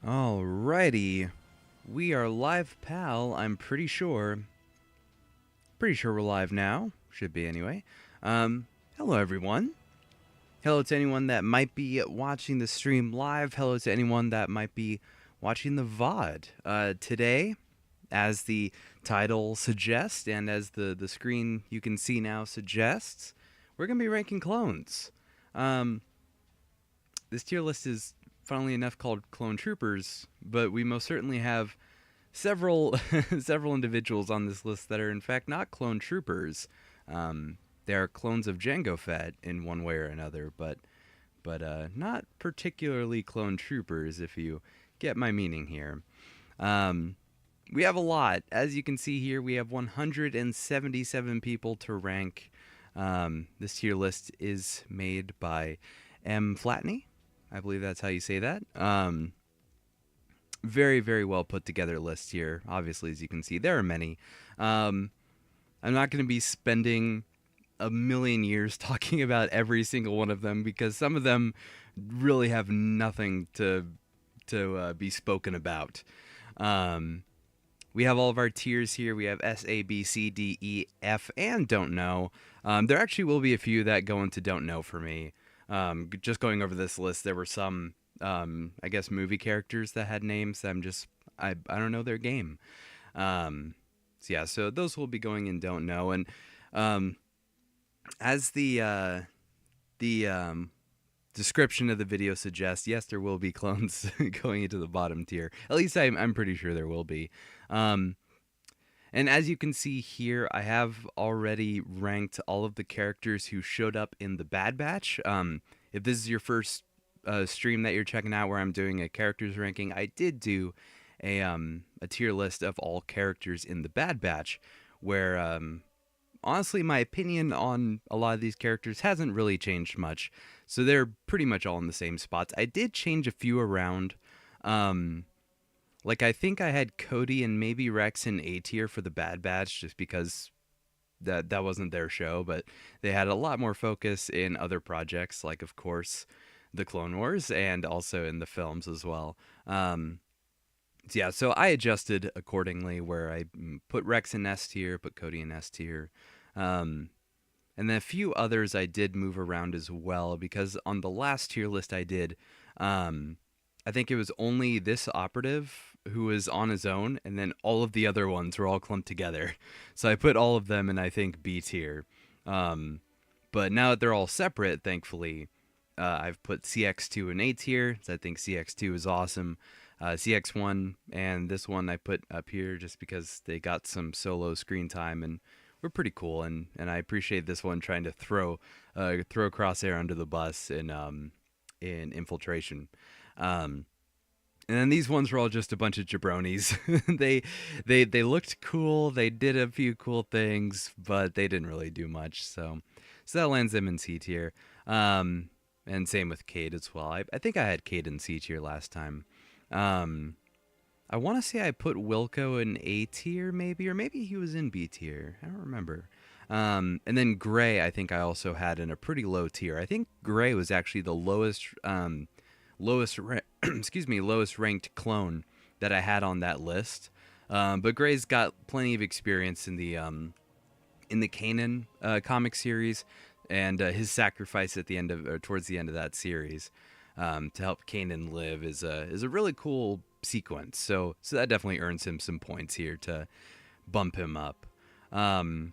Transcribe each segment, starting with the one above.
Alrighty. We are live, pal. I'm pretty sure. Pretty sure we're live now. Should be anyway. Hello everyone. Hello to anyone that might be watching the stream live. Hello to anyone that might be watching the VOD. Today, as the title suggests and as the screen you can see now suggests, we're going to be ranking clones. Um, this tier list is, funnily enough, called Clone Troopers, but we most certainly have several several individuals on this list that are in fact not clone troopers. They are clones of Jango Fett in one way or another, but not particularly clone troopers. If you get my meaning here, um, we have a lot. As you can see here, we have 177 people to rank. This tier list is made by M. Flatney. I believe that's how you say that. Very, very well put together list here. Obviously, as you can see, there are many. Um, I'm not going to be spending a million years talking about every single one of them because some of them really have nothing to be spoken about. Um, we have all of our tiers here. We have S, A, B, C, D, E, F, and Don't Know. There actually will be a few that go into Don't Know for me. Just going over this list, there were some, I guess, movie characters that had names that I don't know their game. So yeah, so those will be going in Don't Know. And um, as the description of the video suggests, yes, there will be clones going into the bottom tier. At least I'm pretty sure there will be. Um, and as you can see here, I have already ranked all of the characters who showed up in the Bad Batch. If this is your first stream that you're checking out where I'm doing a characters ranking, I did do a tier list of all characters in the Bad Batch, where honestly, my opinion on a lot of these characters hasn't really changed much. So they're pretty much all in the same spots. I did change a few around. Um, like I think I had Cody and maybe Rex in A tier for the Bad Batch just because that wasn't their show, but they had a lot more focus in other projects, like of course the Clone Wars and also in the films as well. So yeah, so I adjusted accordingly where I put Rex in S tier, put Cody in S tier. Um, and then a few others I did move around as well because on the last tier list I did, um, I think it was only this operative who was on his own, and then all of the other ones were all clumped together. So I put all of them in, I think, B tier. Um, but now that they're all separate, thankfully, I've put CX2 in A tier. So I think CX2 is awesome. CX1 and this one I put up here just because they got some solo screen time and were pretty cool. And I appreciate this one trying to throw Crosshair under the bus in Infiltration. Um, and then these ones were all just a bunch of jabronis. They looked cool. They did a few cool things, but they didn't really do much. So that lands them in C tier. Um, and same with Cade as well. I think I had Cade in C tier last time. Um, I want to say I put Wilco in A tier, maybe, or maybe he was in B tier. I don't remember. And then Gray, I think I also had in a pretty low tier. I think Gray was actually the lowest ranked clone that I had on that list. But Gray's got plenty of experience in the Kanan comic series, and his sacrifice at the end of or towards the end of that series to help Kanan live is a really cool sequence. So that definitely earns him some points here to bump him up. Um,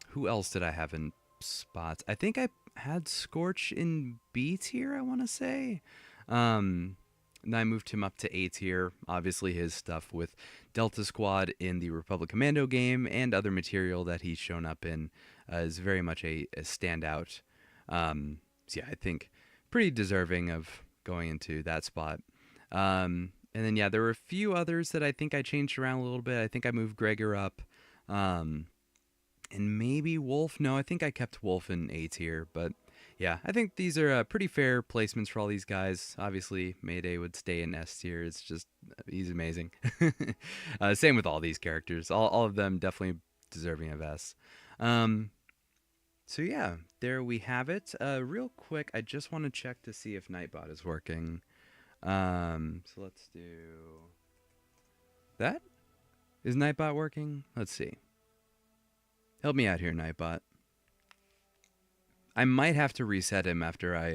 who else did I have in spots? I think I had Scorch in B tier, I want to say. Um, and I moved him up to A tier. Obviously, his stuff with Delta Squad in the Republic Commando game and other material that he's shown up in is very much a standout. So yeah, I think pretty deserving of going into that spot. And then yeah, there were a few others that I think I changed around a little bit. I think I moved Gregor up. Um, and maybe Wolf. No, I think I kept Wolf in A tier, but yeah, I think these are pretty fair placements for all these guys. Obviously, Mayday would stay in S tier. It's just he's amazing. Same with all these characters. All of them definitely deserving of S. Um, so yeah, there we have it. Real quick, I just want to check to see if Nightbot is working. So let's do that. Is Nightbot working? Let's see. Help me out here, Nightbot. I might have to reset him after I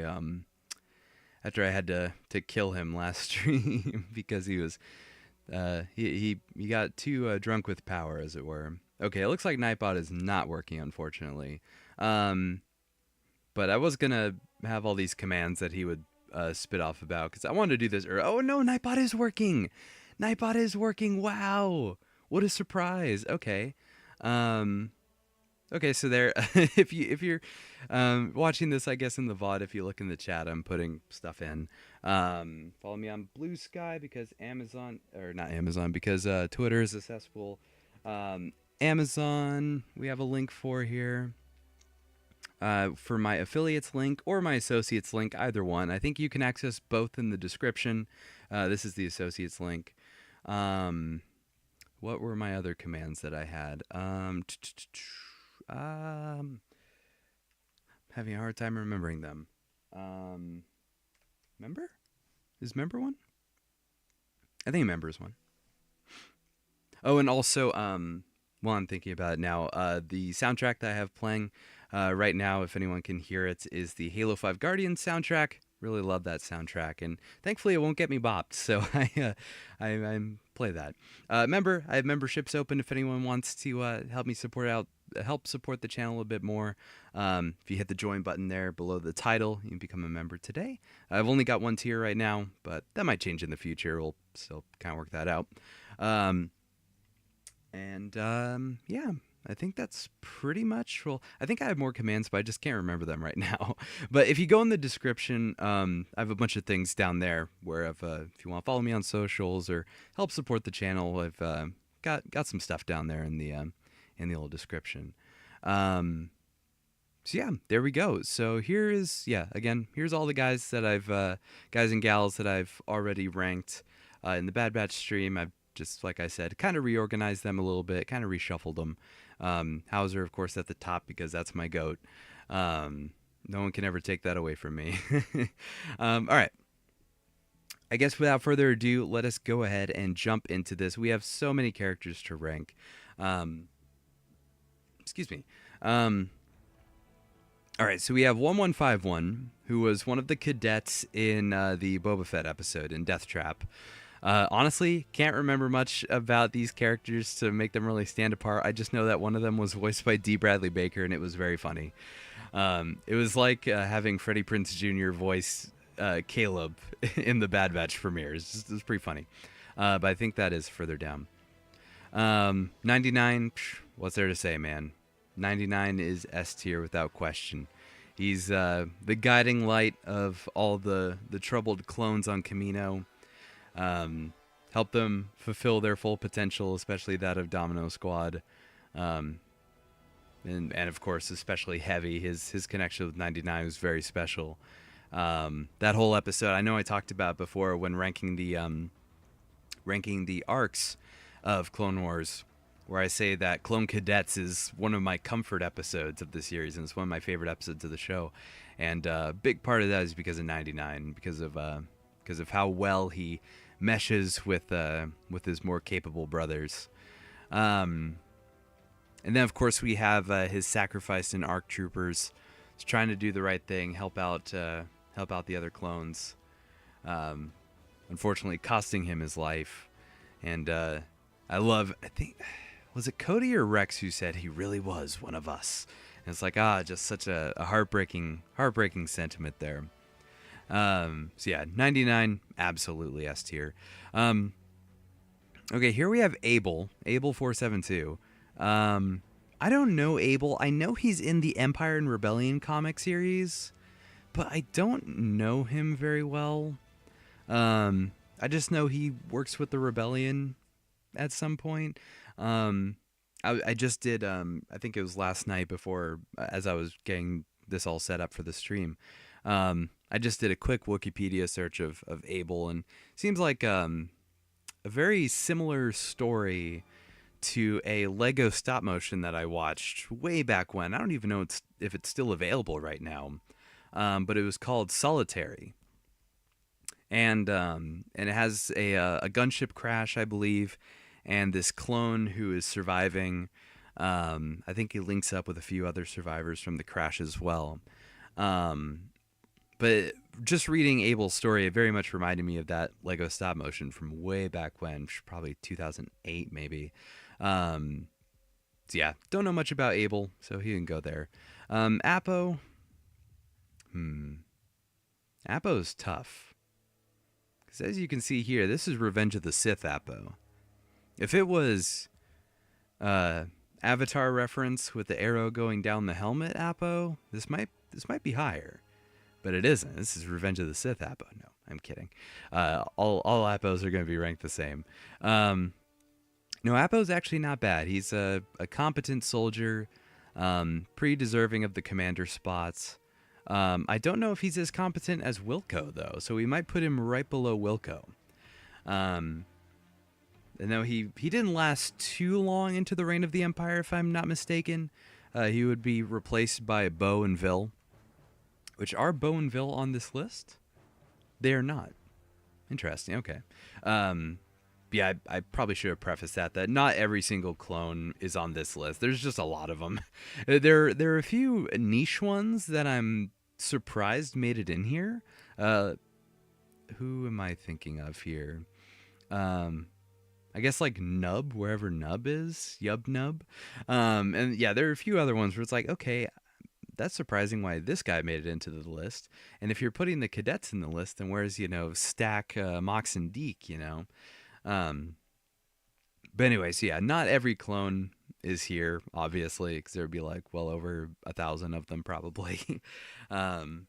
had to kill him last stream because he was he got too drunk with power, as it were. Okay, it looks like Nightbot is not working, unfortunately. But I was gonna have all these commands that he would spit off about because I wanted to do this. Oh no, Nightbot is working. Nightbot is working. Wow, what a surprise. Okay. Okay, so there, if you're watching this, I guess in the VOD, if you look in the chat, I'm putting stuff in. Follow me on Blue Sky because because Twitter is accessible. Amazon, we have a link for here. For my affiliates link or my associates link, either one. I think you can access both in the description. This is the associates link. What were my other commands that I had? Having a hard time remembering them. Member? Is member one? I think member is one. Oh, and also, while I'm thinking about it now, the soundtrack that I have playing right now, if anyone can hear it, is the Halo 5 Guardians soundtrack. Really love that soundtrack, and thankfully it won't get me bopped, so I play that. Remember, I have memberships open if anyone wants to help support the channel a bit more. If you hit the join button there below the title, you can become a member today. I've only got one tier right now, but that might change in the future. We'll still kind of work that out. Yeah, I think that's pretty much, well, I think I have more commands, but I just can't remember them right now. But if you go in the description, I have a bunch of things down there where if you want to follow me on socials or help support the channel, I've got some stuff down there in the little description. So yeah, there we go. So here's all the guys that guys and gals that I've already ranked in the Bad Batch stream. I've just, like I said, kind of reorganized them a little bit, kind of reshuffled them. Hauser, of course, at the top because that's my goat. No one can ever take that away from me. All right. I guess without further ado, let us go ahead and jump into this. We have so many characters to rank. Excuse me. All right, so we have 1151, who was one of the cadets in the Boba Fett episode in Death Trap. Honestly, can't remember much about these characters to make them really stand apart. I just know that one of them was voiced by D. Bradley Baker, and it was very funny. It was like having Freddie Prinze Jr. voice Caleb in the Bad Batch premieres. It was pretty funny. But I think that is further down. 99, what's there to say, man? 99 is S tier without question. He's the guiding light of all the troubled clones on Kamino. Help them fulfill their full potential, especially that of Domino Squad. And of course, especially Heavy. His connection with 99 was very special. That whole episode, I know I talked about before when ranking the arcs of Clone Wars, where I say that Clone Cadets is one of my comfort episodes of the series, and it's one of my favorite episodes of the show. And a big part of that is because of 99, because of how well he meshes with his more capable brothers. And then of course we have his sacrifice in ARC Troopers. He's trying to do the right thing, help out the other clones. Unfortunately costing him his life. And I think, was it Cody or Rex who said he really was one of us? And it's like, just such a heartbreaking sentiment there. So yeah, 99, absolutely S tier. Okay, here we have Abel 472. I don't know Abel. I know he's in the Empire and Rebellion comic series, but I don't know him very well. I just know he works with the Rebellion at some point. I just did, I think it was last night before, as I was getting this all set up for the stream. I just did a quick Wikipedia search of Abel, and seems like a very similar story to a Lego stop motion that I watched way back when. I don't even know if it's still available right now, but it was called Solitary. and it has a gunship crash, I believe, and this clone who is surviving. I think he links up with a few other survivors from the crash as well. Um, but just reading Abel's story, it very much reminded me of that Lego stop motion from way back when, probably 2008 maybe. So yeah, don't know much about Abel, so he can go there. Apo, Apo's tough. Because as you can see here, this is Revenge of the Sith Apo. If it was Avatar reference with the arrow going down the helmet Apo, this might be higher. But it isn't. This is Revenge of the Sith Apo. No, I'm kidding. All Apos are going to be ranked the same. No, Apo's actually not bad. He's a competent soldier, pretty deserving of the commander spots. I don't know if he's as competent as Wilco, though, so we might put him right below Wilco. And though he didn't last too long into the reign of the Empire, if I'm not mistaken, he would be replaced by Bo and Vil. Which are Bo and Vil on this list? They are not. Interesting. Okay. Yeah, I probably should have prefaced that not every single clone is on this list. There's just a lot of them. There are a few niche ones that I'm surprised made it in here. Who am I thinking of here? I guess like Nub, wherever Nub is, Yub Nub. And yeah, there are a few other ones where it's like, okay, that's surprising why this guy made it into the list. And if you're putting the cadets in the list, then where's, Stack, Mox, and Deke, But anyways, yeah, not every clone is here, obviously, because there'd be like well over 1,000 of them probably. In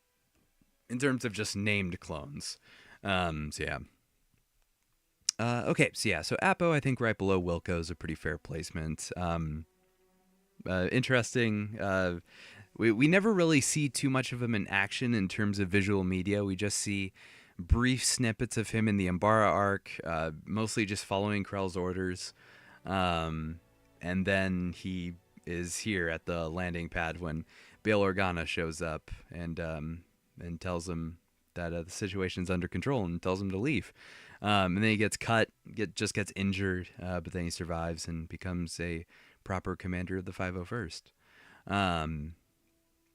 terms of just named clones. So yeah. Okay, so yeah, so Apo, I think right below Wilco is a pretty fair placement. Interesting. We never really see too much of him in action in terms of visual media. We just see brief snippets of him in the Umbara arc, mostly just following Krell's orders. And then he is here at the landing pad when Bail Organa shows up and tells him that the situation's under control and tells him to leave. And then he gets cut, just gets injured, but then he survives and becomes a proper commander of the 501st.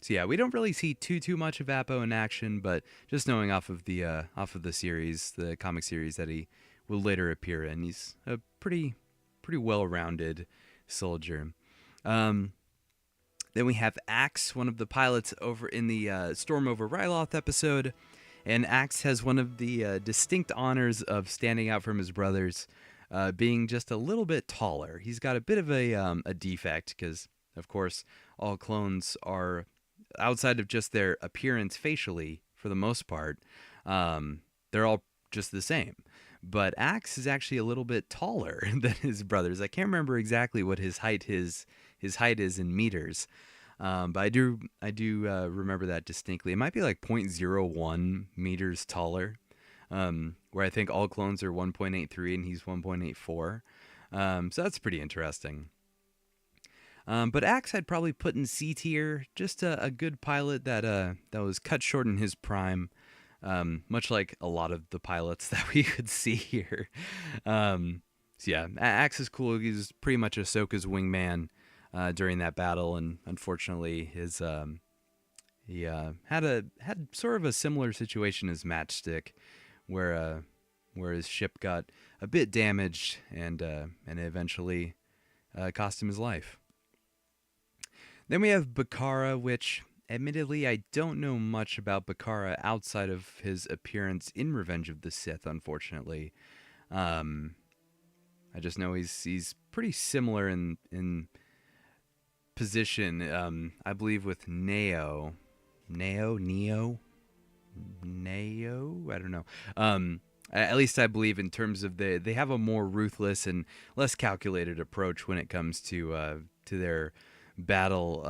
So yeah, we don't really see too much of Apo in action, but just knowing off of the series, the comic series that he will later appear in, he's a pretty well-rounded soldier. Then we have Axe, one of the pilots over in the Storm over Ryloth episode, and Axe has one of the distinct honors of standing out from his brothers, being just a little bit taller. He's got a bit of a defect because, of course, all clones are, outside of just their appearance facially, for the most part, they're all just the same. But Axe is actually a little bit taller than his brothers. I can't remember exactly what his height is in meters, but I do remember that distinctly. It might be like 0.01 meters taller, where I think all clones are 1.83 and he's 1.84. So that's pretty interesting. But Axe I'd probably put in C tier, just a good pilot that was cut short in his prime, much like a lot of the pilots that we could see here. So yeah, Axe is cool. He's pretty much Ahsoka's wingman during that battle, and unfortunately he had sort of a similar situation as Matchstick, where his ship got a bit damaged and it eventually cost him his life. Then we have Bakara, which, admittedly, I don't know much about Bakara outside of his appearance in Revenge of the Sith, unfortunately. I just know he's pretty similar in position, I believe, with Neo. Neo? I don't know. At least I believe in terms of they have a more ruthless and less calculated approach when it comes to their battle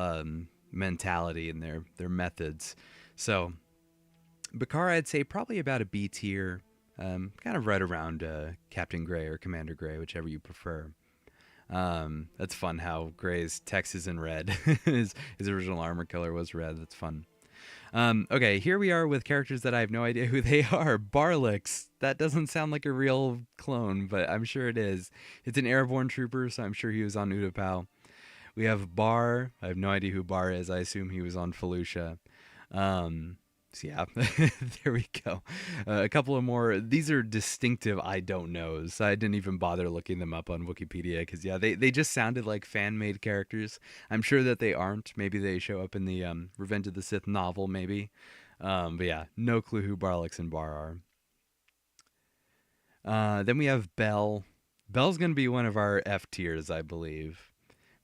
mentality and their methods. So Bakara, I'd say probably about a B tier, kind of right around Captain Gray or Commander Gray, whichever you prefer. That's fun how Gray's text is in red. his original armor color was red. That's fun. Okay, here we are with characters that I have no idea who they are. Barlix. That doesn't sound like a real clone, but I'm sure it is. It's an airborne trooper, so I'm sure he was on Utapau. We have Bar. I have no idea who Bar is. I assume he was on Felucia. So yeah, there we go. A couple of more. These are distinctive I don't knows. I didn't even bother looking them up on Wikipedia because yeah, they just sounded like fan made characters. I'm sure that they aren't. Maybe they show up in the Revenge of the Sith novel, maybe. But yeah, no clue who Barlix and Bar are. Then we have Bell. Bell's gonna be one of our F tiers, I believe,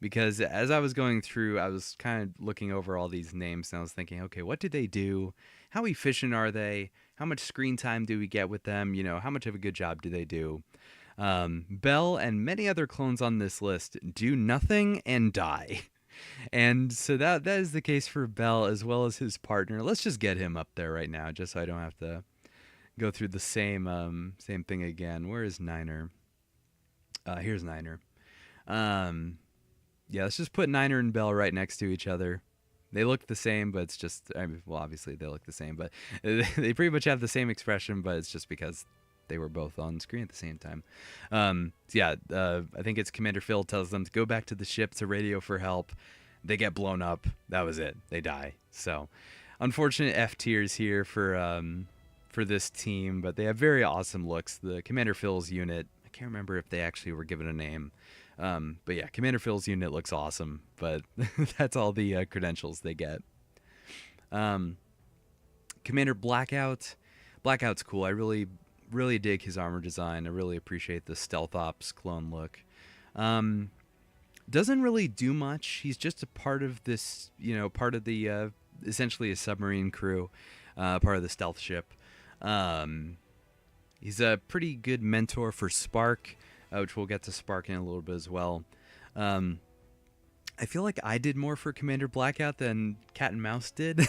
because as I was going through, I was kind of looking over all these names and I was thinking, okay, what do they do? How efficient are they? How much screen time do we get with them? You know, how much of a good job do they do? Bell and many other clones on this list do nothing and die. And so that is the case for Bell as well as his partner. Let's just get him up there right now, just so I don't have to go through the same thing again. Where is Niner? Here's Niner. Yeah, let's just put Niner and Bell right next to each other. They look the same, but it's just, I mean, well, obviously they look the same, but they pretty much have the same expression, but it's just because they were both on screen at the same time. I think it's Commander Phil tells them to go back to the ship to radio for help. They get blown up. That was it. They die. So, unfortunate F tiers here for this team, but they have very awesome looks. The Commander Phil's unit, I can't remember if they actually were given a name. But yeah, Commander Phil's unit looks awesome, but that's all the credentials they get. Commander Blackout. Blackout's cool. I really, really dig his armor design. I really appreciate the Stealth Ops clone look. Doesn't really do much. He's just a part of this, part of the, essentially a submarine crew, part of the stealth ship. He's a pretty good mentor for Spark, which we'll get to Spark in a little bit as well. I feel like I did more for Commander Blackout than Cat and Mouse did.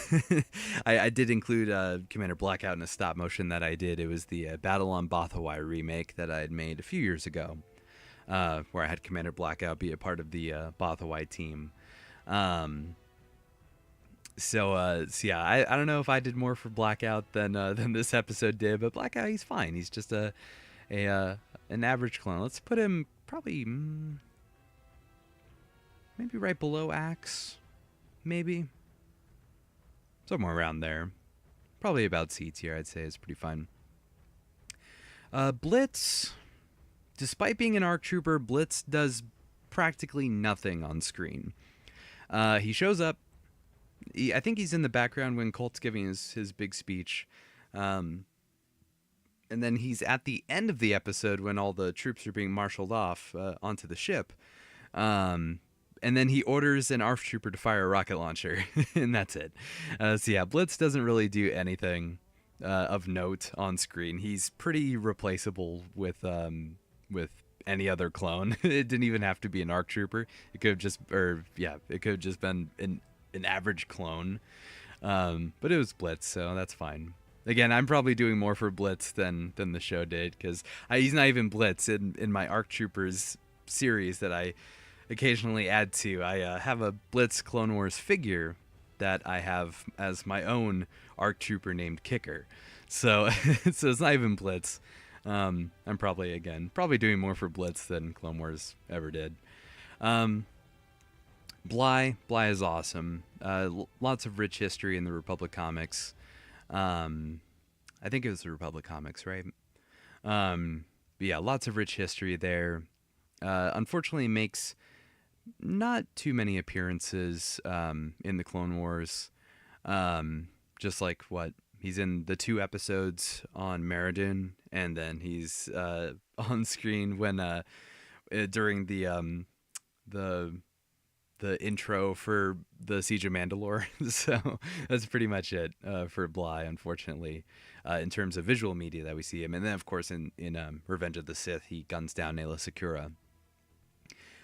I did include Commander Blackout in a stop motion that I did. It was the Battle on Bothawai remake that I had made a few years ago, where I had Commander Blackout be a part of the Bothawai team. So yeah, I don't know if I did more for Blackout than this episode did, but Blackout, he's fine. He's just an average clone. Let's put him probably maybe right below Axe, maybe somewhere around there. Probably about C tier, I'd say is pretty fine. Blitz, despite being an ARC trooper, Blitz does practically nothing on screen. He shows up. I think he's in the background when Colt's giving his big speech. And then he's at the end of the episode when all the troops are being marshaled off onto the ship. And then he orders an ARF trooper to fire a rocket launcher, and that's it. So yeah, Blitz doesn't really do anything of note on screen. He's pretty replaceable with any other clone. It didn't even have to be an ARC trooper. It could have just, it could have just been an average clone. But it was Blitz, so that's fine. Again, I'm probably doing more for Blitz than the show did, because he's not even Blitz in my ARC Troopers series that I occasionally add to. I have a Blitz Clone Wars figure that I have as my own ARC Trooper named Kicker. So so it's not even Blitz. I'm probably doing more for Blitz than Clone Wars ever did. Bly is awesome. Lots of rich history in the Republic comics. I think it was the Republic comics, right? But yeah, lots of rich history there. Unfortunately, makes not too many appearances in the Clone Wars. Just like he's in the 2 episodes on Meriden, and then he's on screen when during the intro for the Siege of Mandalore. So that's pretty much it for Bly, unfortunately, in terms of visual media that we see him. And then, of course, in Revenge of the Sith, he guns down Aayla Secura.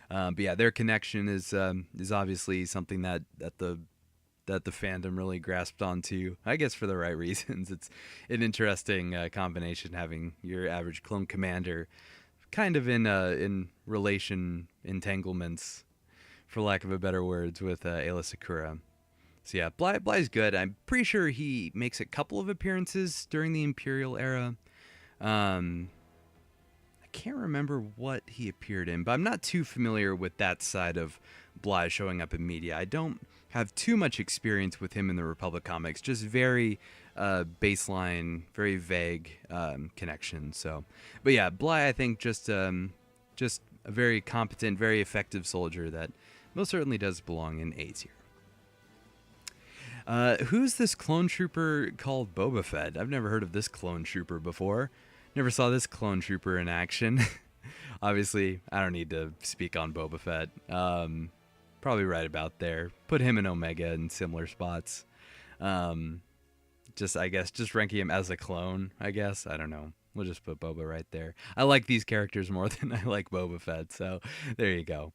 But yeah, their connection is obviously something that the fandom really grasped onto, I guess for the right reasons. It's an interesting combination, having your average clone commander kind of in relation entanglements, for lack of a better words, with Aayla Secura. So yeah, Bly's good. I'm pretty sure he makes a couple of appearances during the Imperial era. Um, I can't remember what he appeared in, but I'm not too familiar with that side of Bly showing up in media. I don't have too much experience with him in the Republic comics, just very baseline, very vague connection. So, but yeah, Bly, I think just a very competent, very effective soldier that most certainly does belong in A tier. Who's this clone trooper called Boba Fett? I've never heard of this clone trooper before. Never saw this clone trooper in action. Obviously, I don't need to speak on Boba Fett. Probably right about there. Put him in Omega in similar spots. I guess, just ranking him as a clone, I guess. I don't know. We'll just put Boba right there. I like these characters more than I like Boba Fett, so there you go.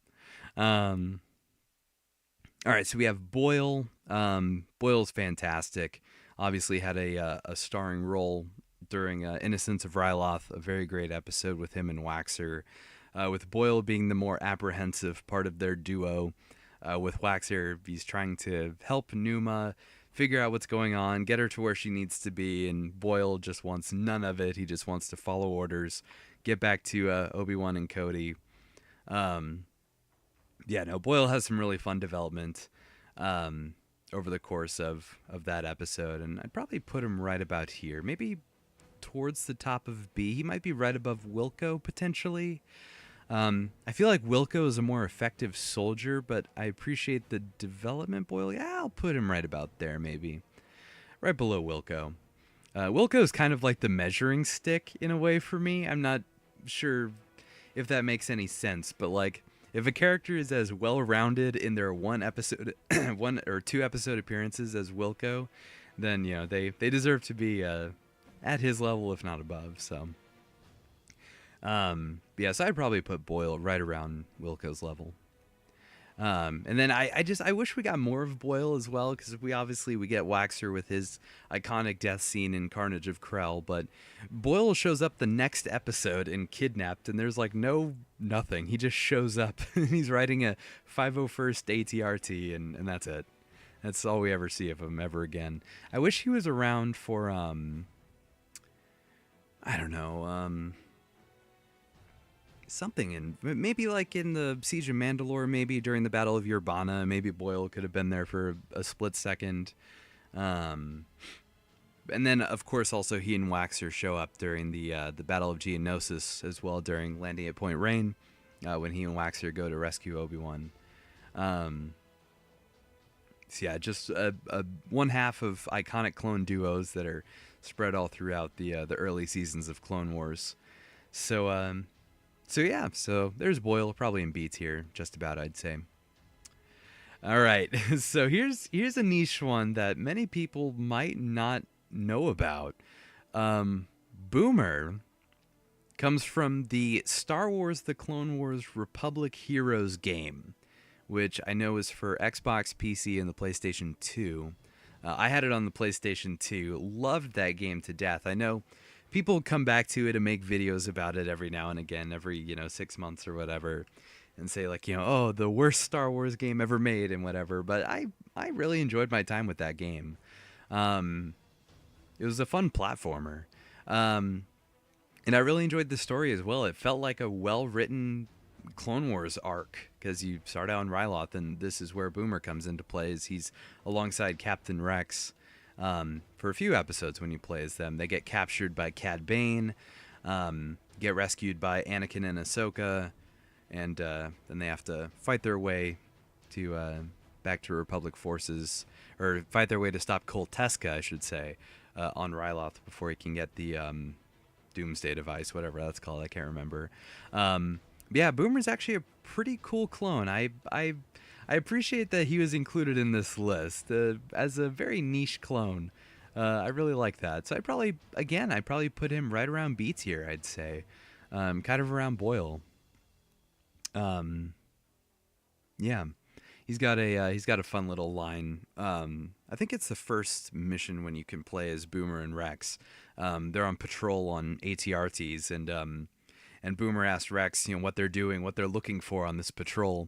All right, so we have Boyle. Boyle's fantastic. Obviously had a starring role during Innocence of Ryloth, a very great episode with him and Waxer, with Boyle being the more apprehensive part of their duo. With Waxer, he's trying to help Numa figure out what's going on, get her to where she needs to be, and Boyle just wants none of it. He just wants to follow orders, get back to Obi-Wan and Cody. Boyle has some really fun development over the course of that episode, and I'd probably put him right about here, maybe towards the top of B. He might be right above Wilco, potentially. I feel like Wilco is a more effective soldier, but I appreciate the development Boyle. Yeah, I'll put him right about there, maybe. Right below Wilco. Wilco is kind of like the measuring stick in a way for me. I'm not sure if that makes any sense, but like, if a character is as well-rounded in their one or two episode appearances as Wilco, then they deserve to be at his level, if not above. So, so I'd probably put Boyle right around Wilco's level. And then I wish we got more of Boyle as well, because we get Waxer with his iconic death scene in Carnage of Krell, but Boyle shows up the next episode in Kidnapped, and there's like nothing. He just shows up and he's riding a 501st ATRT, and that's it. That's all we ever see of him ever again. I wish he was around for I don't know, something in maybe like in the Siege of Mandalore, maybe during the Battle of Urbana. Maybe Boyle could have been there for a split second. And then of course also he and Waxer show up during the Battle of Geonosis as well, during Landing at Point Rain, when he and Waxer go to rescue Obi-Wan. Just one half of iconic clone duos that are spread all throughout the early seasons of Clone Wars. So there's Boyle, probably in B tier, just about, I'd say. All right, so here's a niche one that many people might not know about. Boomer comes from the Star Wars The Clone Wars Republic Heroes game, which I know is for Xbox, PC, and the PlayStation 2. I had it on the PlayStation 2, loved that game to death. I know people come back to it and make videos about it every now and again, every 6 months or whatever, and say like, oh, the worst Star Wars game ever made and whatever. But I really enjoyed my time with that game. It was a fun platformer, and I really enjoyed the story as well. It felt like a well-written Clone Wars arc, because you start out in Ryloth, and this is where Boomer comes into play. As he's alongside Captain Rex. For a few episodes when you play as them. They get captured by Cad Bane, get rescued by Anakin and Ahsoka, and then they have to fight their way to back to Republic forces, or fight their way to stop Cole Teska, I should say, on Ryloth before he can get the Doomsday device, whatever that's called. I can't remember. Boomer's actually a pretty cool clone. I appreciate that he was included in this list as a very niche clone. I really like that. So I'd probably put him right around B tier, I'd say. Kind of around Boyle. He's got a fun little line. I think it's the first mission when you can play as Boomer and Rex. They're on patrol on ATRTs, and Boomer asks Rex, what they're doing, what they're looking for on this patrol.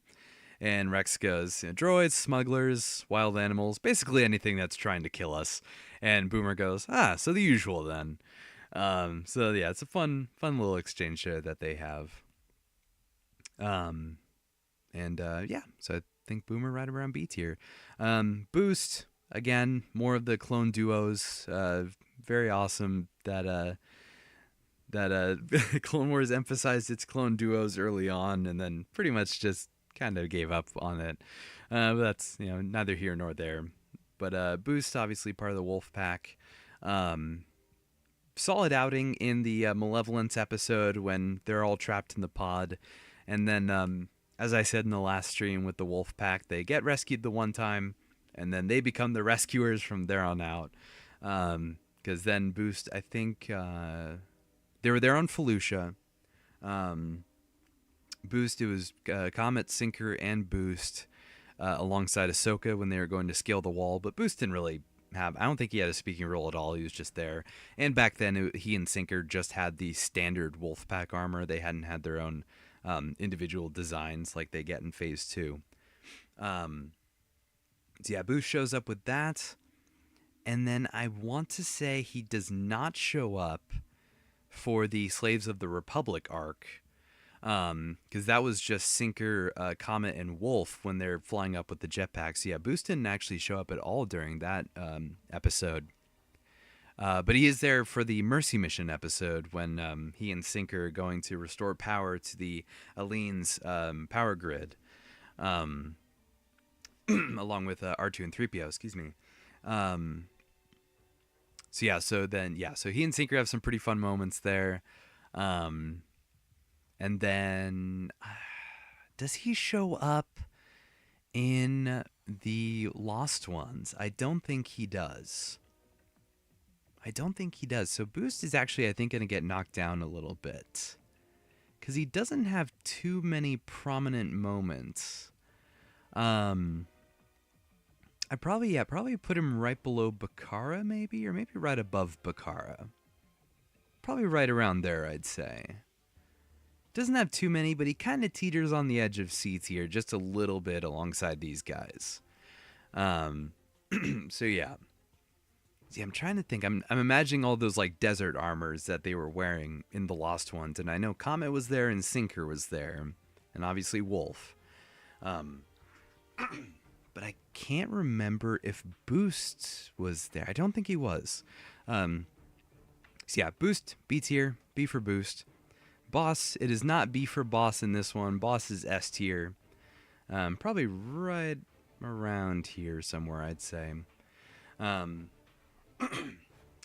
And Rex goes, droids, smugglers, wild animals, basically anything that's trying to kill us. And Boomer goes, so the usual then. So yeah, it's a fun little exchange there that they have. Yeah, so I think Boomer right around B tier. Boost, again, more of the clone duos. Very awesome that Clone Wars emphasized its clone duos early on, and then pretty much just kind of gave up on it. But that's neither here nor there. But Boost, obviously part of the Wolf Pack. Solid outing in the Malevolence episode when they're all trapped in the pod, and then as I said in the last stream with the Wolf Pack, they get rescued the one time, and then they become the rescuers from there on out. Because then Boost, I think they were there on Felucia. Boost, it was Comet, Sinker, and Boost alongside Ahsoka when they were going to scale the wall, but Boost didn't really I don't think he had a speaking role at all. He was just there. And back then, he and Sinker just had the standard Wolfpack armor. They hadn't had their own individual designs like they get in Phase 2. So yeah, Boost shows up with that. And then I want to say he does not show up for the Slaves of the Republic arc. Because that was just Sinker, Comet, and Wolf when they're flying up with the jetpacks. Yeah, Boost didn't actually show up at all during that episode. But he is there for the Mercy Mission episode when he and Sinker are going to restore power to the Aline's power grid, along with R2 and 3PO, excuse me. So he and Sinker have some pretty fun moments there. And then, does he show up in the Lost Ones? I don't think he does. So Boost is actually, I think, going to get knocked down a little bit. Because he doesn't have too many prominent moments. I'd probably put him right below Bakara, maybe? Or maybe right above Bakara. Probably right around there, I'd say. Doesn't have too many, but he kind of teeters on the edge of C tier just a little bit alongside these guys. So yeah. See, I'm trying to think. I'm imagining all those like desert armors that they were wearing in the Lost Ones, and I know Comet was there and Sinker was there, and obviously Wolf. But I can't remember if Boost was there. I don't think he was. So yeah, Boost, B tier, B for Boost. Boss, it is not B for Boss in this one. Boss is S tier. Probably right around here somewhere, I'd say.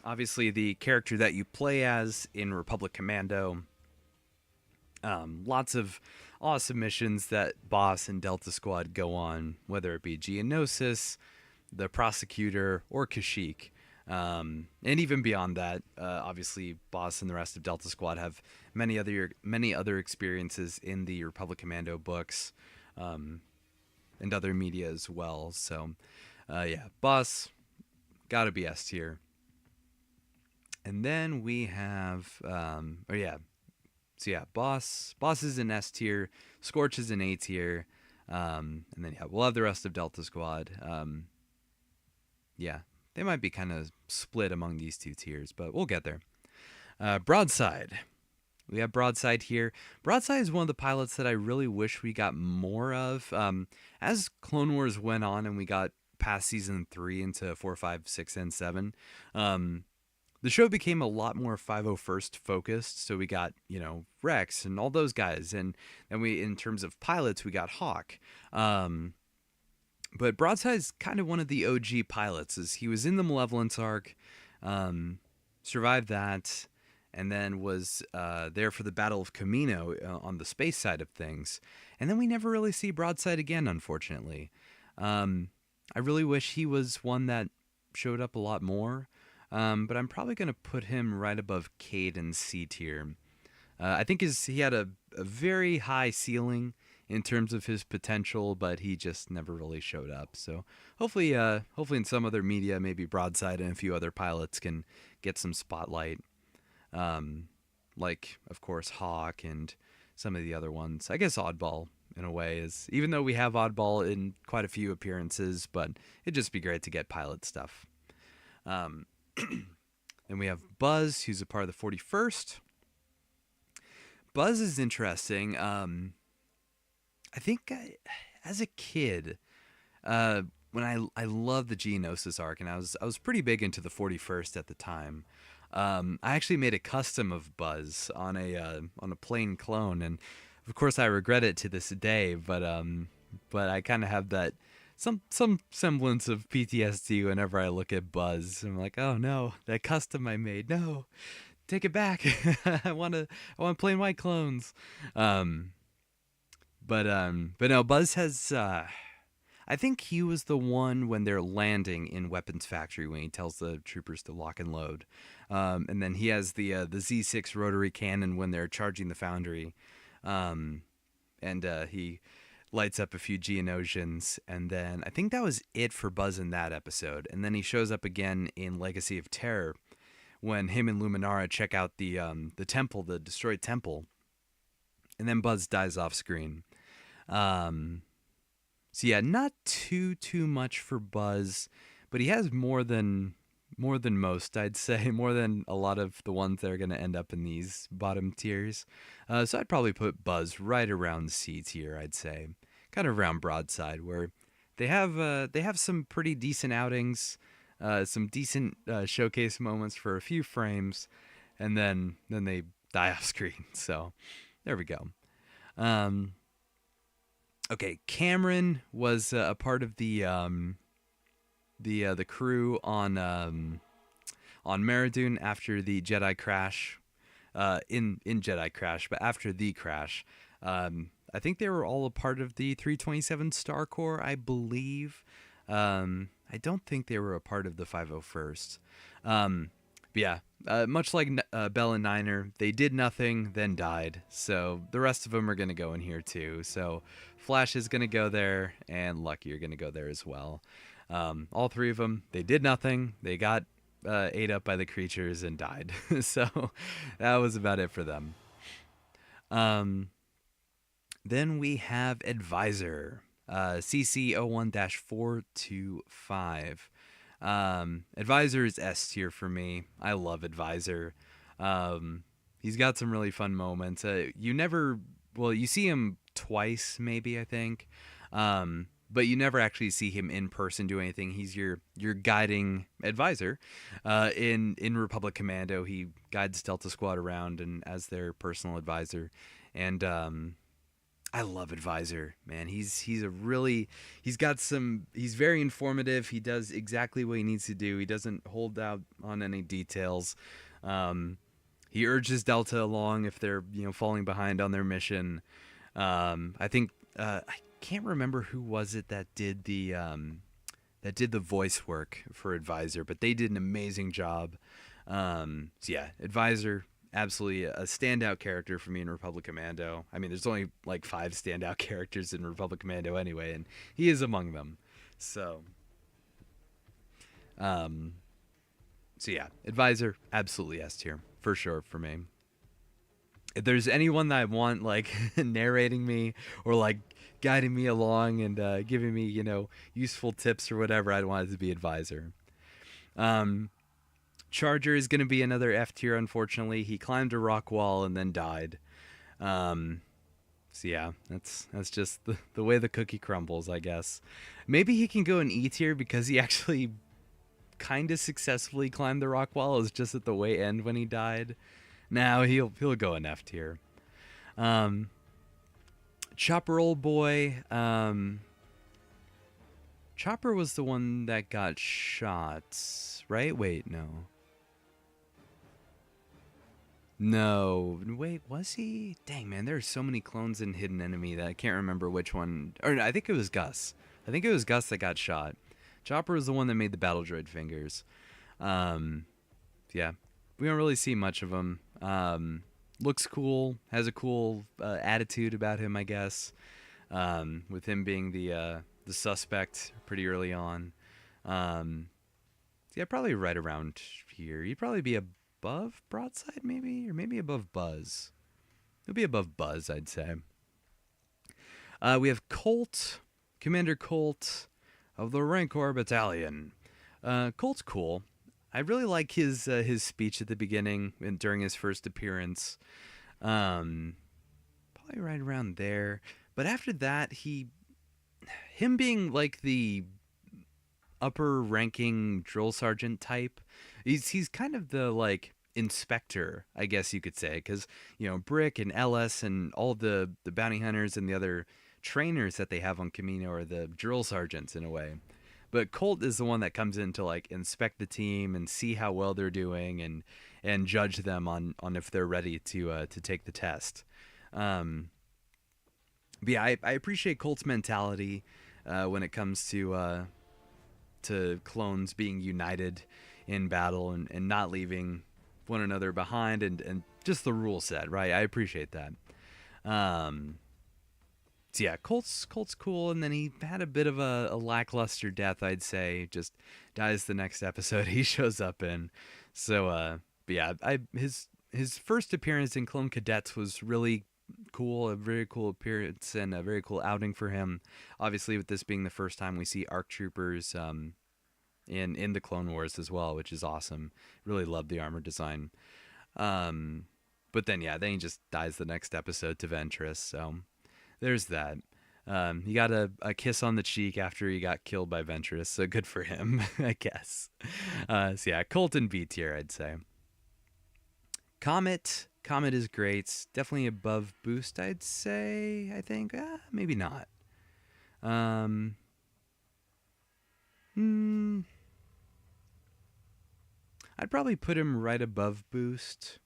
Obviously, the character that you play as in Republic Commando. Lots of awesome missions that Boss and Delta Squad go on, whether it be Geonosis, the Prosecutor, or Kashyyyk. And even beyond that, obviously, Boss and the rest of Delta Squad have many other experiences in the Republic Commando books, and other media as well. So, Boss, gotta be S tier. And then we have, Boss is an S tier, Scorch is an A tier, and then we'll have the rest of Delta Squad. They might be kind of split among these two tiers, but we'll get there. Broadside. We have Broadside here. Broadside is one of the pilots that I really wish we got more of. As Clone Wars went on and we got past Season 3 into 4, 5, 6, and 7, the show became a lot more 501st focused. So we got, Rex and all those guys. And then in terms of pilots, we got Hawk. But Broadside is kind of one of the OG pilots, as he was in the Malevolence arc, survived that, and then was there for the Battle of Kamino on the space side of things. And then we never really see Broadside again, unfortunately. I really wish he was one that showed up a lot more, but I'm probably going to put him right above Cade in C tier. I think he had a very high ceiling in terms of his potential, but he just never really showed up. So hopefully in some other media, maybe Broadside and a few other pilots can get some spotlight. Like, of course, Hawk and some of the other ones. I guess Oddball in a way, is even though we have Oddball in quite a few appearances, but it'd just be great to get pilot stuff. Um, then we have Buzz, who's a part of the 41st. Buzz is interesting. I think as a kid, when I loved the Geonosis arc, and I was pretty big into the 41st at the time. I actually made a custom of Buzz on a plain clone, and of course I regret it to this day. But I kind of have that some semblance of PTSD whenever I look at Buzz. I'm like, oh no, that custom I made, no, take it back. I want plain white clones. But no, Buzz has. I think he was the one when they're landing in Weapons Factory when he tells the troopers to lock and load, and then he has the Z6 rotary cannon when they're charging the foundry, and he lights up a few Geonosians, and then I think that was it for Buzz in that episode, and then he shows up again in Legacy of Terror when him and Luminara check out the temple, the destroyed temple, and then Buzz dies off screen. So yeah, not too much for Buzz, but he has more than most, I'd say, more than a lot of the ones that are going to end up in these bottom tiers. So I'd probably put Buzz right around C tier, I'd say, kind of around Broadside, where they have some pretty decent outings, some decent showcase moments for a few frames, and then they die off screen. So there we go. Okay, Cameron was a part of the crew on Meridoon after the Jedi crash, in Jedi Crash, but after the crash. I think they were all a part of the 327 Star Corps, I believe. I don't think they were a part of the 501st. But yeah, much like Bell and Niner, they did nothing, then died. So the rest of them are going to go in here too. So Flash is going to go there, and Lucky are going to go there as well. All three of them, they did nothing. They got ate up by the creatures and died. So that was about it for them. Then we have Advisor, CC01-425. Advisor is S tier for me. I love Advisor. He's got some really fun moments. You see him twice, maybe, I think. But you never actually see him in person do anything. He's your guiding advisor. In Republic Commando, he guides Delta Squad around and as their personal advisor. And I love Advisor, man. He's very informative. He does exactly what he needs to do. He doesn't hold out on any details. He urges Delta along if they're falling behind on their mission. I think I can't remember who was it that did the voice work for Advisor, but they did an amazing job. So yeah, Advisor, absolutely a standout character for me in Republic Commando. I mean, there's only like 5 standout characters in Republic Commando anyway, and he is among them. So yeah, Advisor, absolutely S tier for sure for me. If there's anyone that I want like narrating me or like guiding me along and giving me useful tips or whatever, I'd want it to be Advisor. Charger is going to be another F tier, unfortunately. He climbed a rock wall and then died. So yeah, that's just the way the cookie crumbles, I guess. Maybe he can go in E tier because he actually kind of successfully climbed the rock wall. It was just at the way end when he died. Now he'll go in F tier. Chopper Old Boy. Chopper was the one that got shot, right? Wait, no. No, wait, was he? Dang, man, there's so many clones in Hidden Enemy that I can't remember which one. Or I think it was Gus. I think it was Gus that got shot. Chopper was the one that made the battle droid fingers. Yeah, we don't really see much of him. Looks cool, has a cool attitude about him, I guess. With him being the suspect pretty early on. Yeah, probably right around here. He'd probably be above Broadside, maybe, or maybe above Buzz. He'll be above Buzz, I'd say. We have Colt, Commander Colt of the Rancor Battalion. Colt's cool. I really like his speech at the beginning and during his first appearance. Probably right around there. But after that, him being like the upper ranking drill sergeant type, he's kind of the like inspector, I guess you could say, because Brick and Ellis and all the bounty hunters and the other trainers that they have on Kamino are the drill sergeants in a way. But Colt is the one that comes in to like inspect the team and see how well they're doing and judge them on if they're ready to take the test. But yeah, I appreciate Colt's mentality when it comes to clones being united in battle and not leaving one another behind and just the rule set, right? I appreciate that. So yeah, Colt's cool, and then he had a bit of a lackluster death, I'd say. Just dies the next episode he shows up in. So but yeah, his first appearance in Clone Cadets was really cool, a very cool appearance and a very cool outing for him. Obviously, with this being the first time we see ARC troopers in the Clone Wars as well, which is awesome. Really love the armor design. But then he just dies the next episode to Ventress. So there's that. He got a kiss on the cheek after he got killed by Ventress, so good for him, I guess. So yeah, Colt in B tier, I'd say. Comet is great. Definitely above Boost, I'd say. I think maybe not. I'd probably put him right above Boost.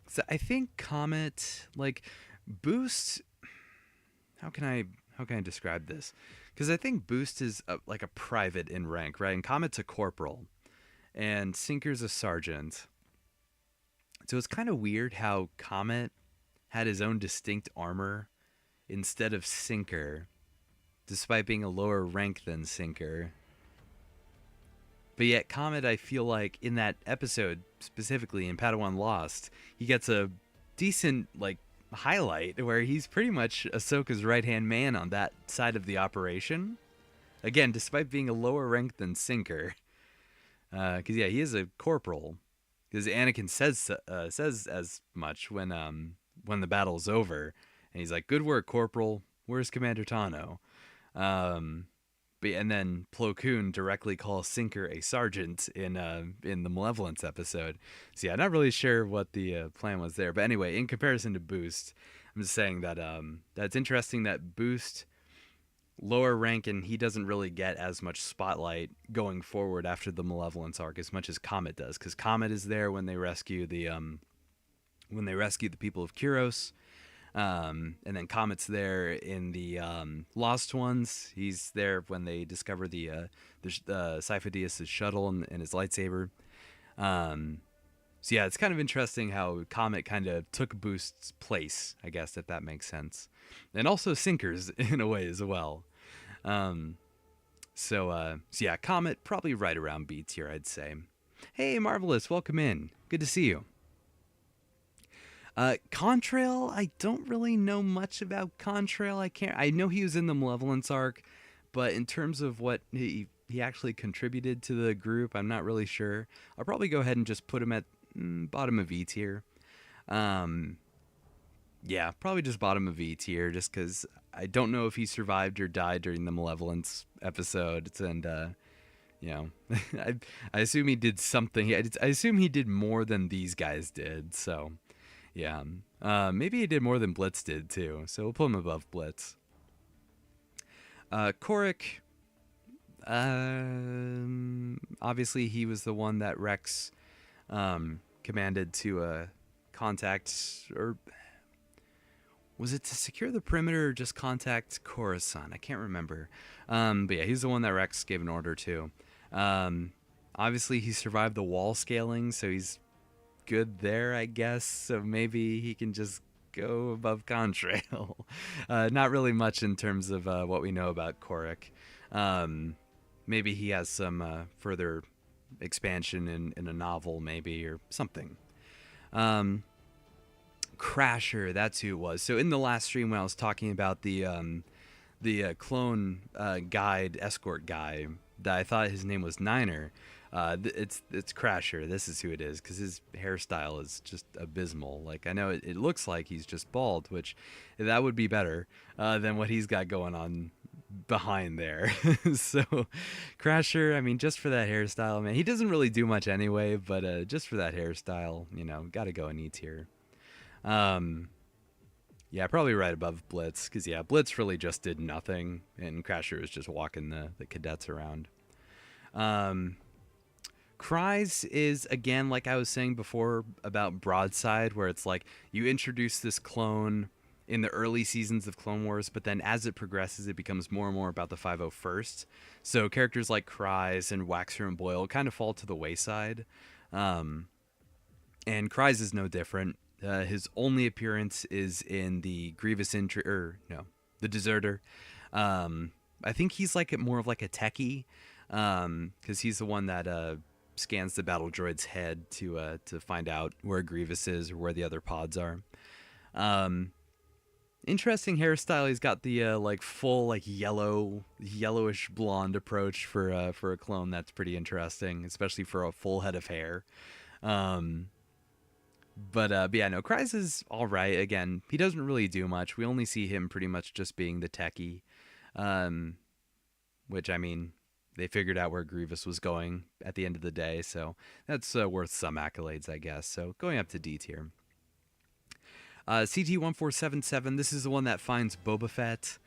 So I think Comet, like Boost. How can I describe this? Because I think Boost is like a private in rank, right? And Comet's a corporal, and Sinker's a sergeant. So it's kind of weird how Comet had his own distinct armor instead of Sinker, despite being a lower rank than Sinker. But yet Comet, I feel like in that episode, specifically in Padawan Lost, he gets a decent like highlight where he's pretty much Ahsoka's right-hand man on that side of the operation. Again, despite being a lower rank than Sinker. Because he is a corporal. Because Anakin says as much when the battle's over, and he's like, "Good work, Corporal. Where's Commander Tano?" And then Plo Koon directly calls Sinker a sergeant in the Malevolence episode. So yeah, not really sure what the plan was there. But anyway, in comparison to Boost, I'm just saying that that's interesting that Boost lower rank and he doesn't really get as much spotlight going forward after the Malevolence arc as much as Comet does, because Comet is there when they rescue the people of Kuros. And then Comet's there in the Lost Ones. He's there when they discover the Sifo Dyas' shuttle and his lightsaber. So yeah, it's kind of interesting how Comet kind of took Boost's place, I guess, if that makes sense. And also Sinker's in a way as well. So yeah, Comet probably right around B tier, I'd say. Hey, Marvelous, welcome in. Good to see you. Contrail, I don't really know much about Contrail. I know he was in the Malevolence arc, but in terms of what he actually contributed to the group, I'm not really sure. I'll probably go ahead and just put him at bottom of E tier. Yeah, probably just bottom of E tier, just because I don't know if he survived or died during the Malevolence episodes, and I assume he did something. I assume he did more than these guys did. So, yeah, maybe he did more than Blitz did too. So we'll put him above Blitz. Korik, obviously he was the one that Rex commanded to contact, or was it to secure the perimeter or just contact Coruscant? I can't remember. But yeah, he's the one that Rex gave an order to. Obviously he survived the wall scaling, so he's good there, I guess. So maybe he can just go above Contrail. Not really much in terms of what we know about Korik. Maybe he has some further expansion in a novel, maybe, or something. Crasher, that's who it was. So in the last stream when I was talking about the clone guide escort guy, that I thought his name was Niner. It's Crasher. This is who it is because his hairstyle is just abysmal. Like I know it looks like he's just bald, which that would be better than what he's got going on behind there. So Crasher, I mean, just for that hairstyle, man, he doesn't really do much anyway, but just for that hairstyle, got to go in E tier. Um, yeah, probably right above Blitz because yeah, Blitz really just did nothing, and Crasher was just walking the cadets around. Um, Cries is again like I was saying before about Broadside, where it's like you introduce this clone in the early seasons of Clone Wars, but then as it progresses, it becomes more and more about the 501st. So characters like Cries and Waxer and Boyle kind of fall to the wayside. Um, and Cries is no different. His only appearance is in the Grievous the Deserter. I think he's like more of like a techie, because he's the one that scans the battle droid's head to find out where Grievous is or where the other pods are. Interesting hairstyle. He's got the like full like yellowish blonde approach for a clone. That's pretty interesting, especially for a full head of hair. But yeah, no, Kryze is all right. Again, he doesn't really do much. We only see him pretty much just being the techie, which I mean, they figured out where Grievous was going at the end of the day, so that's worth some accolades, I guess. So going up to D tier. CT-1477, this is the one that finds Boba Fett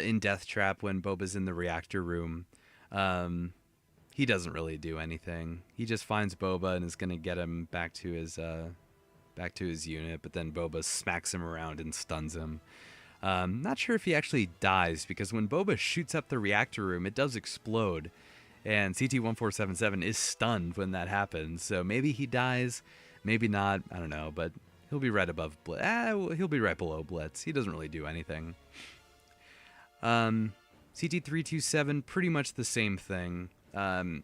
in Death Trap when Boba's in the reactor room. He doesn't really do anything. He just finds Boba and is going to get him back to his unit, but then Boba smacks him around and stuns him. Not sure if he actually dies, because when Boba shoots up the reactor room, it does explode, and CT-1477 is stunned when that happens, so maybe he dies, maybe not, I don't know, but he'll be right above Blitz. He'll be right below Blitz. He doesn't really do anything. CT-327, pretty much the same thing.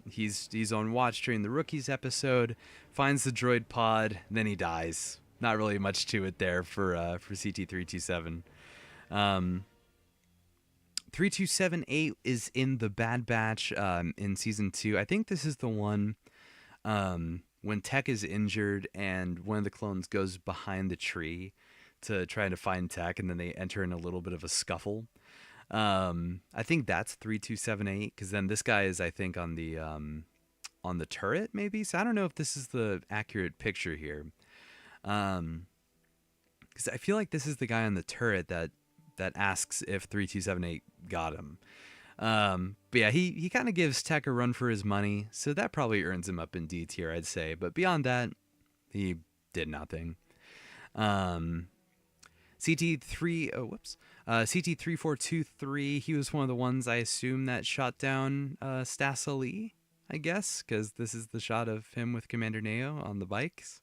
He's on watch during the Rookies episode, finds the droid pod, then he dies. Not really much to it there for CT-327. 3278 is in the Bad Batch in season 2. I think this is the one when Tech is injured and one of the clones goes behind the tree to try to find Tech, and then they enter in a little bit of a scuffle. I think that's 3278, because then this guy is, I think, on the turret, maybe? So I don't know if this is the accurate picture here. Because I feel like this is the guy on the turret that asks if 3278 got him. But yeah, he kind of gives Tech a run for his money, so that probably earns him up in D tier, I'd say. But beyond that, he did nothing. CT-3423, he was one of the ones I assume that shot down Stas Ali, I guess, because this is the shot of him with Commander Neo on the bikes.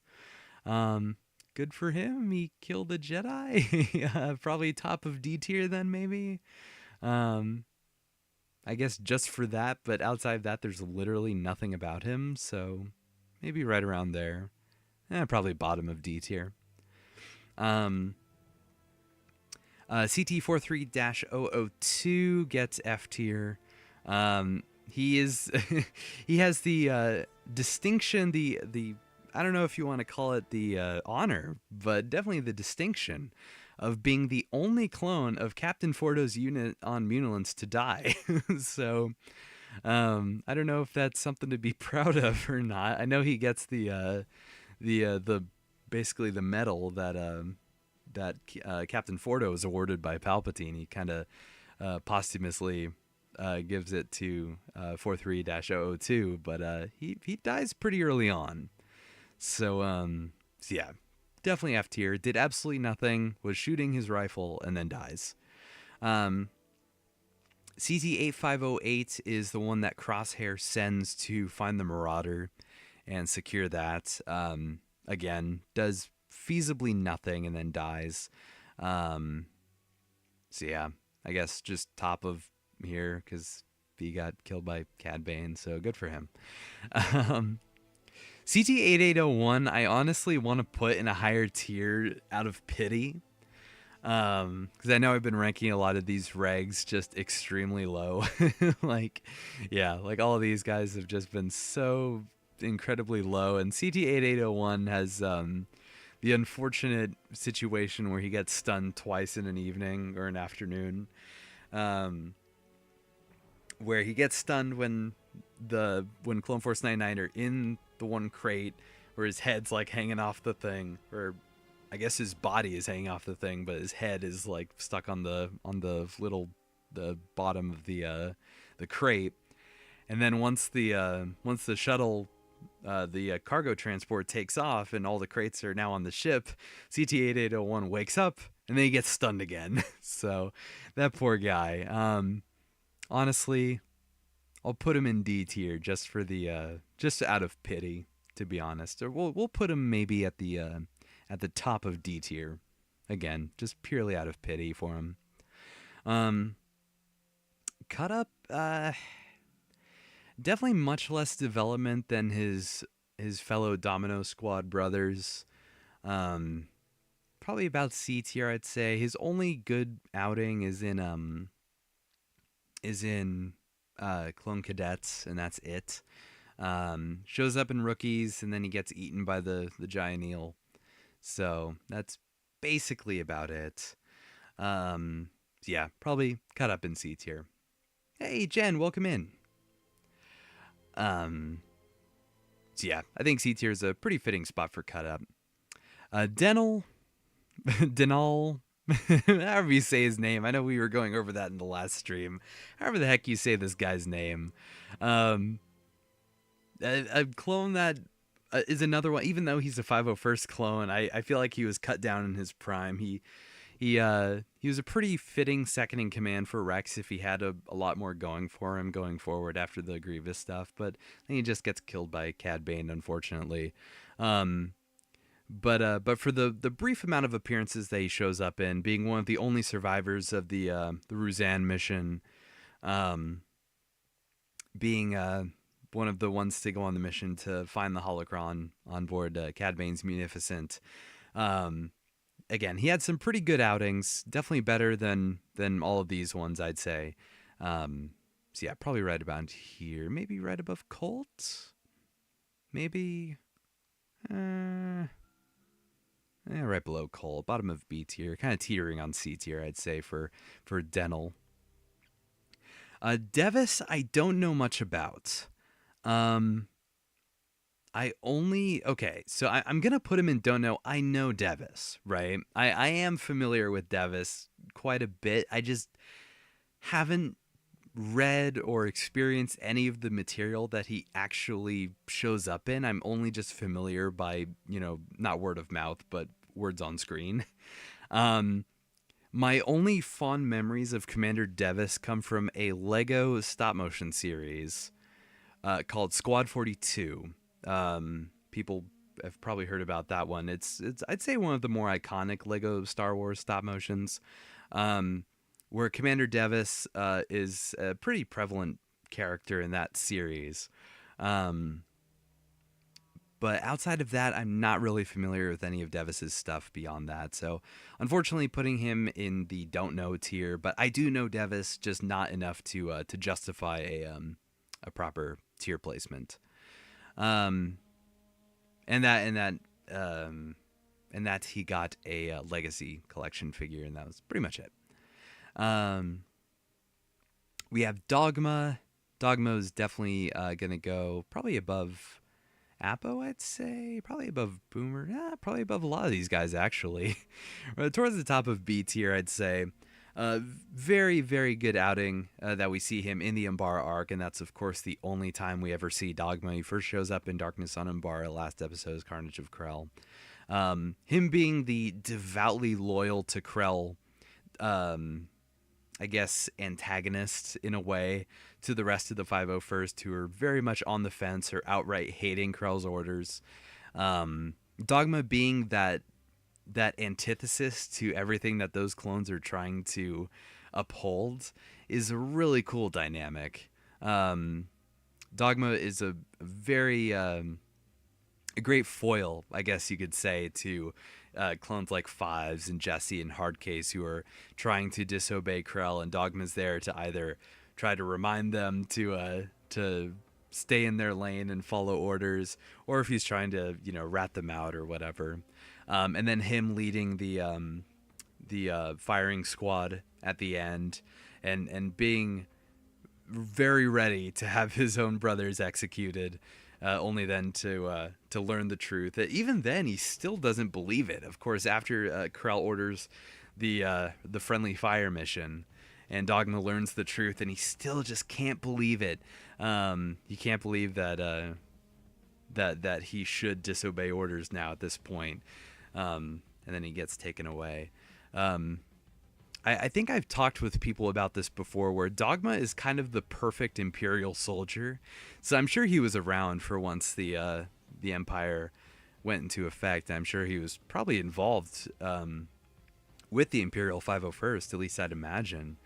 Good for him. He killed a Jedi. Probably top of D tier then, maybe. I guess just for that, but outside of that, there's literally nothing about him, so maybe right around there. Probably bottom of D tier. CT-43-002 gets F tier. He is he has the distinction, the I don't know if you want to call it the honor, but definitely the distinction of being the only clone of Captain Fordo's unit on Munilance to die. So I don't know if that's something to be proud of or not. I know he gets the basically the medal that Captain Fordo is awarded by Palpatine. He kind of posthumously gives it to 43-002, but he dies pretty early on. So yeah, definitely F tier. Did absolutely nothing, was shooting his rifle, and then dies. CT-8508 is the one that Crosshair sends to find the Marauder and secure that. Again, does feasibly nothing and then dies. So yeah, I guess just top of here because he got killed by Cad Bane, so good for him. CT8801, I honestly want to put in a higher tier out of pity. Because I know I've been ranking a lot of these regs just extremely low. Like, yeah, like all of these guys have just been so incredibly low. And CT8801 has the unfortunate situation where he gets stunned twice in an evening or an afternoon. Um, where he gets stunned when Clone Force 99 are in the one crate where his head's like hanging off the thing, or I guess his body is hanging off the thing, but his head is like stuck on the the bottom of the crate. And then once the shuttle the cargo transport takes off and all the crates are now on the ship, CT8801 wakes up and then he gets stunned again. So that poor guy. Honestly, I'll put him in D tier just for the just out of pity, to be honest. Or we'll put him maybe at the top of D tier. Again, just purely out of pity for him. Cut up, definitely much less development than his fellow Domino Squad brothers. Probably about C tier, I'd say. His only good outing is in Clone Cadets, and that's it. Shows up in Rookies, and then he gets eaten by the giant eel. So that's basically about it. Yeah, probably cut up in C tier. Hey, Jen, welcome in. So yeah, I think C tier is a pretty fitting spot for cut up. Denal, however you say his name. I know we were going over that in the last stream. However the heck you say this guy's name. A clone that is another one. Even though he's a 501st clone, I feel like he was cut down in his prime. He was a pretty fitting second in command for Rex if he had a lot more going for him going forward after the Grievous stuff. But then he just gets killed by Cad Bane, unfortunately. But for the brief amount of appearances that he shows up in, being one of the only survivors of the Ruzan mission, being one of the ones to go on the mission to find the holocron on board Cad Bane's Munificent. Again, he had some pretty good outings, definitely better than all of these ones, I'd say. So yeah, probably right about here, maybe right above Colt, maybe. Right below Colt, bottom of B tier, kind of teetering on C tier, I'd say, for Denel. Devis, I don't know much about. Okay, so I'm gonna put him in don't know. I know Devis, right? I am familiar with Devis quite a bit. I just haven't read or experienced any of the material that he actually shows up in. I'm only just familiar by, not word of mouth, but words on screen. My only fond memories of Commander Devis come from a Lego stop motion series called Squad 42. People have probably heard about that one. It's I'd say one of the more iconic Lego Star Wars stop motions, where Commander Devis is a pretty prevalent character in that series. But outside of that, I'm not really familiar with any of Devis's stuff beyond that. So, unfortunately, putting him in the don't know tier. But I do know Devis, just not enough to justify a proper tier placement. And that he got a Legacy collection figure, and that was pretty much it. We have Dogma. Dogma is definitely gonna go probably above Apo, I'd say. Probably above Boomer. Yeah, probably above a lot of these guys, actually. Towards the top of B tier, I'd say. Very, very good outing that we see him in the Umbara arc, and that's, of course, the only time we ever see Dogma. He first shows up in Darkness on Umbara, last episode's Carnage of Krell. Him being the devoutly loyal to Krell, I guess, antagonist in a way to the rest of the 501st, who are very much on the fence or outright hating Krell's orders. Dogma being that antithesis to everything that those clones are trying to uphold is a really cool dynamic. Dogma is a very a great foil, I guess you could say, to clones like Fives and Jesse and Hardcase, who are trying to disobey Krell, and Dogma's there to either try to remind them to stay in their lane and follow orders, or if he's trying to rat them out or whatever. And then him leading the firing squad at the end, and being very ready to have his own brothers executed, only then to learn the truth. Even then, he still doesn't believe it. Of course, after Krell orders the friendly fire mission, and Dogma learns the truth, and he still just can't believe it. He can't believe that he should disobey orders now at this point. And then he gets taken away. I think I've talked with people about this before, where Dogma is kind of the perfect Imperial soldier. So I'm sure he was around for once the Empire went into effect. I'm sure he was probably involved with the Imperial 501st, at least I'd imagine.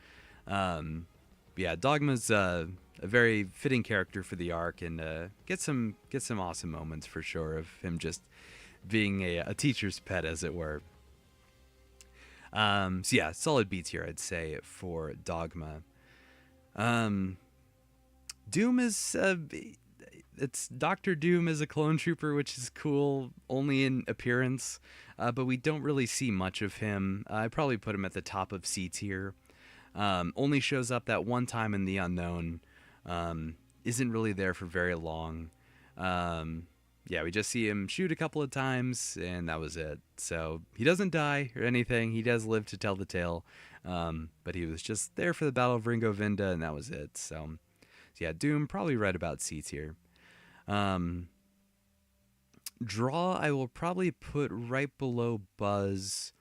Yeah, Dogma's a very fitting character for the arc, and get some awesome moments for sure of him just being a teacher's pet, as it were. So yeah, solid beats here, I'd say, for Dogma. Doom is it's Doctor Doom is a clone trooper, which is cool only in appearance, but we don't really see much of him. I probably put him at the top of C tier. Only shows up that one time in The Unknown. Isn't really there for very long. Yeah, we just see him shoot a couple of times, and that was it. So he doesn't die or anything. He does live to tell the tale, but he was just there for the Battle of Ringo Vinda, and that was it. So yeah, Doom probably right about C tier. Draw, I will probably put right below Buzz.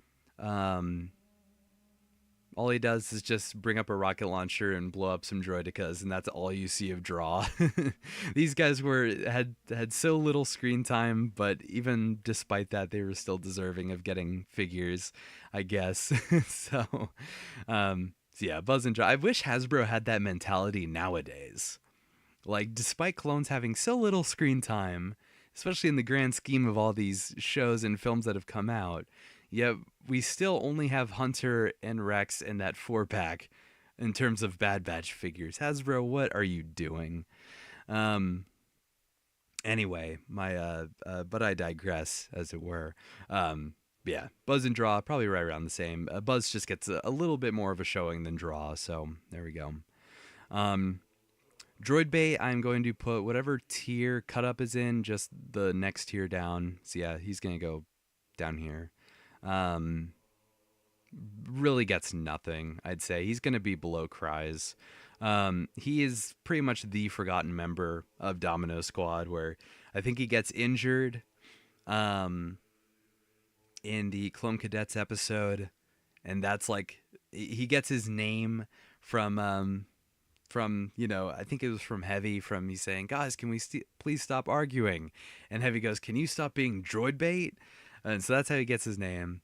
All he does is just bring up a rocket launcher and blow up some droidicas, and that's all you see of Draw. These guys had so little screen time, but even despite that, they were still deserving of getting figures, I guess. So yeah, Buzz and Draw. I wish Hasbro had that mentality nowadays. Like, despite clones having so little screen time, especially in the grand scheme of all these shows and films that have come out, yet we still only have Hunter and Rex in that 4-pack in terms of Bad Batch figures. Hasbro, what are you doing? Anyway, but I digress, as it were. Yeah, Buzz and Draw, probably right around the same. Buzz just gets a little bit more of a showing than Draw, so there we go. Droid Bay, I'm going to put whatever tier Cut Up is in, just the next tier down. So yeah, he's going to go down here. Really gets nothing, I'd say. He's going to be below Kryze. He is pretty much the forgotten member of Domino Squad, where I think he gets injured in the Clone Cadets episode, and that's like, he gets his name from I think it was from Heavy, from he's saying, guys, can we please stop arguing? And Heavy goes, can you stop being droid bait? And so that's how he gets his name.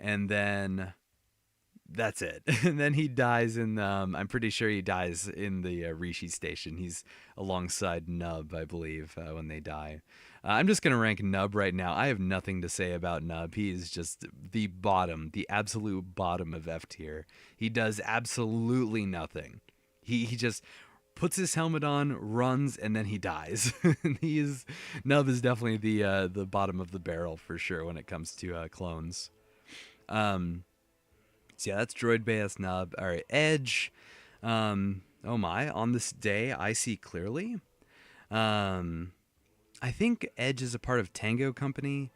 And then that's it. And then he dies in, I'm pretty sure he dies in the Rishi station. He's alongside Nub, I believe, when they die. I'm just going to rank Nub right now. I have nothing to say about Nub. He is just the bottom, the absolute bottom of F tier. He does absolutely nothing. He just puts his helmet on, runs, and then he dies. Nub is definitely the bottom of the barrel for sure when it comes to clones. So yeah, that's Droid Bay as Nub. All right, Edge. Oh my! On this day, I see clearly. I think Edge is a part of Tango Company.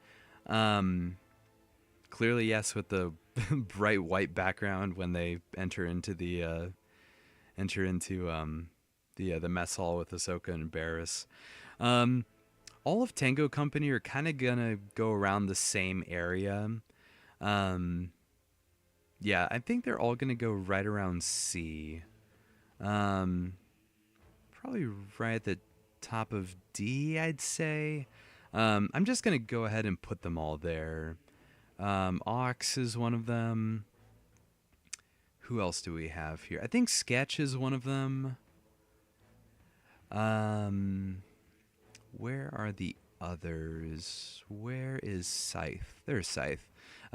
Clearly, yes, with the bright white background when they enter into the mess hall with Ahsoka and Barriss. All of Tango Company are kind of gonna go around the same area. Yeah, I think they're all gonna go right around C. Probably right at the top of D, I'd say. I'm just gonna go ahead and put them all there. Ox is one of them. Who else do we have here? I think Sketch is one of them. Where are the others. Where is Scythe? There's Scythe.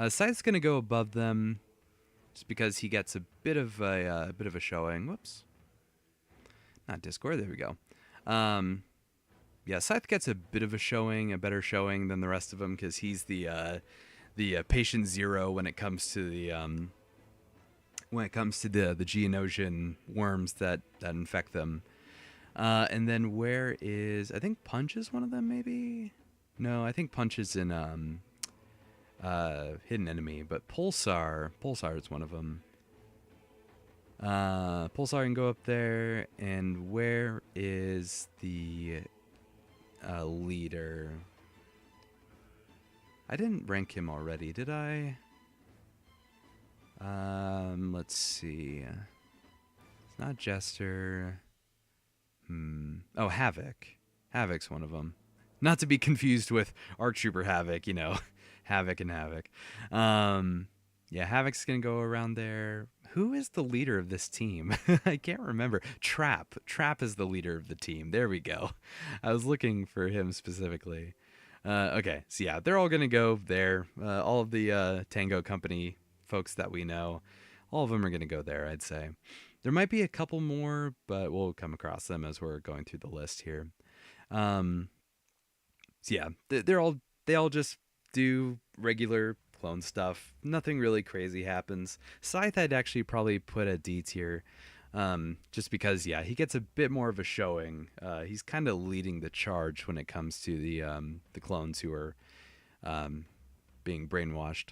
Scythe's gonna go above them, just because he gets a bit of a showing. Whoops, not Discord. There we go. Yeah, Scythe gets a bit of a showing, a better showing than the rest of them, because he's the patient zero when it comes to the Geonosian worms that infect them. And then where is, I think Punch is one of them, maybe? No, I think Punch is in Hidden Enemy, but Pulsar is one of them. Pulsar can go up there, and where is the leader? I didn't rank him already, did I? Let's see. It's not Jester. Oh, Havoc. Havoc's one of them. Not to be confused with Arc Trooper Havoc, you know. Havoc and Havoc. Yeah, Havoc's gonna go around there. Who is the leader of this team? I can't remember. Trap. Trap is the leader of the team. There we go. I was looking for him specifically. Okay, so yeah, they're all gonna go there. All of the Tango Company folks that we know, all of them are gonna go there, I'd say. There might be a couple more, but we'll come across them as we're going through the list here. So yeah, they all just do regular clone stuff. Nothing really crazy happens. Scythe I'd actually probably put at D tier, just because yeah, he gets a bit more of a showing. He's kind of leading the charge when it comes to the clones who are being brainwashed.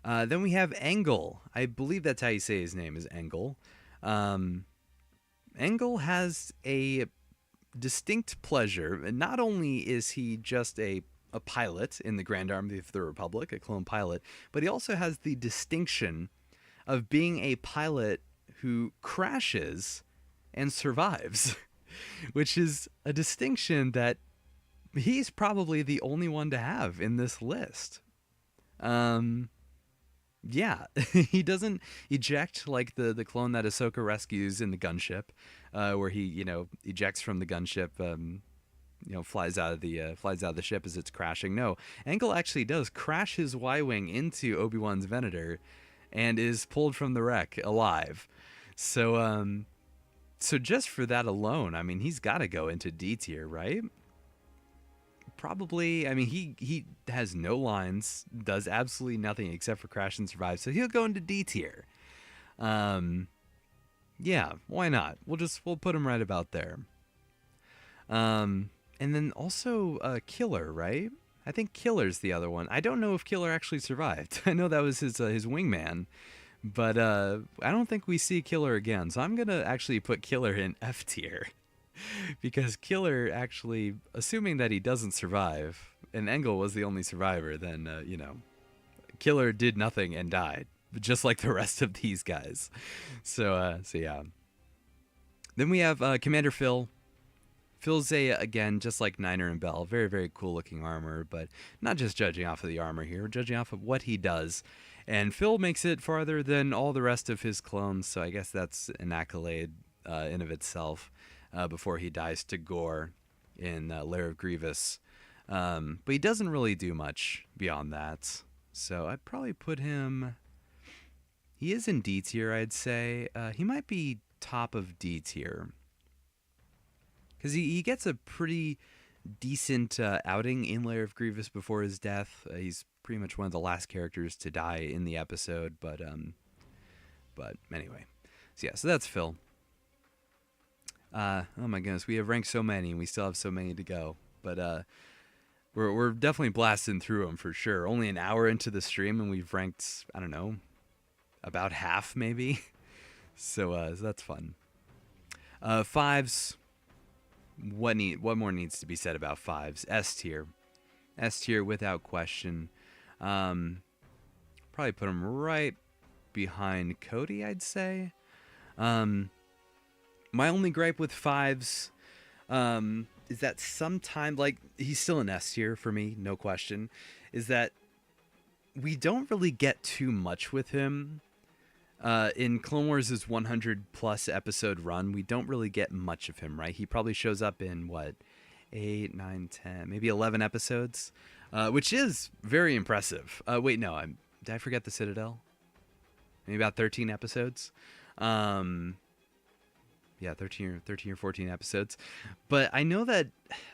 Then we have Angle. I believe that's how you say his name, is Angle. Angle has a distinct pleasure. Not only is he just a pilot in the Grand Army of the Republic, a clone pilot, but he also has the distinction of being a pilot who crashes and survives, which is a distinction that he's probably the only one to have in this list. Yeah, he doesn't eject like the clone that Ahsoka rescues in the gunship, where he, you know, ejects from the gunship, you know, flies out of the ship as it's crashing. No, Angle actually does crash his Y-wing into Obi-Wan's Venator, and is pulled from the wreck alive. So so just for that alone, I mean, he's got to go into D tier, right? Probably. I mean, he has no lines, does absolutely nothing except for crash and survive, so he'll go into D tier. Yeah, why not? We'll put him right about there. And then also Killer, right? I think Killer's the other one. I don't know if Killer actually survived. I know that was his wingman, but I don't think we see Killer again. So I'm gonna actually put Killer in F tier. Because Killer actually, assuming that he doesn't survive, and Angle was the only survivor, then, you know, Killer did nothing and died, just like the rest of these guys. So yeah. Then we have Commander Phil. Phil's again, just like Niner and Bell, very, very cool looking armor, but not just judging off of the armor here, we're judging off of what he does. And Phil makes it farther than all the rest of his clones, so I guess that's an accolade in of itself. Before he dies to Gore in Lair of Grievous. But he doesn't really do much beyond that. So I'd probably put him... He is in D tier, I'd say. He might be top of D tier. Because he gets a pretty decent outing in Lair of Grievous before his death. He's pretty much one of the last characters to die in the episode. But anyway. So yeah, so that's Phil. Oh my goodness, we have ranked so many, and we still have so many to go. But we're definitely blasting through them for sure. Only an hour into the stream, and we've ranked, I don't know, about half maybe. So that's fun. Fives. What more needs to be said about fives? S tier without question. Probably put him right behind Cody, I'd say. My only gripe with fives is that sometime, like, he's still an S tier for me, no question, is that we don't really get too much with him. In Clone Wars' 100 plus episode run, we don't really get much of him, right? He probably shows up in, what, 8, 9, 10, maybe 11 episodes, which is very impressive. Wait, no, did I forget the Citadel? Maybe about 13 episodes. Um, yeah, 13 or 14 episodes. But I know that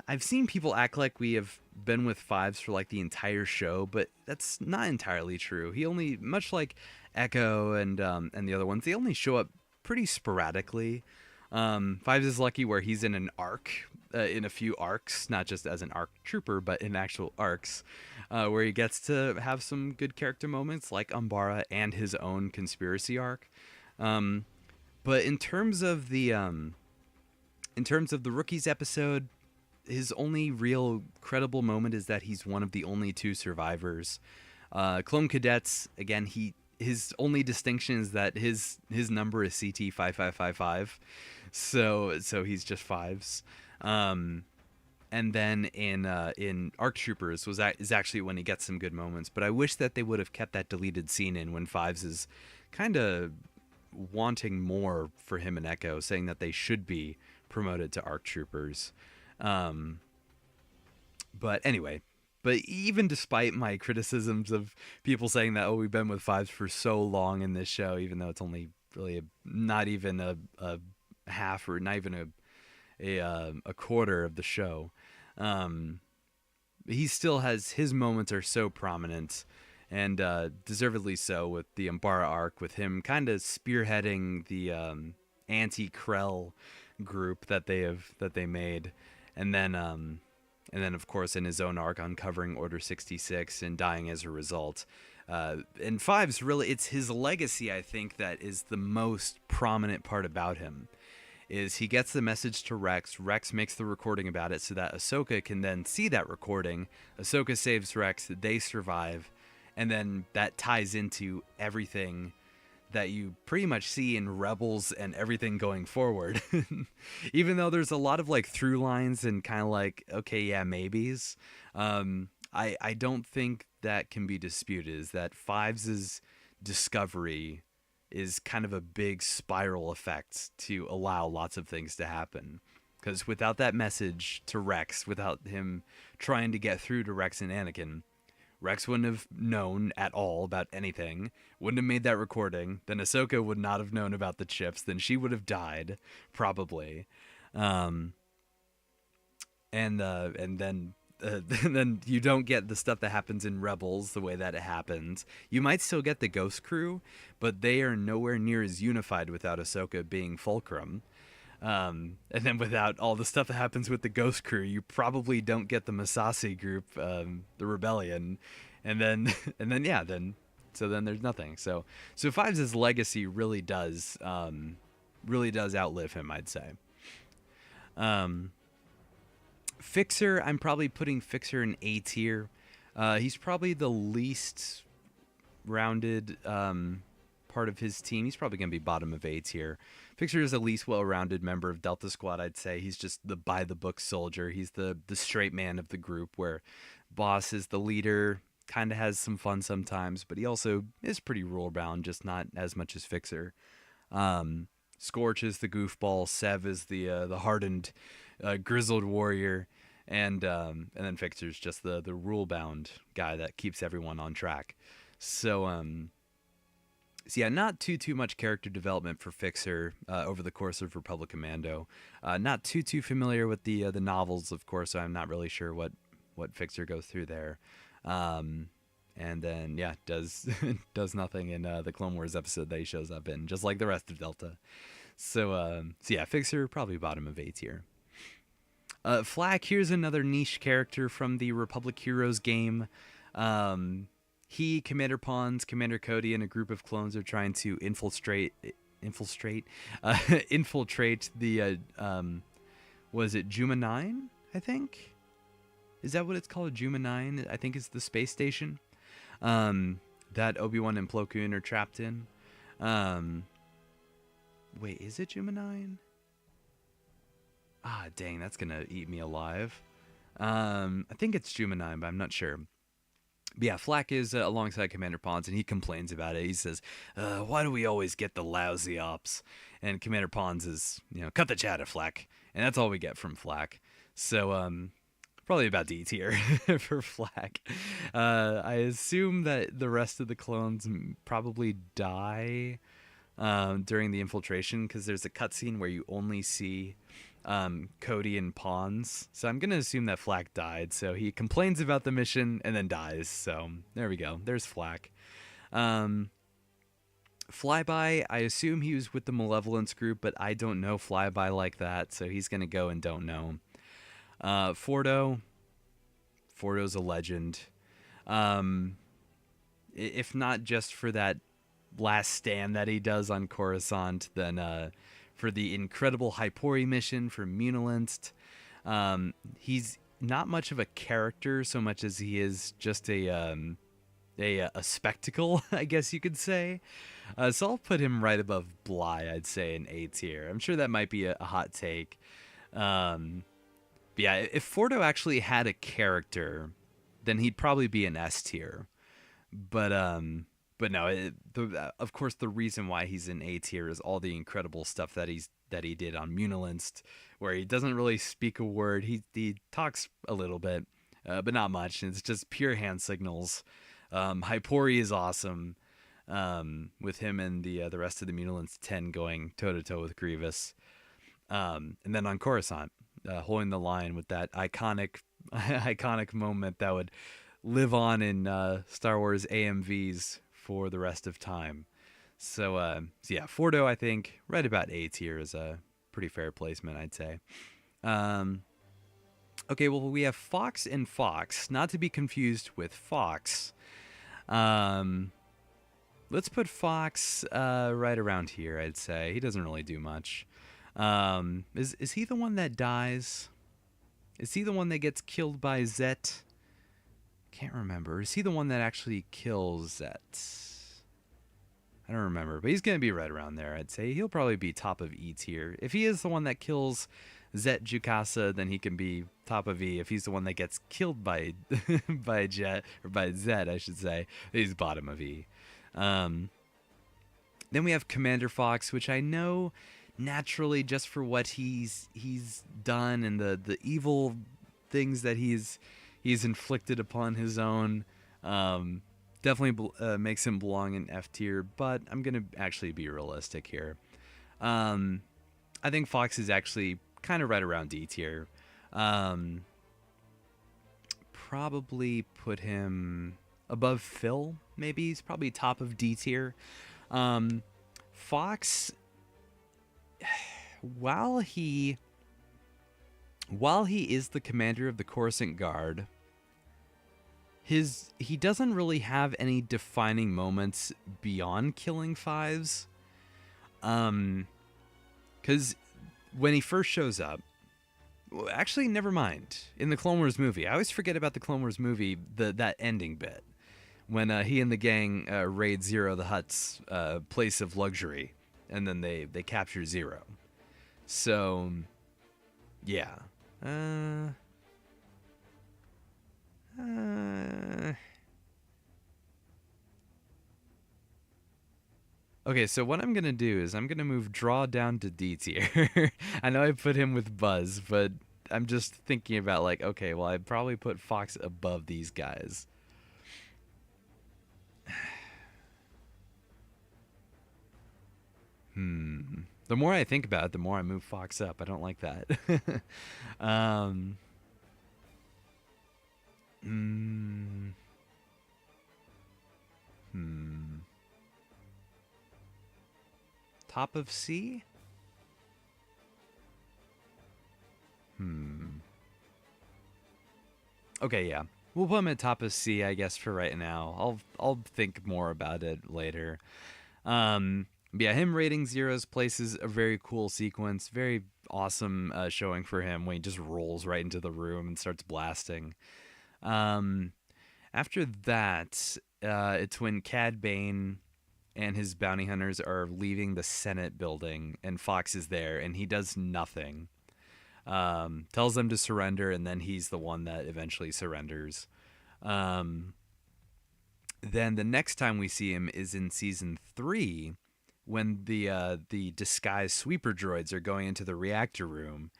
I've seen people act like we have been with Fives for like the entire show, but that's not entirely true. He only, much like Echo and the other ones, they only show up pretty sporadically. Fives is lucky where he's in an arc, in a few arcs, not just as an arc trooper, but in actual arcs, where he gets to have some good character moments like Umbara and his own conspiracy arc. Um, but in terms of the rookies episode, his only real credible moment is that he's one of the only two survivors. Clone Cadets, again, his only distinction is that his number is CT5555, so he's just fives. And then in ARC Troopers is actually when he gets some good moments. But I wish that they would have kept that deleted scene in when Fives is kind of wanting more for him and Echo, saying that they should be promoted to ARC Troopers. Um, but anyway, but even despite my criticisms of people saying that, oh, we've been with Fives for so long in this show, even though it's only really not even a half or not even a quarter of the show, he still has, his moments are so prominent, and deservedly so, with the Umbara arc, with him kind of spearheading the anti-Krell group that they made, and then of course in his own arc uncovering Order 66 and dying as a result. And Fives, really, it's his legacy, I think, that is the most prominent part about him. Is he gets the message to Rex. Rex makes the recording about it so that Ahsoka can then see that recording. Ahsoka saves Rex. They survive. And then that ties into everything that you pretty much see in Rebels and everything going forward. Even though there's a lot of like through lines and kind of like, okay, yeah, maybes. I don't think that can be disputed, is that Fives' discovery is kind of a big spiral effect to allow lots of things to happen. Because without that message to Rex, without him trying to get through to Rex and Anakin, Rex wouldn't have known at all about anything, wouldn't have made that recording, then Ahsoka would not have known about the chips, then she would have died, probably. And then then you don't get the stuff that happens in Rebels the way that it happens. You might still get the Ghost Crew, but they are nowhere near as unified without Ahsoka being Fulcrum. And then without all the stuff that happens with the Ghost Crew, you probably don't get the Masasi group, the Rebellion, and then so then there's nothing. So Fives' legacy really does outlive him, I'd say. Fixer, I'm probably putting Fixer in A tier. He's probably the least rounded part of his team. He's probably going to be bottom of A tier. Fixer is the least well-rounded member of Delta Squad, I'd say. He's just the by-the-book soldier. He's the straight man of the group, where Boss is the leader, kind of has some fun sometimes, but he also is pretty rule-bound, just not as much as Fixer. Scorch is the goofball. Sev is the hardened, grizzled warrior. And then Fixer's just the rule-bound guy that keeps everyone on track. So yeah, not too much character development for Fixer over the course of Republic Commando. Not too familiar with the novels, of course, so I'm not really sure what Fixer goes through there. And then yeah, does nothing in the Clone Wars episode that he shows up in, just like the rest of Delta. So yeah, Fixer probably bottom of A tier. Flak, here's another niche character from the Republic Heroes game. He, Commander Pons, Commander Cody, and a group of clones are trying to infiltrate the was it Juma 9, I think? Is that what it's called? Juma 9, I think, is the space station that Obi-Wan and Plo Koon are trapped in. Wait, is it Juma 9? Ah, dang, that's gonna eat me alive. I think it's Juma 9, but I'm not sure. But yeah, Flak is alongside Commander Pons, and he complains about it. He says, why do we always get the lousy ops? And Commander Pons is, cut the chatter, Flak. And that's all we get from Flak. So probably about D tier for Flak. I assume that the rest of the clones probably die during the infiltration because there's a cutscene where you only see Cody and Pawns. So I'm gonna assume that Flak died. So he complains about the mission and then dies. So there we go. There's Flak. Um, Flyby, I assume he was with the Malevolence group, but I don't know Flyby like that, so he's gonna go and don't know. Fordo, Fordo's a legend. Um, if not just for that last stand that he does on Coruscant, then for the incredible Hypori mission for Munilinst. He's not much of a character so much as he is just a spectacle, I guess you could say. So I'll put him right above Bly, I'd say, in A tier. I'm sure that might be a hot take. Um, but yeah, if Fordo actually had a character, then he'd probably be an S tier. But but no, of course the reason why he's in A tier is all the incredible stuff that he did on Munilinst, where he doesn't really speak a word. He talks a little bit, but not much. It's just pure hand signals. Hypori is awesome. With him and the rest of the Munilinst 10 going toe to toe with Grievous. And then on Coruscant, holding the line with that iconic moment that would live on in Star Wars AMVs for the rest of time. So yeah, Fordo, I think, right about A tier is a pretty fair placement, I'd say. Um, okay, well, we have Fox and Fox, not to be confused with Fox. Um, let's put Fox right around here, I'd say. He doesn't really do much. Is he the one that dies? Is he the one that gets killed by Zet? Can't remember. Is he the one that actually kills Zet? I don't remember, but he's going to be right around there, I'd say. He'll probably be top of E tier. If he is the one that kills Zet Jukasa, then he can be top of E. If he's the one that gets killed by by Jet, or by Zet, I should say, he's bottom of E. Um, then we have Commander Fox, which I know naturally just for what he's done and the evil things that he's inflicted upon his own. Definitely makes him belong in F tier, but I'm gonna actually be realistic here. I think Fox is actually kind of right around D tier. Probably put him above Phil. Maybe he's probably top of D tier. Fox, while he is the commander of the Coruscant Guard, he doesn't really have any defining moments beyond killing fives. Because when he first shows up, actually, never mind. In the Clone Wars movie, I always forget about the Clone Wars movie, that ending bit when he and the gang raid Zero the Hutt's place of luxury, and then they capture Zero. So, yeah. Okay, so what I'm gonna do is I'm gonna move Draw down to D tier. I know I put him with Buzz, but I'm just thinking about like, okay, well I'd probably put Fox above these guys. The more I think about it, the more I move Fox up. I don't like that. um, mm, hmm. Top of C? Okay, yeah. We'll put him at top of C, I guess, for right now. I'll think more about it later. Yeah, him rating Zero's place is a very cool sequence. Very awesome showing for him when he just rolls right into the room and starts blasting. Um, After that, it's when Cad Bane and his bounty hunters are leaving the Senate building, and Fox is there, and he does nothing. Tells them to surrender, and then he's the one that eventually surrenders. Um, then the next time we see him is in season 3, when the disguised sweeper droids are going into the reactor room,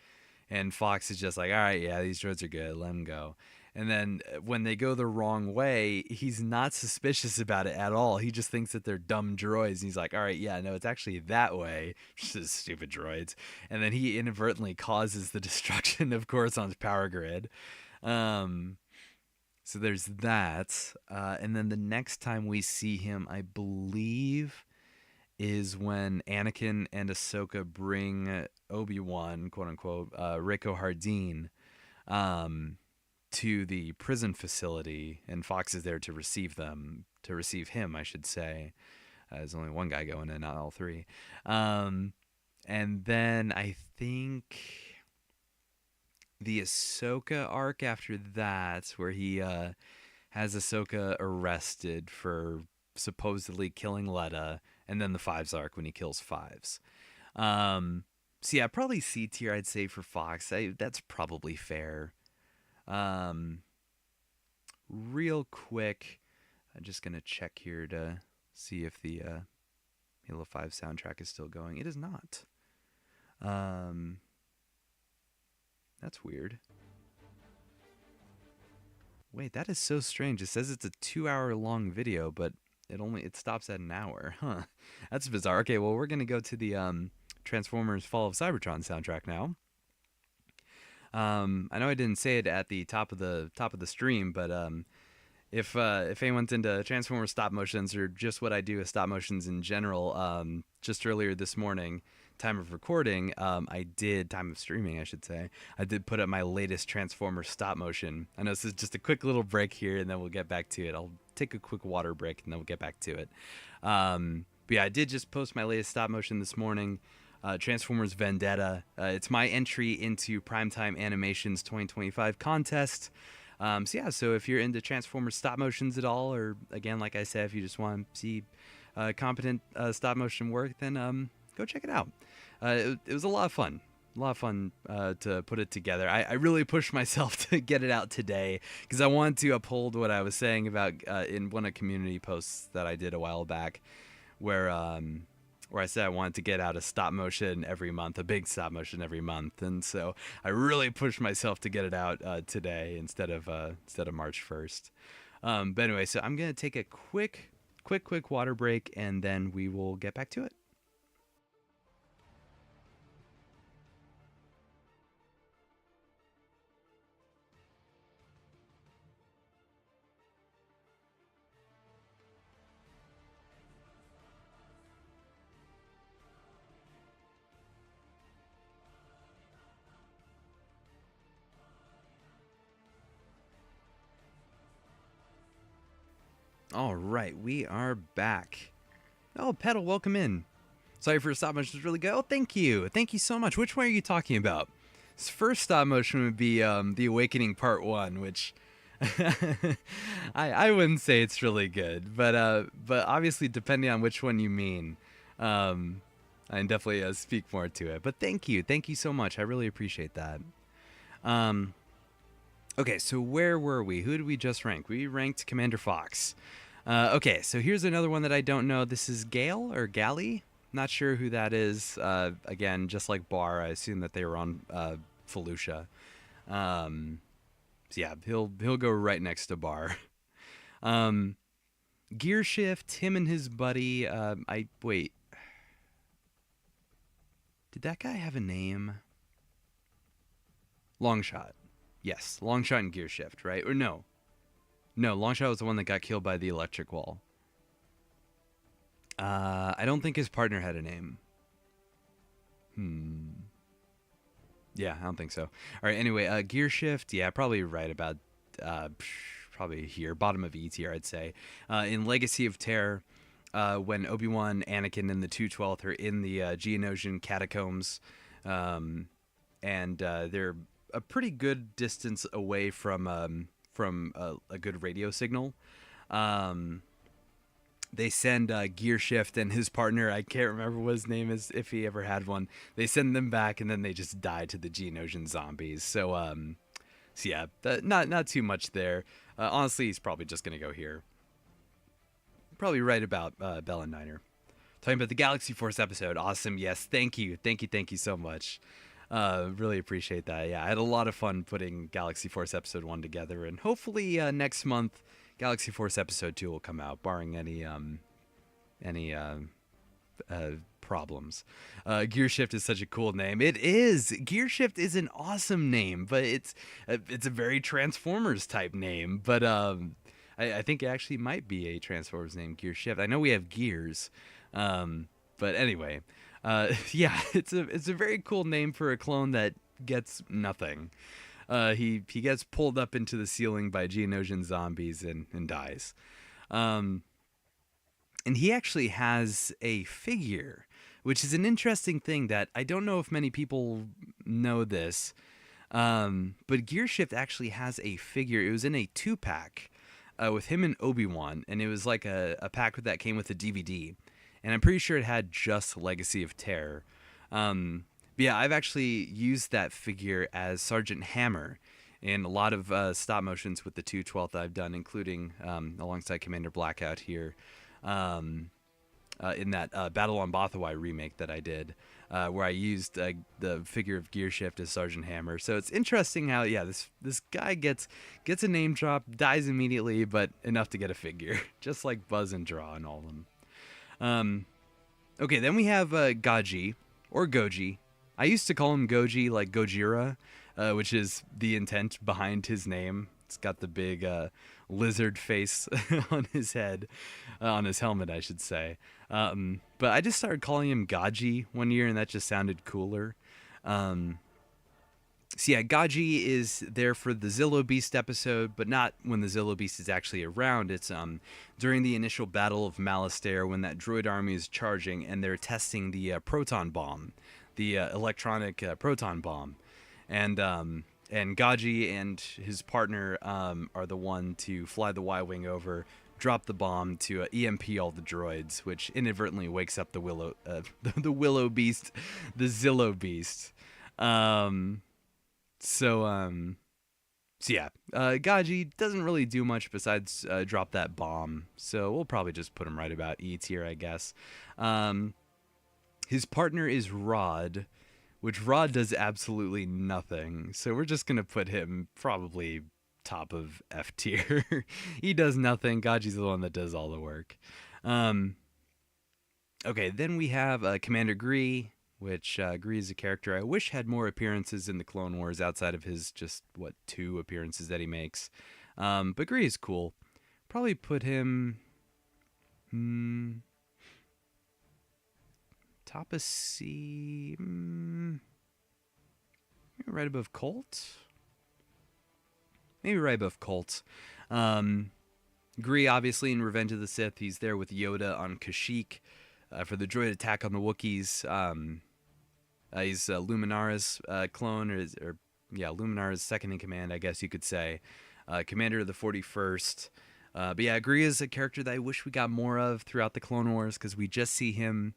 And Fox is just like, all right, yeah, these droids are good, let them go. And then when they go the wrong way, he's not suspicious about it at all. He just thinks that they're dumb droids. And he's like, all right, yeah, no, it's actually that way. Just stupid droids. And then he inadvertently causes the destruction of Coruscant's power grid. Um, so there's that. And then the next time we see him, I believe, is when Anakin and Ahsoka bring Obi-Wan, quote unquote, Rico Hardeen, um, to the prison facility, and Fox is there to receive him, I should say. There's only one guy going in, not all three. And then I think the Ahsoka arc after that, where he has Ahsoka arrested for supposedly killing Letta, and then the Fives arc when he kills Fives. So yeah, probably C tier, I'd say, for Fox. That's probably fair. Um, Real quick, I'm just gonna check here to see if the Halo 5 soundtrack is still going. It is not. Um, that's weird. Wait, that is so strange. It says it's a 2-hour long video, but it stops at an hour. Huh. That's bizarre. Okay, well, we're gonna go to the Transformers Fall of Cybertron soundtrack now. I know I didn't say it at the top of the stream, but if anyone's into Transformers stop motions or just what I do with stop motions in general, just earlier this morning, time of recording, time of streaming, I should say, I did put up my latest Transformers stop motion. I know this is just a quick little break here, and then we'll get back to it. I'll take a quick water break, and then we'll get back to it. But yeah, I did just post my latest stop motion this morning. Transformers Vendetta. It's my entry into Primetime Animations 2025 contest. So if you're into Transformers stop motions at all, or again, like I said, if you just want to see competent stop motion work, then go check it out. It was a lot of fun. To put it together. I really pushed myself to get it out today because I wanted to uphold what I was saying about in one of the community posts that I did a while back, where I said I wanted to get out a stop motion every month, a big stop motion every month, and so I really pushed myself to get it out today instead of March 1st. But anyway, so I'm gonna take a quick water break, and then we will get back to it. All right, we are back. Oh, Pedal, welcome in. Sorry for stop motion, was really good. Oh, thank you so much. Which one are you talking about? This first stop motion would be The Awakening Part 1, which I wouldn't say it's really good, but obviously depending on which one you mean, I can definitely speak more to it. But thank you so much. I really appreciate that. Okay, so where were we? Who did we just rank? We ranked Commander Fox. Okay, so here's another one that I don't know. This is Gale or Galley. Not sure who that is. Again, just like Bar, I assume that they were on Felucia. So yeah, he'll go right next to Bar. Gear Shift, him and his buddy. Wait. Did that guy have a name? Longshot. Yes, Longshot and Gear Shift, right? Or no. No, Longshot was the one that got killed by the electric wall. I don't think his partner had a name. Yeah, I don't think so. All right, anyway, Gear Shift, yeah, probably right about, probably here, bottom of E tier, I'd say. In Legacy of Terror, when Obi-Wan, Anakin, and the 212th are in the Geonosian catacombs, and they're a pretty good distance away from a good radio signal. They send Gear Shift and his partner, I can't remember what his name is, if he ever had one. They send them back, and then they just die to the Geonosian zombies. So yeah, not too much there. Honestly, he's probably just gonna go here. Probably right about Bell and Niner. Talking about the Galaxy Force episode. Awesome. Yes, thank you so much. Really appreciate that. Yeah, I had a lot of fun putting Galaxy Force Episode 1 together, and hopefully next month Galaxy Force Episode 2 will come out, barring any uh, problems. Gearshift is such a cool name. It is. Gearshift is an awesome name, but it's a very Transformers type name. But I think it actually might be a Transformers name, Gearshift. I know we have Gears, but anyway, yeah, it's a very cool name for a clone that gets nothing. He gets pulled up into the ceiling by Geonosian zombies and dies. Um, and he actually has a figure, which is an interesting thing that I don't know if many people know this. But Gearshift actually has a figure. It was in a 2-pack with him and Obi-Wan, and it was like a pack that came with a DVD. And I'm pretty sure it had just Legacy of Terror. But yeah, I've actually used that figure as Sergeant Hammer in a lot of stop motions with the 2/12 that I've done, including alongside Commander Blackout here. In that Battle on Bothawai remake that I did, where I used the figure of Gearshift as Sergeant Hammer. So it's interesting how, yeah, this guy gets a name drop, dies immediately, but enough to get a figure, just like Buzz and Draw and all of them. Okay, then we have Gaji, or Goji. I used to call him Goji, like Gojira, which is the intent behind his name. It's got the big lizard face on his head, on his helmet, I should say. But I just started calling him Gaji one year, and that just sounded cooler. So yeah, Gaji is there for the Zillo Beast episode, but not when the Zillo Beast is actually around. It's during the initial Battle of Malastare, when that droid army is charging and they're testing the proton bomb, the electronic proton bomb, and Gaji and his partner are the one to fly the Y-wing over, drop the bomb to EMP all the droids, which inadvertently wakes up the the Willow Beast, the Zillo Beast. So yeah, Gaji doesn't really do much besides drop that bomb. So we'll probably just put him right about E tier, I guess. His partner is Rod, which Rod does absolutely nothing. So we're just gonna put him probably top of F tier. He does nothing. Gaji's the one that does all the work. Okay, then we have Commander Gree, which Gree is a character I wish had more appearances in the Clone Wars outside of his just, 2 appearances that he makes. But Gree is cool. Probably put him top of C, maybe right above Colt? Maybe right above Colt. Gree, obviously, in Revenge of the Sith, he's there with Yoda on Kashyyyk for the droid attack on the Wookiees. He's Luminara's clone, or Luminara's second in command, I guess you could say. Commander of the 41st. But yeah, Gree is a character that I wish we got more of throughout the Clone Wars, because we just see him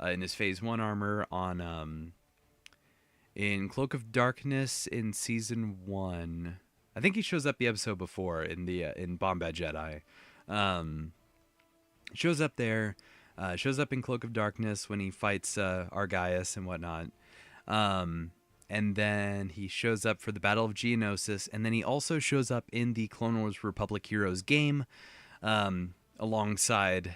in his Phase 1 armor on in Cloak of Darkness in Season 1. I think he shows up the episode before in Bombad Jedi. Shows up there. Shows up in Cloak of Darkness when he fights Argaius and whatnot. And then he shows up for the Battle of Geonosis. And then he also shows up in the Clone Wars Republic Heroes game alongside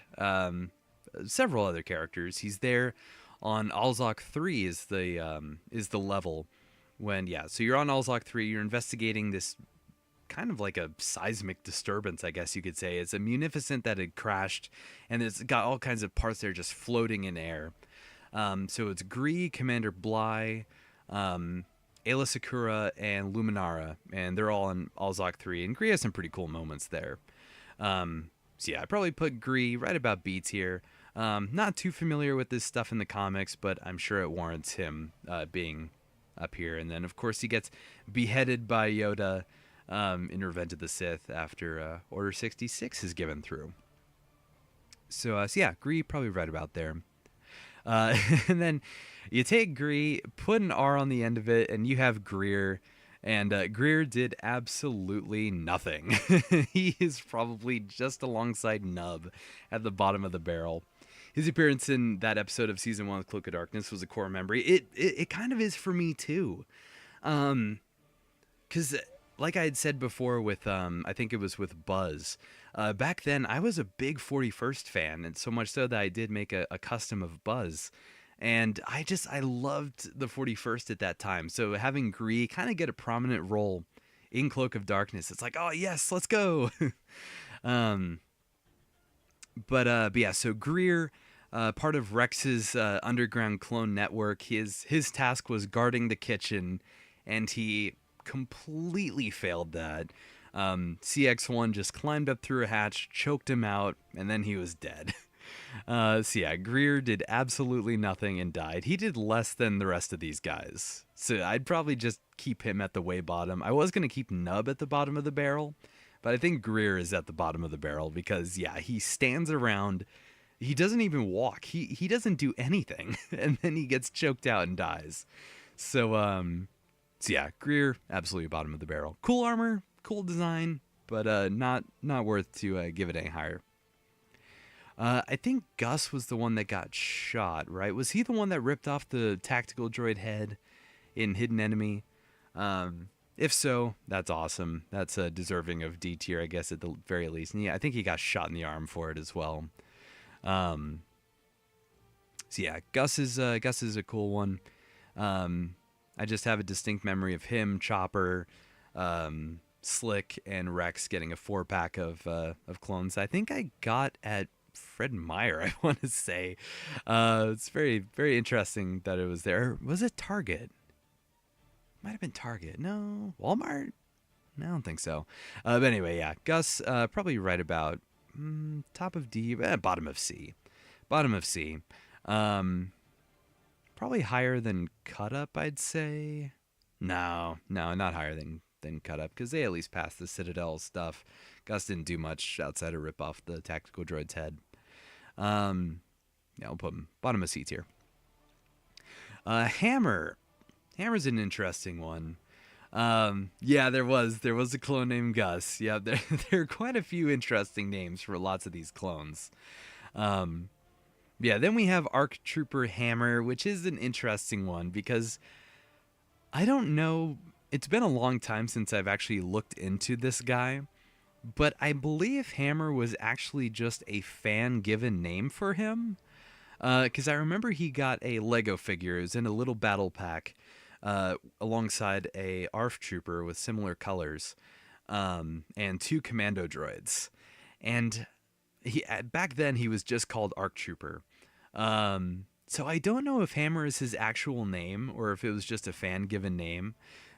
several other characters. He's there on Alzok 3 is the level when, so you're on Alzok 3, you're investigating this kind of like a seismic disturbance, I guess you could say. It's a munificent that had crashed, and it's got all kinds of parts there just floating in air. So it's Gree, Commander Bly, Ayla Secura, and Luminara, and they're all in Alzok 3, and Gree has some pretty cool moments there. So yeah, I'd probably put Gree right about B tier. Not too familiar with this stuff in the comics, but I'm sure it warrants him being up here. And then, of course, he gets beheaded by Yoda in Revenge of the Sith after Order 66 is given through. So yeah, Gree probably right about there. And then you take Gree, put an R on the end of it, and you have Greer. And Greer did absolutely nothing. He is probably just alongside Nub at the bottom of the barrel. his appearance in that episode of season 1 of Cloak of Darkness was a core memory. It kind of is for me too. Because like I had said before with I think it was with Buzz, back then I was a big 41st fan, and so much so that I did make a custom of Buzz, and I loved the 41st at that time. So having Gree kind of get a prominent role in Cloak of Darkness, it's like, oh yes, let's go. um, but yeah, so Greer, part of Rex's underground clone network, his task was guarding the kitchen, and he completely failed that. CX1 just climbed up through a hatch, choked him out, and then he was dead. So yeah, Greer did absolutely nothing and died. He did less than the rest of these guys. So I'd probably just keep him at the way bottom. I was going to keep Nub at the bottom of the barrel, but I think Greer is at the bottom of the barrel because, yeah, he stands around. He doesn't even walk. He doesn't do anything. And then he gets choked out and dies. So yeah, Greer, absolutely bottom of the barrel. Cool armor, cool design, but not worth to give it any higher. I think Gus was the one that got shot, right? Was he the one that ripped off the tactical droid head in Hidden Enemy? If so, that's awesome. That's deserving of D tier, I guess, at the very least. And yeah, I think he got shot in the arm for it as well. So yeah, Gus is a cool one. I just have a distinct memory of him, Chopper, Slick, and Rex getting a 4-pack of clones. I think I got at Fred Meyer, I want to say. It's very, very interesting that it was there. Was it Target? Might have been Target. No, Walmart? No, I don't think so. But anyway, yeah, Gus, probably right about top of D, bottom of C. Bottom of C. Probably higher than Cut Up, I'd say. No, not higher than Cut Up, because they at least passed the Citadel stuff. Gus didn't do much outside of rip off the tactical droid's head. Yeah, I'll put him bottom of C tier. Hammer. Hammer's an interesting one. Yeah, there was a clone named Gus. Yeah, there are quite a few interesting names for lots of these clones. Yeah, then we have ARC Trooper Hammer, which is an interesting one because I don't know. It's been a long time since I've actually looked into this guy, but I believe Hammer was actually just a fan-given name for him. Because I remember he got a Lego figure. It was in a little battle pack alongside a ARF Trooper with similar colors and 2 commando droids. And back then he was just called ARC Trooper. So I don't know if Hammer is his actual name or if it was just a fan-given name.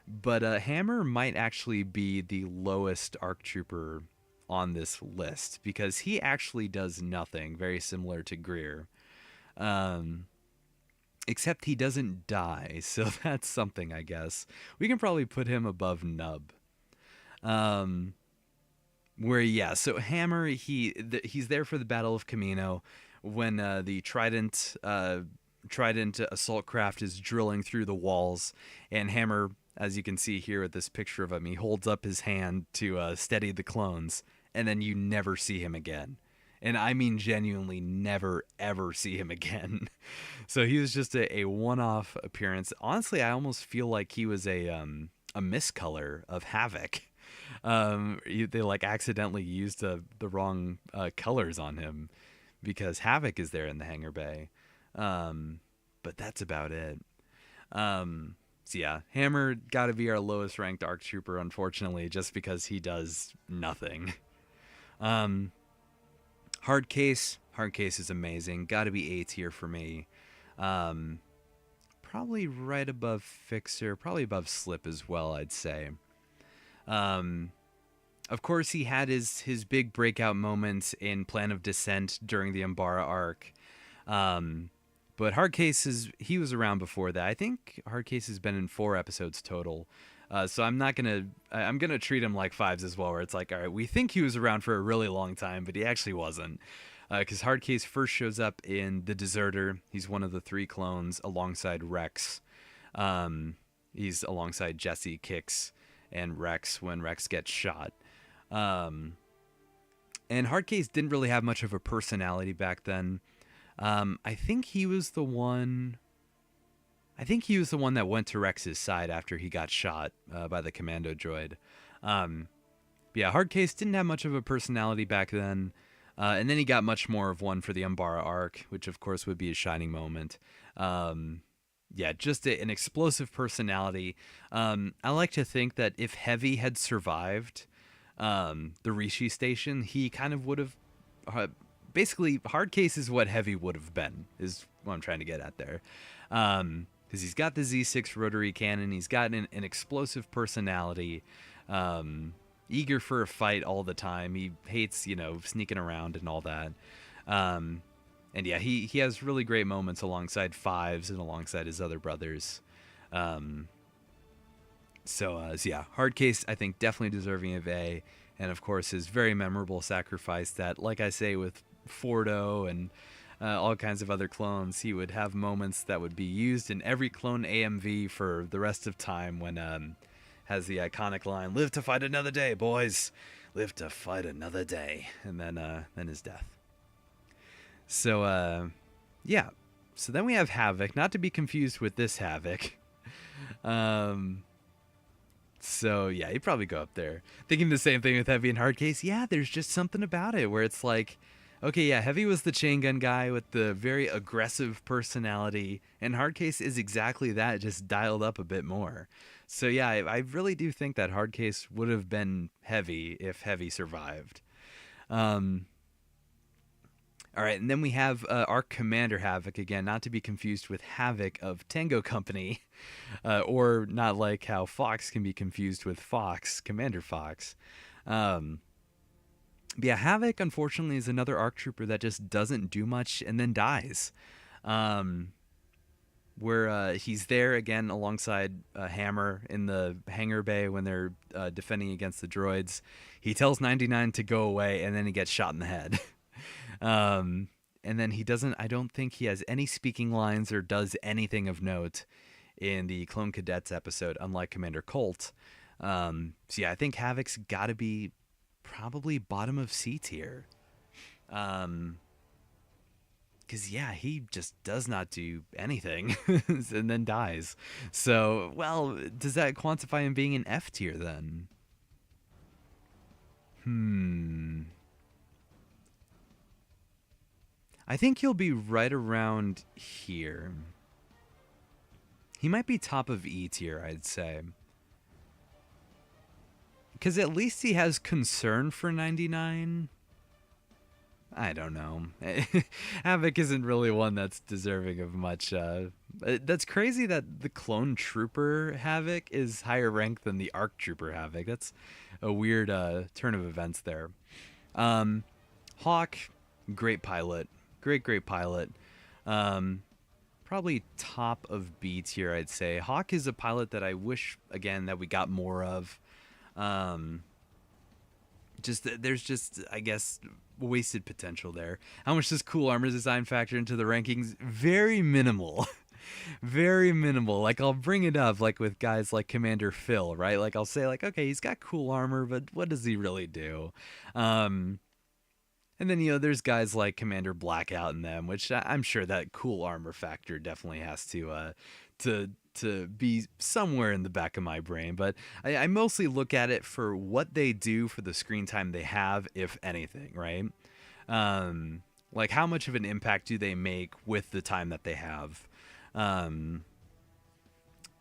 But Hammer might actually be the lowest ARC Trooper on this list because he actually does nothing, very similar to Greer. Except he doesn't die, so that's something, I guess. We can probably put him above Nub. So Hammer, he's there for the Battle of Kamino when the Trident assault craft is drilling through the walls, and Hammer, as you can see here with this picture of him, he holds up his hand to steady the clones, and then you never see him again. And I mean genuinely never, ever see him again. So he was just a one-off appearance. Honestly, I almost feel like he was a miscolor of Havoc. They like accidentally used the wrong colors on him because Havoc is there in the hangar bay. But that's about it. So yeah, Hammer got to be our lowest ranked ARC Trooper, unfortunately, just because he does nothing. Hardcase is amazing. Got to be A tier for me. Probably right above Fixer, probably above Slip as well, I'd say. Of course, he had his big breakout moments in Plan of Descent during the Umbara arc. But Hardcase he was around before that. I think Hardcase has been in 4 episodes total. So I'm gonna treat him like 5s as well, where it's like, all right, we think he was around for a really long time, but he actually wasn't. Because Hardcase first shows up in The Deserter. He's one of the 3 clones alongside Rex. He's alongside Jesse, Kix, and Rex when Rex gets shot. And Hardcase didn't really have much of a personality back then. I think he was the one. I think he was the one that went to Rex's side after he got shot by the commando droid. Um, yeah, Hardcase didn't have much of a personality back then. And then he got much more of one for the Umbara arc, which of course would be a shining moment. Yeah, just an explosive personality. I like to think that if Heavy had survived the Rishi station, he kind of would have. Basically, Hardcase is what Heavy would have been, is what I'm trying to get at there. Because he's got the Z6 rotary cannon, he's got an explosive personality. Eager for a fight all the time. He hates, sneaking around and all that. And yeah, he has really great moments alongside Fives and alongside his other brothers. So yeah, Hardcase, I think, definitely deserving of A. And of course, his very memorable sacrifice that, like I say, with Fordo and all kinds of other clones, he would have moments that would be used in every clone AMV for the rest of time when has the iconic line, "Live to fight another day, boys. Live to fight another day." And then his death. So, yeah. So then we have Havoc, not to be confused with this Havoc. So yeah, he'd probably go up there. Thinking the same thing with Heavy and Hardcase. Yeah, there's just something about it where it's like, okay, yeah, Heavy was the chain gun guy with the very aggressive personality, and Hardcase is exactly that, just dialed up a bit more. So yeah, I really do think that Hardcase would have been Heavy if Heavy survived. All right, and then we have our Commander Havoc, again, not to be confused with Havoc of Tango Company, or not like how Fox can be confused with Fox, Commander Fox. Yeah, Havoc, unfortunately, is another ARC Trooper that just doesn't do much and then dies. Where he's there again alongside Hammer in the hangar bay when they're defending against the droids. He tells 99 to go away, and then he gets shot in the head. And then he doesn't, I don't think he has any speaking lines or does anything of note in the Clone Cadets episode, unlike Commander Colt. So yeah, I think Havoc's got to be probably bottom of C tier. Because yeah, he just does not do anything and then dies. So, well, does that quantify him being an F tier then? I think he'll be right around here. He might be top of E tier, I'd say. Because at least he has concern for 99. I don't know. Havoc isn't really one that's deserving of much. That's crazy that the Clone Trooper Havoc is higher ranked than the ARC Trooper Havoc. That's a weird turn of events there. Hawk, great pilot. Great pilot. Probably top of B tier, I'd say. Hawk is a pilot that I wish, again, that we got more of. There's just, I guess, wasted potential there. How much does cool armor design factor into the rankings? Very minimal. Very minimal. Like, I'll bring it up, like, with guys like Commander Phil, right? Like, I'll say, like, okay, he's got cool armor, but what does he really do? And then, there's guys like Commander Blackout in them, which I'm sure that cool armor factor definitely has to be somewhere in the back of my brain. But I mostly look at it for what they do for the screen time they have, if anything, right? Like, how much of an impact do they make with the time that they have?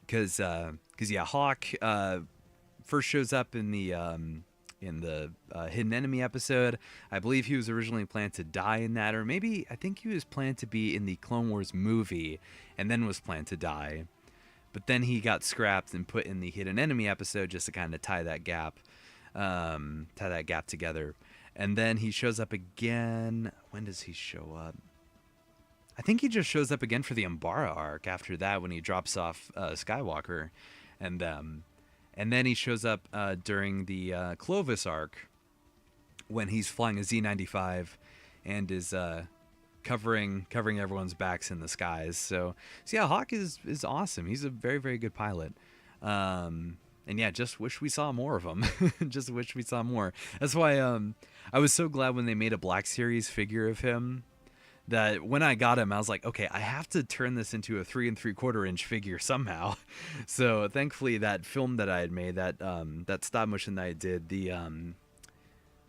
Because yeah, Hawk first shows up in the Hidden Enemy episode. I believe he was originally planned to die in that, or maybe I think he was planned to be in the Clone Wars movie and then was planned to die. But then he got scrapped and put in the Hidden Enemy episode just to kind of tie that gap together. And then he shows up again. When does he show up? I think he just shows up again for the Umbara arc after that, when he drops off Skywalker. And then he shows up during the Clovis arc when he's flying a Z95 and is covering everyone's backs in the skies. So yeah, Hawk is awesome. He's a very, very good pilot. And yeah, just wish we saw more of him. Just wish we saw more. That's why I was so glad when they made a Black Series figure of him that when I got him, I was like, okay, I have to turn this into a 3 3/4 inch figure somehow. So thankfully, that film that I had made, that stop motion that I did,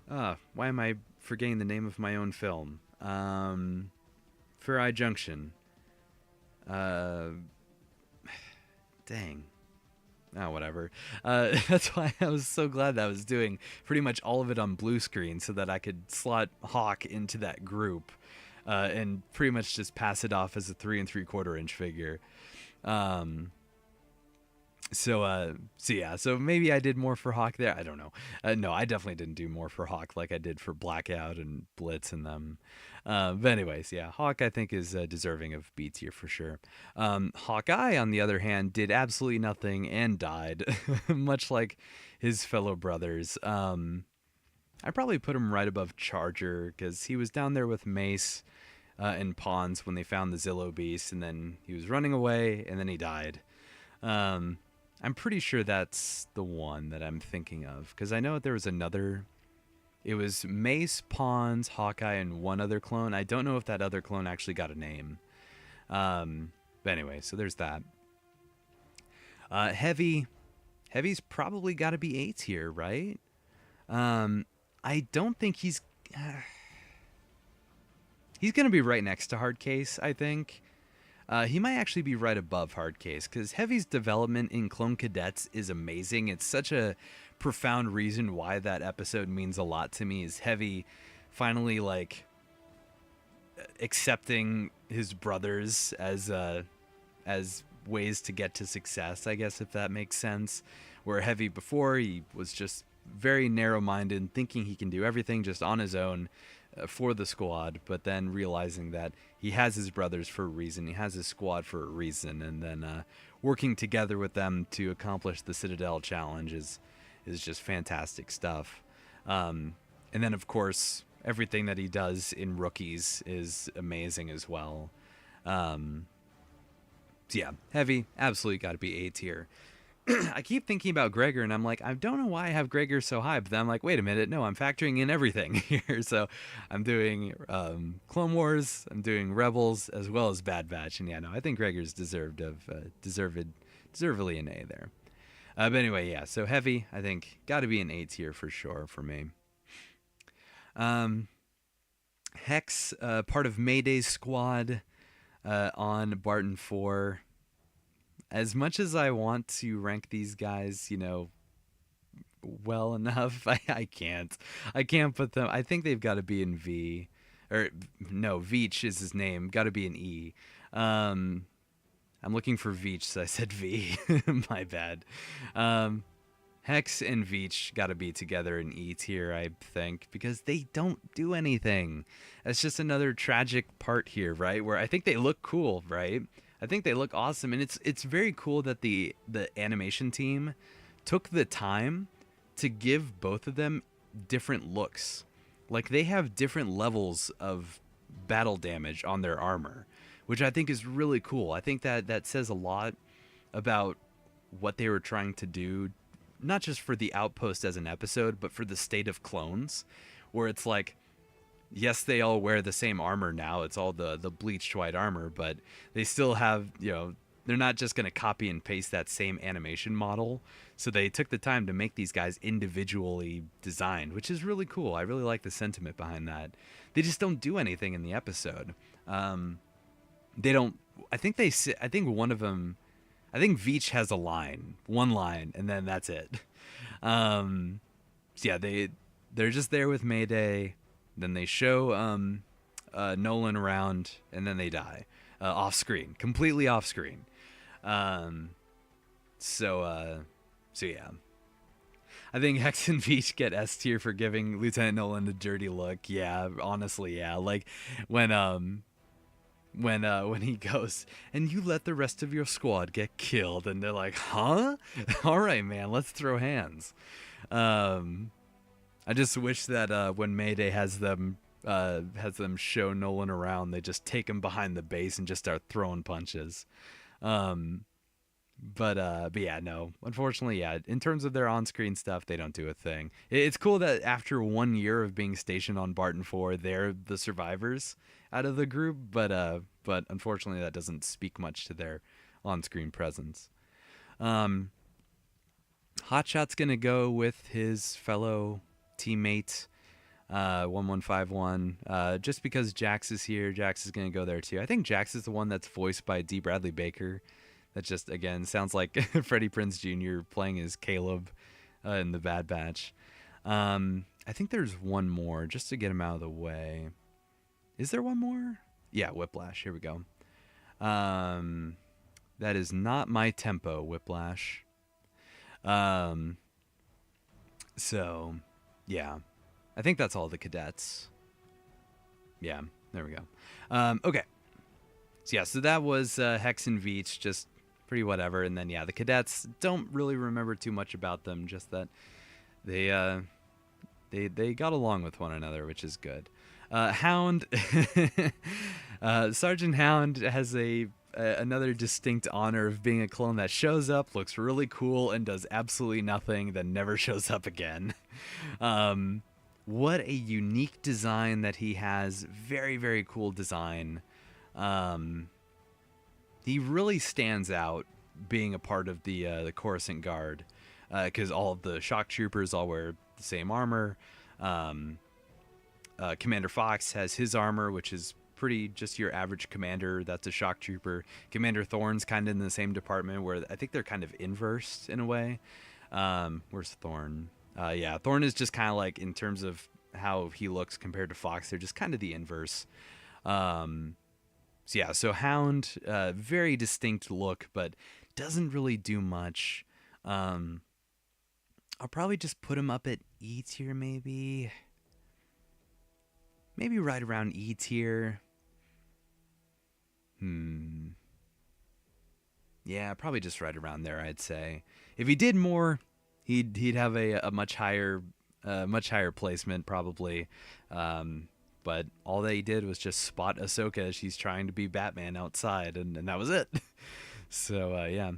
why am I forgetting the name of my own film? Fair Eye Junction. Uh, Dang. Oh, whatever. That's why I was so glad that I was doing pretty much all of it on blue screen so that I could slot Hawk into that group and pretty much just pass it off as a 3 3/4 inch figure. Um, so maybe I did more for Hawk there. I don't know. No, I definitely didn't do more for Hawk like I did for Blackout and Blitz and them. But anyways, yeah, Hawk I think is deserving of B tier for sure. Hawkeye, on the other hand, did absolutely nothing and died, much like his fellow brothers. I probably put him right above Charger because he was down there with Mace and Pawns when they found the Zillow Beast, and then he was running away, and then he died. Um, I'm pretty sure that's the one that I'm thinking of because I know there was another. It was Mace, Pawns, Hawkeye, and one other clone. I don't know if that other clone actually got a name. But anyway, so there's that. Heavy's probably got to be A tier, right? I don't think he's gonna be right next to Hardcase. I think. He might actually be right above Hardcase because Heavy's development in Clone Cadets is amazing. It's such a profound reason why that episode means a lot to me. Is Heavy finally like accepting his brothers as ways to get to success, I guess, if that makes sense. Where Heavy before, he was just very narrow-minded, thinking he can do everything just on his own for the squad, but then realizing that he has his brothers for a reason, he has his squad for a reason, and then working together with them to accomplish the Citadel challenge is just fantastic stuff. And then, of course, everything that he does in Rookies is amazing as well. So yeah, Heavy, absolutely got to be A tier. I keep thinking about Gregor, and I'm like, I don't know why I have Gregor so high, but then I'm like, wait a minute, no, I'm factoring in everything here. So I'm doing Clone Wars, I'm doing Rebels, as well as Bad Batch, and yeah, no, I think Gregor's deservedly an A there. But anyway, yeah, so Heavy, I think, got to be an A tier for sure for me. Hex, part of Mayday's squad on Barton 4. As much as I want to rank these guys, well enough, I can't. I can't put them. I think they've got to be in V. Or, no, Veach is his name. Got to be in E. I'm looking for Veach, so I said V. My bad. Hex and Veach got to be together in E tier, I think, because they don't do anything. That's just another tragic part here, right? Where I think they look cool, right? I think they look awesome, and it's very cool that the animation team took the time to give both of them different looks. Like, they have different levels of battle damage on their armor, which I think is really cool. I think that says a lot about what they were trying to do, not just for the Outpost as an episode, but for the state of clones, where it's like, yes, they all wear the same armor now. It's all the bleached white armor, but they still have, they're not just going to copy and paste that same animation model. So they took the time to make these guys individually designed, which is really cool. I really like the sentiment behind that. They just don't do anything in the episode. They don't, I think one of them, I think Veach has one line, and then that's it. So yeah, they're just there with Mayday. Then they show Nolan around, and then they die off screen, completely off screen. So yeah, I think Hex and Veach get S tier for giving Lieutenant Nolan a dirty look. Yeah, honestly, yeah. Like when he goes, and you let the rest of your squad get killed, and they're like, huh? All right, man, let's throw hands. I just wish that when Mayday has them show Nolan around, they just take him behind the base and just start throwing punches. But yeah, no. Unfortunately, yeah. In terms of their on-screen stuff, they don't do a thing. It's cool that after 1 year of being stationed on Barton 4, they're the survivors out of the group. But unfortunately, that doesn't speak much to their on-screen presence. Um, Hotshot's gonna go with his fellow teammate, 1151. Just because Jax is here, Jax is gonna go there too. I think Jax is the one that's voiced by D. Bradley Baker. That just again sounds like Freddie Prinze Jr. playing as Caleb in the Bad Batch. I think there's one more just to get him out of the way. Is there one more? Yeah, Whiplash. Here we go. That is not my tempo, Whiplash. Um, so, yeah. I think that's all the cadets. Yeah, there we go. Okay. So, yeah, so that was Hex and Veach, just pretty whatever. And then, yeah, the cadets, don't really remember too much about them, just that they got along with one another, which is good. Hound, Sergeant Hound has another distinct honor of being a clone that shows up, looks really cool, and does absolutely nothing, then never shows up again. What a unique design that he has. Very, very cool design. He really stands out being a part of the Coruscant Guard, because all of the shock troopers all wear the same armor. Commander Fox has his armor, which is pretty just your average commander. That's a shock trooper. Commander Thorne's kind of in the same department, where I think they're kind of inversed in a way. Where's Thorne? Yeah, Thorne is just kind of like, in terms of how he looks compared to Fox, they're just kind of the inverse. So yeah, so Hound, very distinct look, but doesn't really do much. I'll probably just put him up at E tier, maybe. Maybe right around E tier. Yeah, probably just right around there, I'd say. If he did more, he'd have a much higher placement probably. But all that he did was just spot Ahsoka as she's trying to be Batman outside, and that was it. So yeah.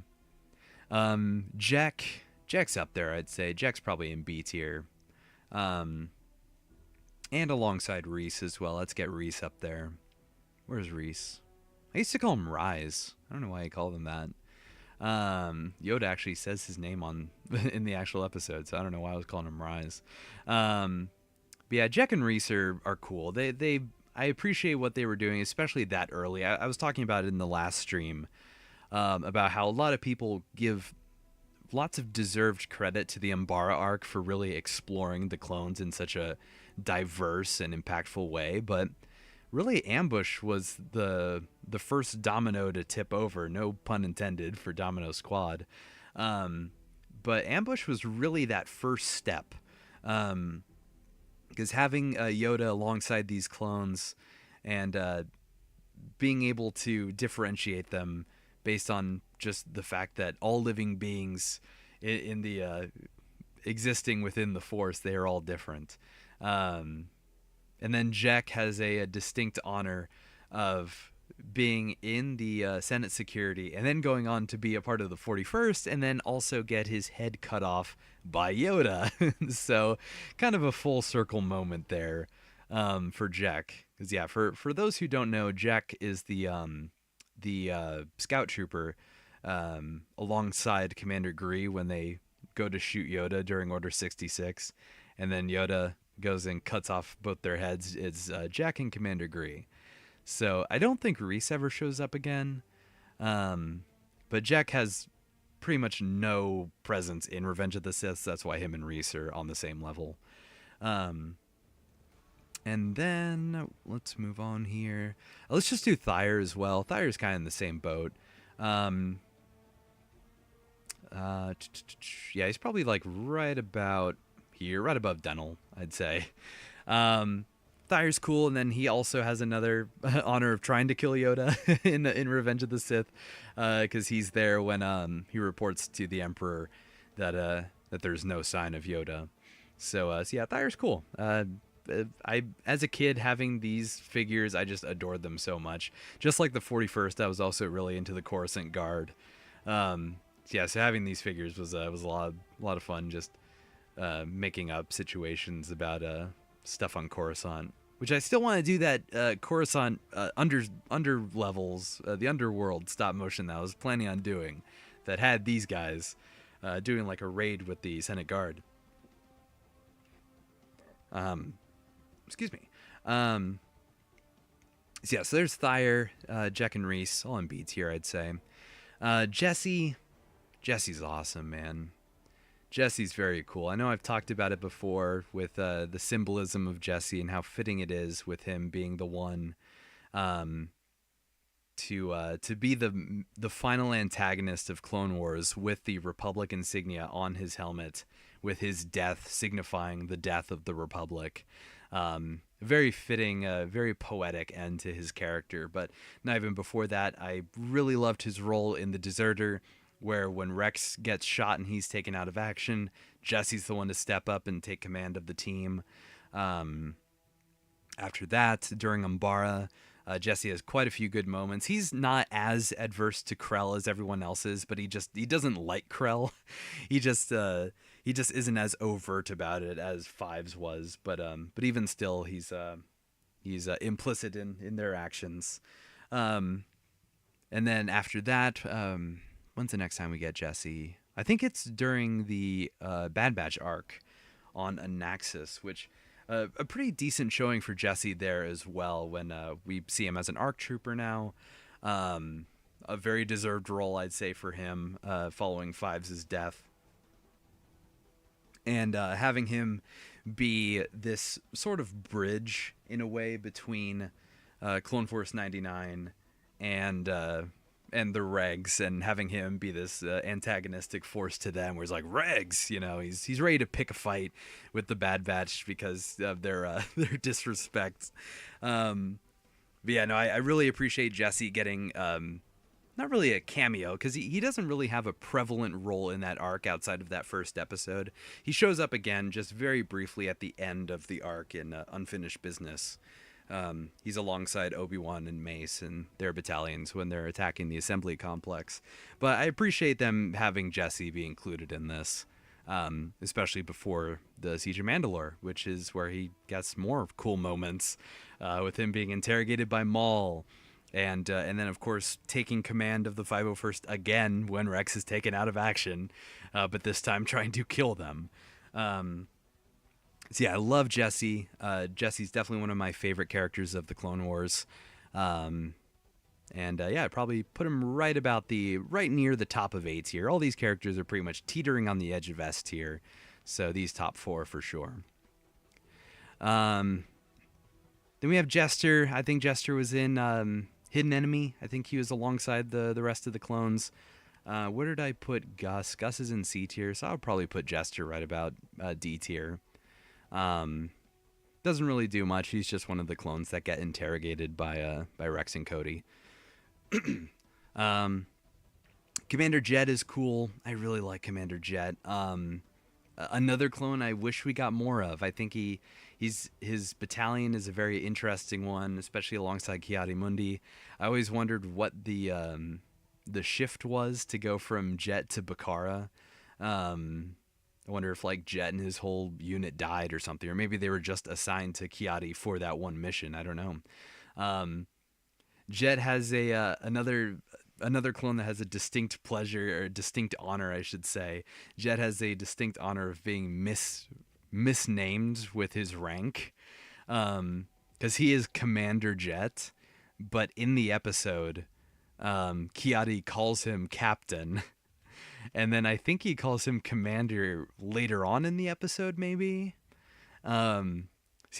Jack's up there, I'd say. Jack's probably in B tier. And alongside Reese as well. Let's get Reese up there. Where's Reese? I used to call him Rise. I don't know why I called him that. Yoda actually says his name in the actual episode, so I don't know why I was calling him Rise. But yeah, Jack and Reese are cool. I appreciate what they were doing, especially that early. I was talking about it in the last stream, about how a lot of people give lots of deserved credit to the Umbara arc for really exploring the clones in such a diverse and impactful way, but really Ambush was the first domino to tip over, no pun intended for Domino Squad. But Ambush was really that first step, because having Yoda alongside these clones and being able to differentiate them based on just the fact that all living beings in the existing within the Force, they are all different. And then Jack has a distinct honor of being in the Senate security and then going on to be a part of the 41st and then also get his head cut off by Yoda. So kind of a full circle moment there for Jack. Because yeah, for those who don't know, Jack is the scout trooper alongside Commander Gree when they go to shoot Yoda during Order 66. And then Yoda goes and cuts off both their heads. It's Jack and Commander Gree. So I don't think Reese ever shows up again. But Jack has pretty much no presence in Revenge of the Sith. That's why him and Reese are on the same level. And then let's move on here. Let's just do Thyre as well. Thyre's kind of in the same boat. Yeah, he's probably like right about here, right above Denel, I'd say. Thyre's cool, and then he also has another honor of trying to kill Yoda in Revenge of the Sith, because he's there when he reports to the Emperor that there's no sign of Yoda. So yeah, Thyre's cool. I as a kid having these figures, I just adored them so much. Just like the 41st, I was also really into the Coruscant Guard. Yeah, so having these figures was a lot of fun. Just making up situations about stuff on Coruscant, which I still want to do that Coruscant under levels, the underworld stop motion that I was planning on doing, that had these guys doing like a raid with the Senate Guard. Excuse me. So yeah, so there's Thyre, Jack and Reese, all in B tier, I'd say. Jesse's awesome, man. Jesse's very cool. I know I've talked about it before with the symbolism of Jesse and how fitting it is with him being the one to be the final antagonist of Clone Wars with the Republic insignia on his helmet, with his death signifying the death of the Republic. Very fitting, very poetic end to his character. But not even before that, I really loved his role in The Deserter, where when Rex gets shot and he's taken out of action, Jesse's the one to step up and take command of the team. After that, during Umbara, Jesse has quite a few good moments. He's not as adverse to Krell as everyone else is, but he doesn't like Krell. he just isn't as overt about it as Fives was. But even still, he's implicit in their actions. And then after that, when's the next time we get Jesse? I think it's during the Bad Batch arc on Anaxis, which a pretty decent showing for Jesse there as well, when we see him as an ARC trooper now. A very deserved role, I'd say, for him following Fives' death. And having him be this sort of bridge, in a way, between Clone Force 99 and the Regs, and having him be this antagonistic force to them, where he's like, Regs, he's ready to pick a fight with the Bad Batch because of their disrespect. But yeah, no, I really appreciate Jesse getting not really a cameo, because he doesn't really have a prevalent role in that arc outside of that first episode. He shows up again just very briefly at the end of the arc in Unfinished Business. He's alongside Obi-Wan and Mace and their battalions when they're attacking the assembly complex. But I appreciate them having Jesse be included in this, especially before the Siege of Mandalore, which is where he gets more cool moments with him being interrogated by Maul. And then, of course, taking command of the 501st again when Rex is taken out of action, but this time trying to kill them. So yeah, I love Jesse. Jesse's definitely one of my favorite characters of the Clone Wars. Yeah, I'd probably put him right near the top of A tier. All these characters are pretty much teetering on the edge of S tier, so these top four for sure. Then we have Jester. I think Jester was in Hidden Enemy. I think he was alongside the rest of the clones. Where did I put Gus? Gus is in C tier, so I would probably put Jester right about D tier. Doesn't really do much. He's just one of the clones that get interrogated by Rex and Cody. Commander Jet is cool. I really like Commander Jet. Another clone I wish we got more of. I think his battalion is a very interesting one, especially alongside Ki-Adi-Mundi. I always wondered what the shift was to go from Jet to Bakara. I wonder if Jet and his whole unit died or something, or maybe they were just assigned to Ki-Adi for that one mission. I don't know. Jet has another clone that has a distinct pleasure, or distinct honor, I should say. Jet has a distinct honor of being misnamed with his rank, because he is Commander Jet, but in the episode, Ki-Adi calls him Captain. And then I think he calls him Commander later on in the episode, maybe. So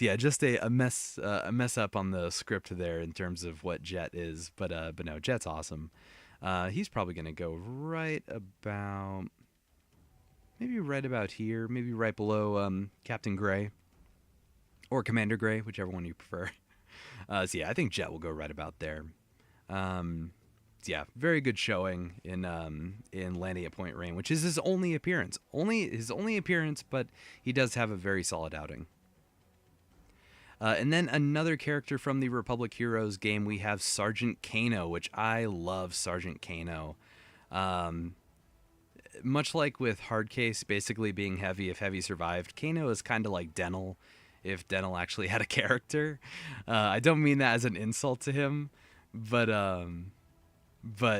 yeah, just a mess up on the script there in terms of what Jet is, but no, Jet's awesome. He's probably gonna go right about here, maybe right below Captain Gray or Commander Gray, whichever one you prefer. So yeah, I think Jet will go right about there. Yeah, very good showing in Landing at Point Rain, which is his only appearance. But he does have a very solid outing. And then another character from the Republic Heroes game, we have Sergeant Kano, which I love Sergeant Kano. much like with Hardcase basically being heavy if heavy survived, Kano is kind of like Denel if Denel actually had a character. I don't mean that as an insult to him, but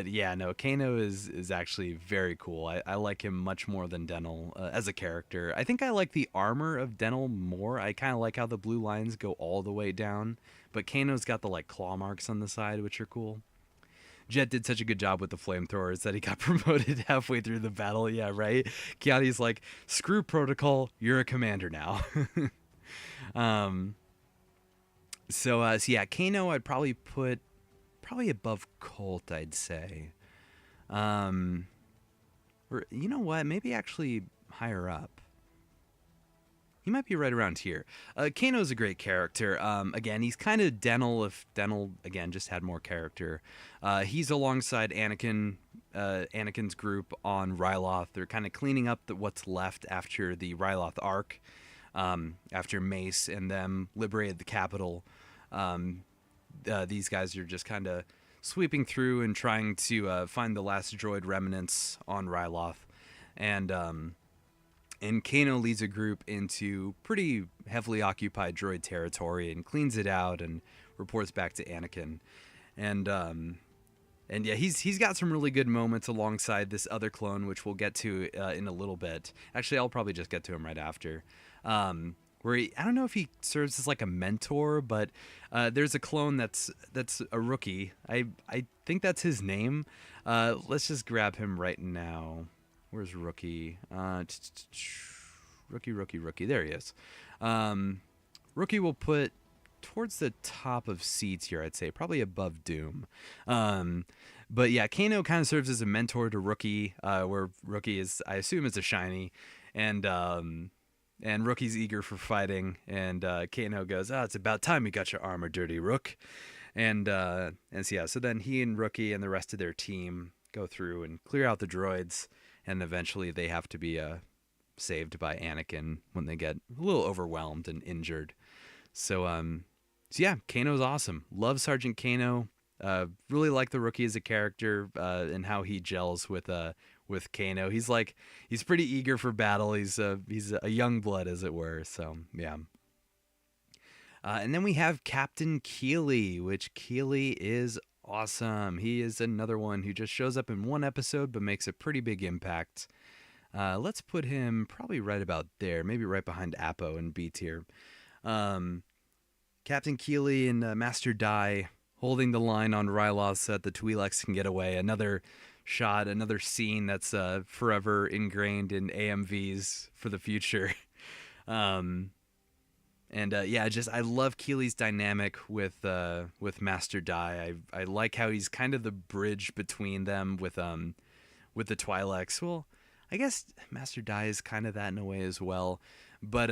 yeah, no, Kano is actually very cool. I like him much more than Denel as a character. I think I like the armor of Denel more. I kind of like how the blue lines go all the way down, but Kano's got the like claw marks on the side, which are cool. Jet did such a good job with the flamethrowers that he got promoted halfway through the battle. Yeah, right. Kiadi's like, screw protocol, you're a commander now. um, so yeah, Kano I'd probably put above Colt, I'd say. Um, or you know what? Maybe actually higher up. He might be right around here. Kano's a great character. Again, he's kind of Denel if Denel, again, just had more character. He's alongside Anakin, Anakin's group on Ryloth. They're kind of cleaning up what's left after the Ryloth arc, after Mace and them liberated the capital. These guys are just kind of sweeping through and trying to find the last droid remnants on Ryloth. And Kano leads a group into pretty heavily occupied droid territory and cleans it out and reports back to Anakin. And yeah, he's got some really good moments alongside this other clone, which we'll get to in a little bit. Actually, I'll probably just get to him right after. Where I don't know if he serves as like a mentor, but there's a clone that's a rookie. I think that's his name. Let's just grab him right now. Where's Rookie? Rookie. There he is. Rookie will put towards the top of seats here, I'd say, probably above Doom. But yeah, Kano kind of serves as a mentor to Rookie, where Rookie is, I assume, is a shiny, and Rookie's eager for fighting, and Kano goes, "Oh, it's about time you got your armor dirty, Rook." And so yeah, so then he and Rookie and the rest of their team go through and clear out the droids. And eventually they have to be saved by Anakin when they get a little overwhelmed and injured. So yeah, Kano's awesome. Love Sergeant Kano. Really like the Rookie as a character and how he gels with Kano. He's pretty eager for battle. He's a young blood, as it were. So yeah. And then we have Captain Keeley, which Keeley is awesome. He is another one who just shows up in one episode but makes a pretty big impact. Let's put him probably right about there, maybe right behind Apo in B tier. Captain Keeley and Master Dai holding the line on Ryloth so that the Twi'leks can get away. Another shot, another scene that's forever ingrained in AMVs for the future. Yeah, just I love Keeley's dynamic with Master Dai. I like how he's kind of the bridge between them with the Twi'leks. Well, I guess Master Dai is kind of that in a way as well. But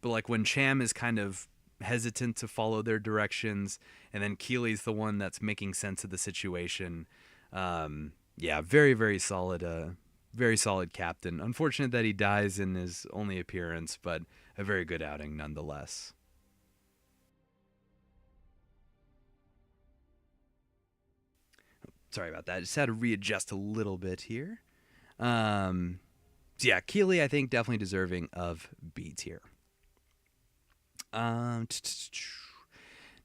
like when Cham is kind of hesitant to follow their directions, and then Keeley's the one that's making sense of the situation. Yeah, very, very solid. Very solid captain. Unfortunate that he dies in his only appearance, but a very good outing nonetheless. Sorry about that. Just had to readjust a little bit here. So yeah, Keeley, I think, definitely deserving of B tier.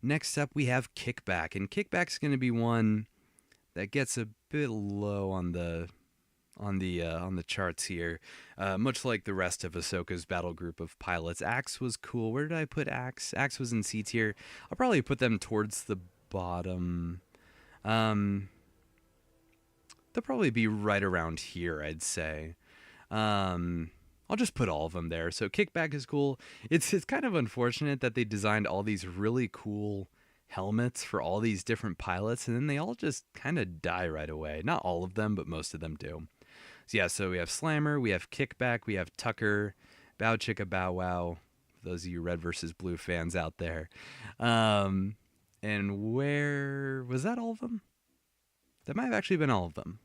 Next up, we have Kickback, and Kickback's going to be one that gets a bit low on the charts here, much like the rest of Ahsoka's battle group of pilots. Axe was cool. Where did I put Axe? Axe was in C tier. I'll probably put them towards the bottom. They'll probably be right around here, I'd say. I'll just put all of them there. So Kickback is cool. It's kind of unfortunate that they designed all these really cool helmets for all these different pilots, and then they all just kind of die right away. Not all of them, but most of them do. So yeah, so we have Slammer, we have Kickback, we have Tucker, Bow Chicka Bow Wow, for those of you Red versus Blue fans out there. And where was that? All of them? That might have actually been all of them.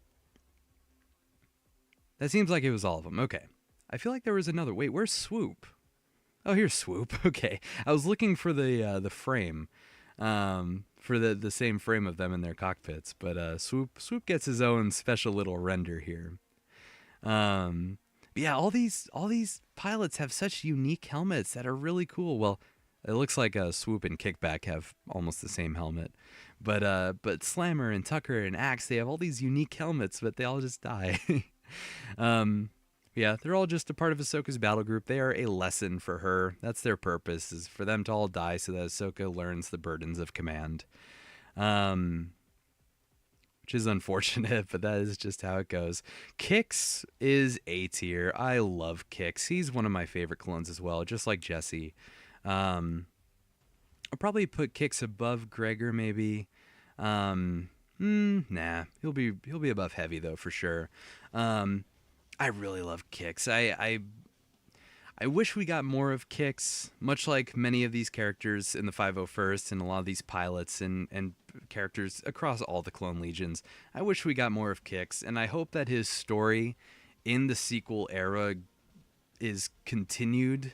That seems like it was all of them. Okay. I feel like there was another. Wait, where's Swoop? Oh, here's Swoop. Okay. I was looking for the frame. For the same frame of them in their cockpits, but Swoop gets his own special little render here. Um, but yeah, all these pilots have such unique helmets that are really cool. Well, it looks like Swoop and Kickback have almost the same helmet, but Slammer and Tucker and Axe, they have all these unique helmets, but they all just die. um, yeah, they're all just a part of Ahsoka's battle group. They are a lesson for her. That's their purpose, is for them to all die so that Ahsoka learns the burdens of command. Um, which is unfortunate, but that is just how it goes. Kix is A tier. I love Kix. He's one of my favorite clones as well, just like Jesse. Um, I'll probably put Kix above Gregor, maybe. Nah, he'll be above Heavy though for sure. Um, I really love Kix. I wish we got more of Kix, much like many of these characters in the 501st and a lot of these pilots and characters across all the Clone Legions. I wish we got more of Kix, and I hope that his story in the sequel era is continued,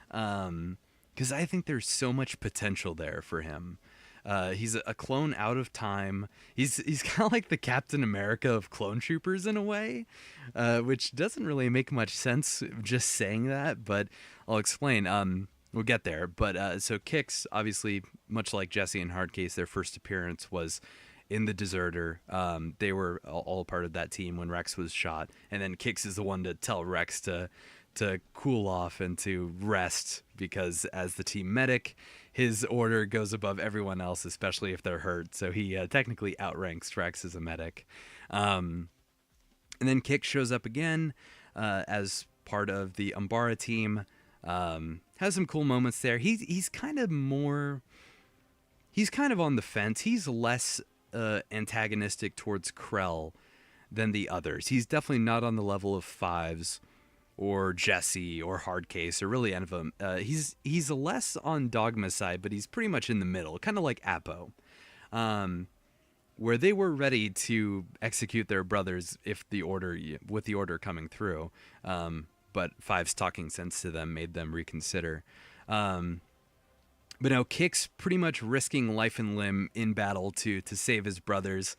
because I think there's so much potential there for him. He's a clone out of time. He's kind of like the Captain America of clone troopers in a way, which doesn't really make much sense just saying that, but I'll explain. We'll get there. But so Kix, obviously, much like Jesse and Hardcase, their first appearance was in the Deserter. They were all part of that team when Rex was shot, and then Kix is the one to tell Rex to cool off and to rest, because as the team medic, his order goes above everyone else, especially if they're hurt. So he technically outranks Rex as a medic. And then Kix shows up again as part of the Umbara team. Has some cool moments there. He's kind of more. He's kind of on the fence. He's less antagonistic towards Krell than the others. He's definitely not on the level of Fives or Jesse or Hardcase or really any of them. He's less on Dogma's side, but he's pretty much in the middle, kind of like Apo, where they were ready to execute their brothers if the order, with the order coming through, but Five's talking sense to them made them reconsider. But now Kix pretty much risking life and limb in battle to save his brothers,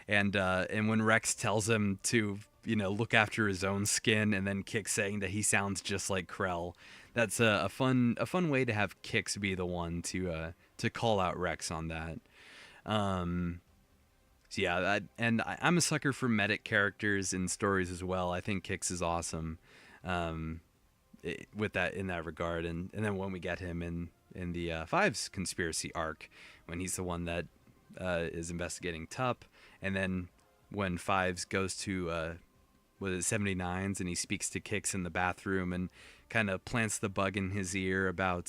and when Rex tells him to look after his own skin, and then Kix saying that he sounds just like Krell, that's a fun way to have Kix be the one to call out Rex on that. So yeah, I'm a sucker for medic characters in stories as well. I think Kix is awesome, with that in that regard, and then when we get him in the Fives conspiracy arc, when he's the one that is investigating Tup, and then when Fives goes to was it 79s, and he speaks to Kix in the bathroom and kind of plants the bug in his ear about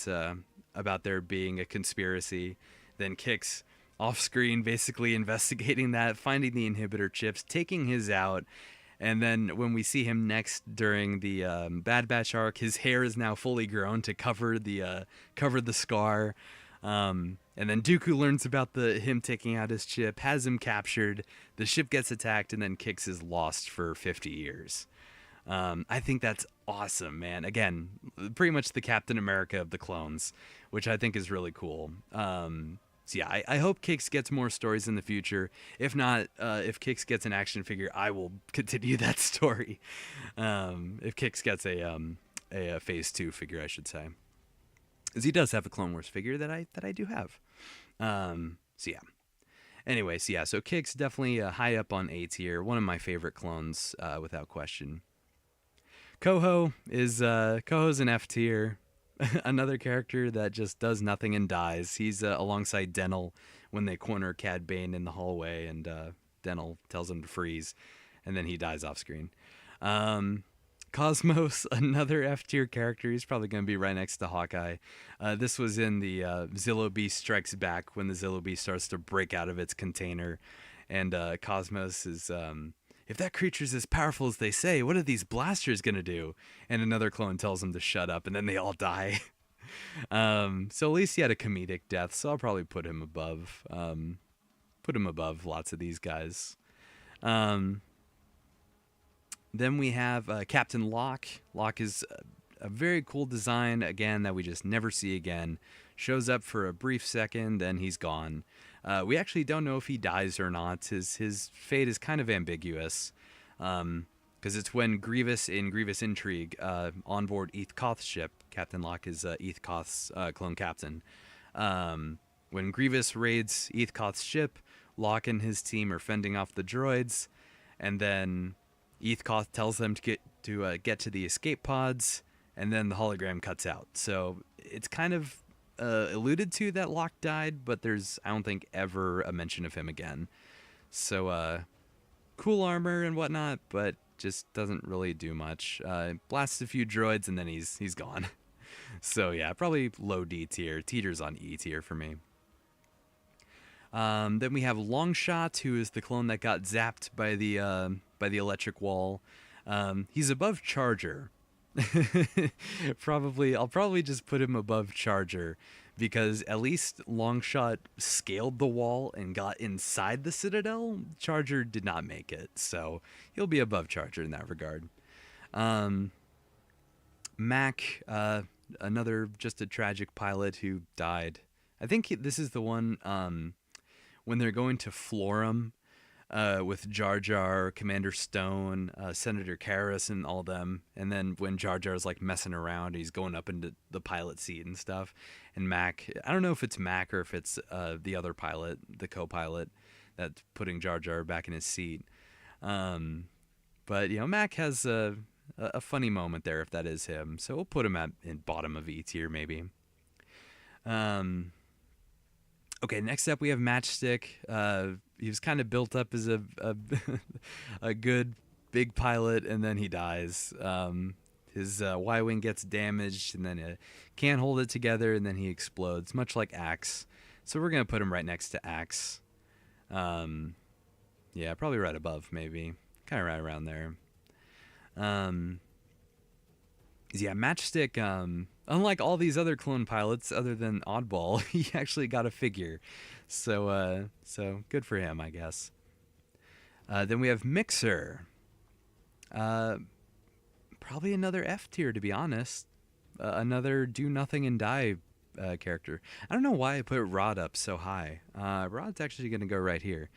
there being a conspiracy. Then Kix off screen basically investigating that, finding the inhibitor chips, taking his out. And then when we see him next during the Bad Batch arc, his hair is now fully grown to cover the scar. And then Dooku learns about him taking out his chip, has him captured, the ship gets attacked, and then Kix is lost for 50 years. I think that's awesome, man. Again, pretty much the Captain America of the clones, which I think is really cool. So yeah, I hope Kix gets more stories in the future. If not, if Kix gets an action figure, I will continue that story. If Kix gets a Phase 2 figure, I should say. Because he does have a Clone Wars figure that I do have. So yeah. Anyways, yeah. So Kix definitely high up on A tier. One of my favorite clones, without question. Coho's an F tier. Another character that just does nothing and dies. He's alongside Denel when they corner Cad Bane in the hallway, and Denel tells him to freeze, and then he dies off screen. Cosmos, another F tier character. He's probably going to be right next to Hawkeye. This was in the Zillo Beast Strikes Back, when the Zillo Beast starts to break out of its container. And Cosmos is, if that creature's as powerful as they say, what are these blasters going to do? And another clone tells him to shut up, and then they all die. So at least he had a comedic death, so I'll probably put him above. Put him above lots of these guys. Then we have Captain Locke. Locke is a very cool design, again, that we just never see again. Shows up for a brief second, then he's gone. We actually don't know if he dies or not. His fate is kind of ambiguous. because it's when Grievous in Grievous Intrigue on board Eth Koth's ship. Captain Locke is Eth Koth's clone captain. When Grievous raids Eth Koth's ship, Locke and his team are fending off the droids, and then Eth Koth tells them to get to the escape pods, and then the hologram cuts out. So it's kind of alluded to that Locke died, but there's, I don't think, ever a mention of him again. So cool armor and whatnot, but just doesn't really do much. Blasts a few droids and then he's gone. So yeah, probably low D tier. Teeters on E tier for me. Then we have Longshot, who is the clone that got zapped by the electric wall. He's above Charger. I'll probably just put him above Charger, because at least Longshot scaled the wall and got inside the Citadel. Charger did not make it, so he'll be above Charger in that regard. Mac, another just a tragic pilot who died. I think this is the one when they're going to Florum with Jar Jar, Commander Stone, Senator Karras, and all them. And then when Jar Jar's like messing around, he's going up into the pilot seat and stuff. And Mac, I don't know if it's Mac or if it's the other pilot, the co-pilot, that's putting Jar Jar back in his seat. But you know, Mac has a funny moment there if that is him. So we'll put him in bottom of E tier maybe. Okay, next up we have Matchstick. He was kind of built up as a a good big pilot, and then he dies. His Y-wing gets damaged, and then can't hold it together, and then he explodes, much like Axe. So we're going to put him right next to Axe. Yeah, probably right above, maybe. Kind of right around there. Yeah, Matchstick, unlike all these other clone pilots other than Oddball, he actually got a figure. So good for him, I guess. Then we have Mixer. Probably another F tier, to be honest. Another do nothing and die character. I don't know why I put Rod up so high. Rod's actually going to go right here.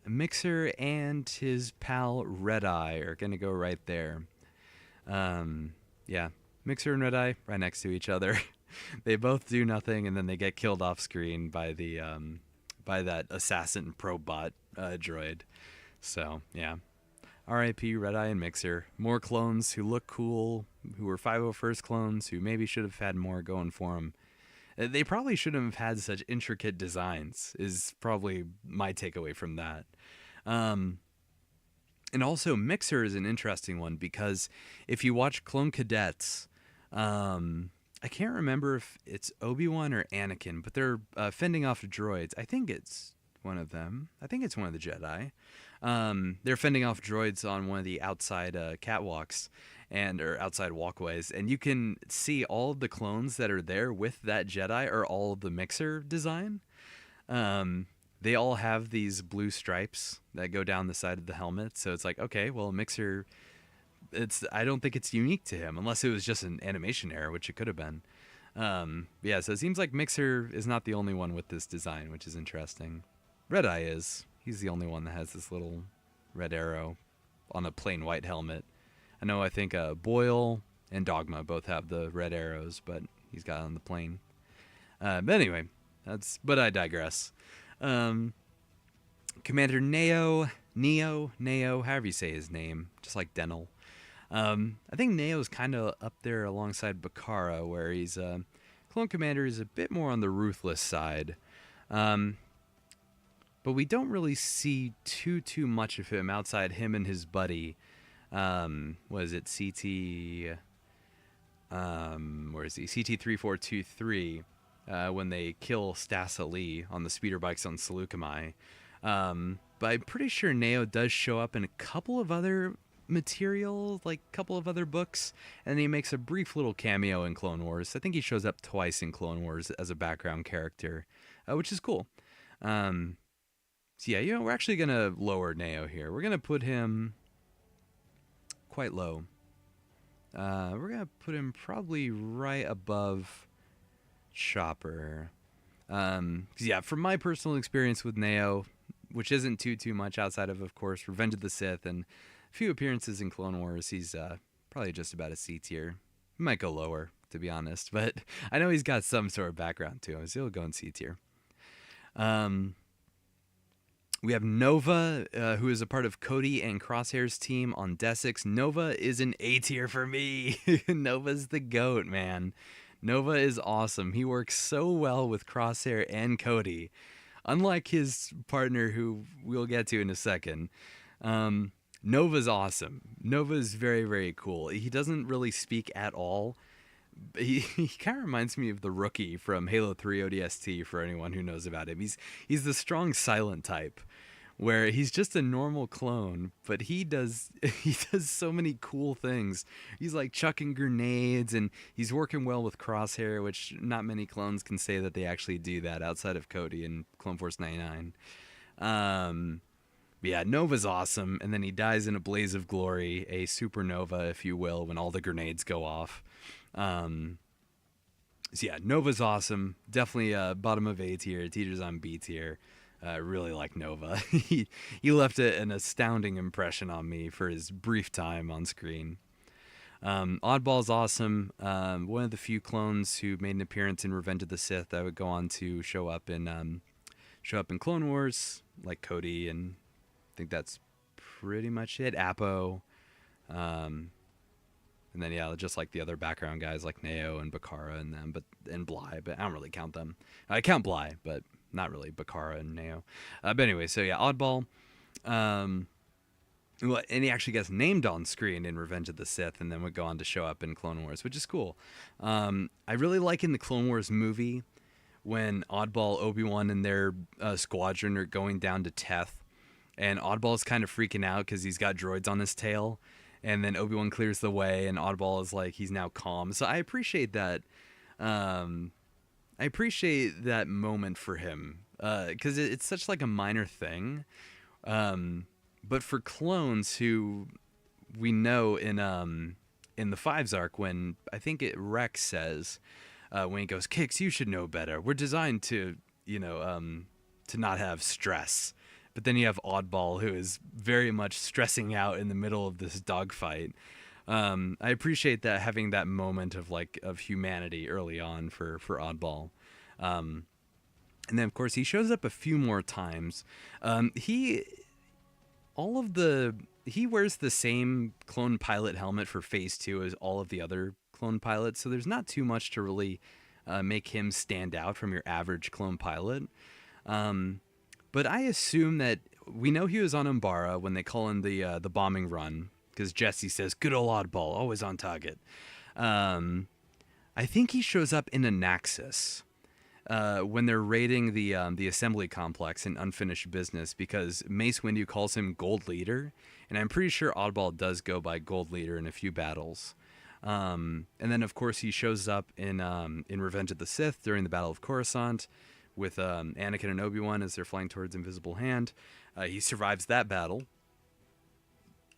Mixer and his pal Red Eye are going to go right there. Yeah, Mixer and Red Eye right next to each other. They both do nothing, and then they get killed off screen by the by that assassin probot droid. So yeah, R.I.P. Red Eye and Mixer. More clones who look cool, who were 501st clones, who maybe should have had more going for them. They probably shouldn't have had such intricate designs, is probably my takeaway from that. And also, Mixer is an interesting one, because if you watch Clone Cadets, I can't remember if it's Obi-Wan or Anakin, but they're fending off droids. I think it's one of them. I think it's one of the Jedi. They're fending off droids on one of the outside catwalks or outside walkways, and you can see all of the clones that are there with that Jedi are all of the Mixer design. They all have these blue stripes that go down the side of the helmet, so it's like, okay, well, Mixer, I don't think it's unique to him, unless it was just an animation error, which it could have been. Yeah, so it seems like Mixer is not the only one with this design, which is interesting. Red Eye is. He's the only one that has this little red arrow on a plain white helmet. I think Boyle and Dogma both have the red arrows, but he's got it on the plane. But anyway, but I digress. Commander Neo, however you say his name, just like Denel. I think Neo's kind of up there alongside Bakara, where he's Clone Commander is a bit more on the ruthless side. But we don't really see too much of him outside him and his buddy. What is it, CT? Where is he? CT-3423. When they kill Stas Ali on the speeder bikes on Seleucami. But I'm pretty sure Neo does show up in a couple of other material, like a couple of other books, and he makes a brief little cameo in Clone Wars. I think he shows up twice in Clone Wars as a background character, which is cool. So yeah, we're actually going to lower Neo here. We're going to put him quite low. We're going to put him probably right above Chopper. Yeah, from my personal experience with Neo, which isn't too much outside of course, Revenge of the Sith and few appearances in Clone Wars. He's probably just about a C tier. He might go lower, to be honest, but I know he's got some sort of background to him, so he'll go in C tier. We have Nova, who is a part of Cody and Crosshair's team on Desix. Nova is an A tier for me. Nova's the GOAT, man. Nova is awesome. He works so well with Crosshair and Cody. Unlike his partner, who we'll get to in a second, Nova's awesome. Nova's very, very cool. He doesn't really speak at all. He kind of reminds me of the Rookie from Halo 3 ODST, for anyone who knows about him. He's the strong silent type, where he's just a normal clone, but he does so many cool things. He's like chucking grenades, and he's working well with Crosshair, which not many clones can say that they actually do that outside of Cody and Clone Force 99. But yeah, Nova's awesome, and then he dies in a blaze of glory, a supernova, if you will, when all the grenades go off. So yeah, Nova's awesome. Definitely bottom of A tier. Teeter's on B tier. Really like Nova. he left an astounding impression on me for his brief time on screen. Oddball's awesome. One of the few clones who made an appearance in Revenge of the Sith that would go on to show up in Clone Wars, like Cody, and I think that's pretty much it. Apo. And then, yeah, just like the other background guys like Neo and Bakara and them, and Bly, but I don't really count them. I count Bly, but not really Bakara and Neo. But anyway, so yeah, Oddball. And he actually gets named on screen in Revenge of the Sith, and then would go on to show up in Clone Wars, which is cool. I really like in the Clone Wars movie when Oddball, Obi-Wan, and their squadron are going down to Teth, and Oddball's kind of freaking out because he's got droids on his tail. And then Obi-Wan clears the way, and Oddball is like, he's now calm. So I appreciate that. I appreciate that moment for him, because it's such like a minor thing. But for clones who we know in the Fives arc, when I think Rex says, when he goes, "Kix, you should know better. We're designed to not have stress." But then you have Oddball, who is very much stressing out in the middle of this dogfight. I appreciate that, having that moment of humanity early on for Oddball. And then of course he shows up a few more times. He wears the same clone pilot helmet for Phase 2 as all of the other clone pilots, so there's not too much to really make him stand out from your average clone pilot. But I assume that we know he was on Umbara when they call in the bombing run, because Jesse says, "Good old Oddball, always on target." I think he shows up in a Naxxus when they're raiding the assembly complex in Unfinished Business, because Mace Windu calls him Gold Leader, and I'm pretty sure Oddball does go by Gold Leader in a few battles. And then of course he shows up in Revenge of the Sith during the Battle of Coruscant, with Anakin and Obi-Wan as they're flying towards Invisible Hand. He survives that battle,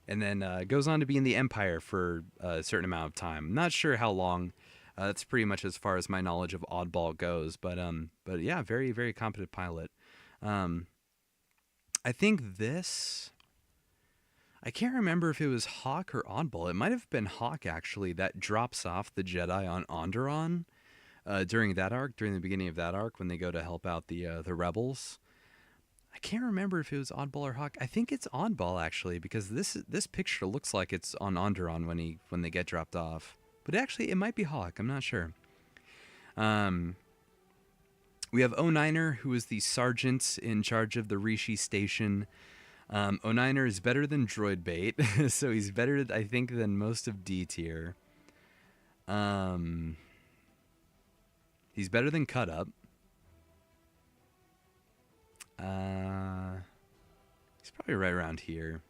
and then goes on to be in the Empire for a certain amount of time. Not sure how long. That's pretty much as far as my knowledge of Oddball goes. But yeah, very, very competent pilot. I think this... I can't remember if it was Hawk or Oddball. It might have been Hawk, actually, that drops off the Jedi on Onderon. During the beginning of that arc, when they go to help out the rebels. I can't remember if it was Oddball or Hawk. I think it's Oddball, actually, because this picture looks like it's on Onderon when they get dropped off. But actually, it might be Hawk. I'm not sure. We have O-Niner, who is the sergeant in charge of the Rishi station. O-Niner is better than Droid Bait, so he's better, I think, than most of D tier. He's better than Cut Up. He's probably right around here.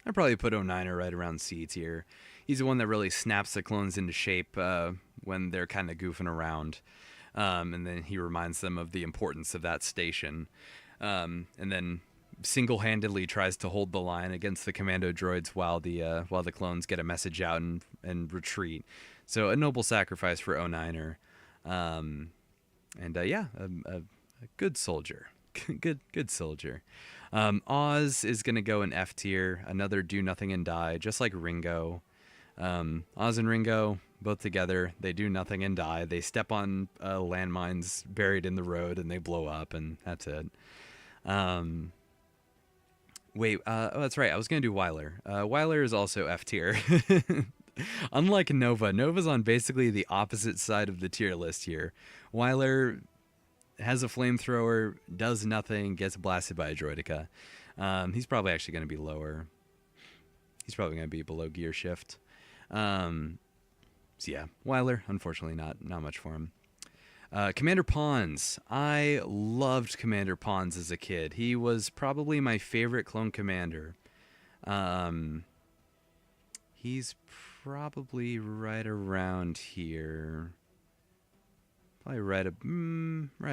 I'd probably put O-Niner right around C tier. He's the one that really snaps the clones into shape when they're kind of goofing around. And then he reminds them of the importance of that station. And then single-handedly tries to hold the line against the commando droids while the clones get a message out and retreat. So a noble sacrifice for O-Niner. A good soldier. good soldier. Oz is gonna go in F tier, another do nothing and die, just like Ringo. Oz and Ringo, both together, they do nothing and die. They step on landmines buried in the road and they blow up, and that's it. Um, Wait, oh, that's right. I was gonna do Weiler. Weiler is also F tier. Unlike Nova, Nova's on basically the opposite side of the tier list here. Weiler has a flamethrower, does nothing, gets blasted by a Droideka. He's probably actually going to be lower. He's probably going to be below Gear Shift. So yeah, Weiler, unfortunately, not much for him. Commander Pons. I loved Commander Pons as a kid. He was probably my favorite clone commander. He's probably right around here. Probably right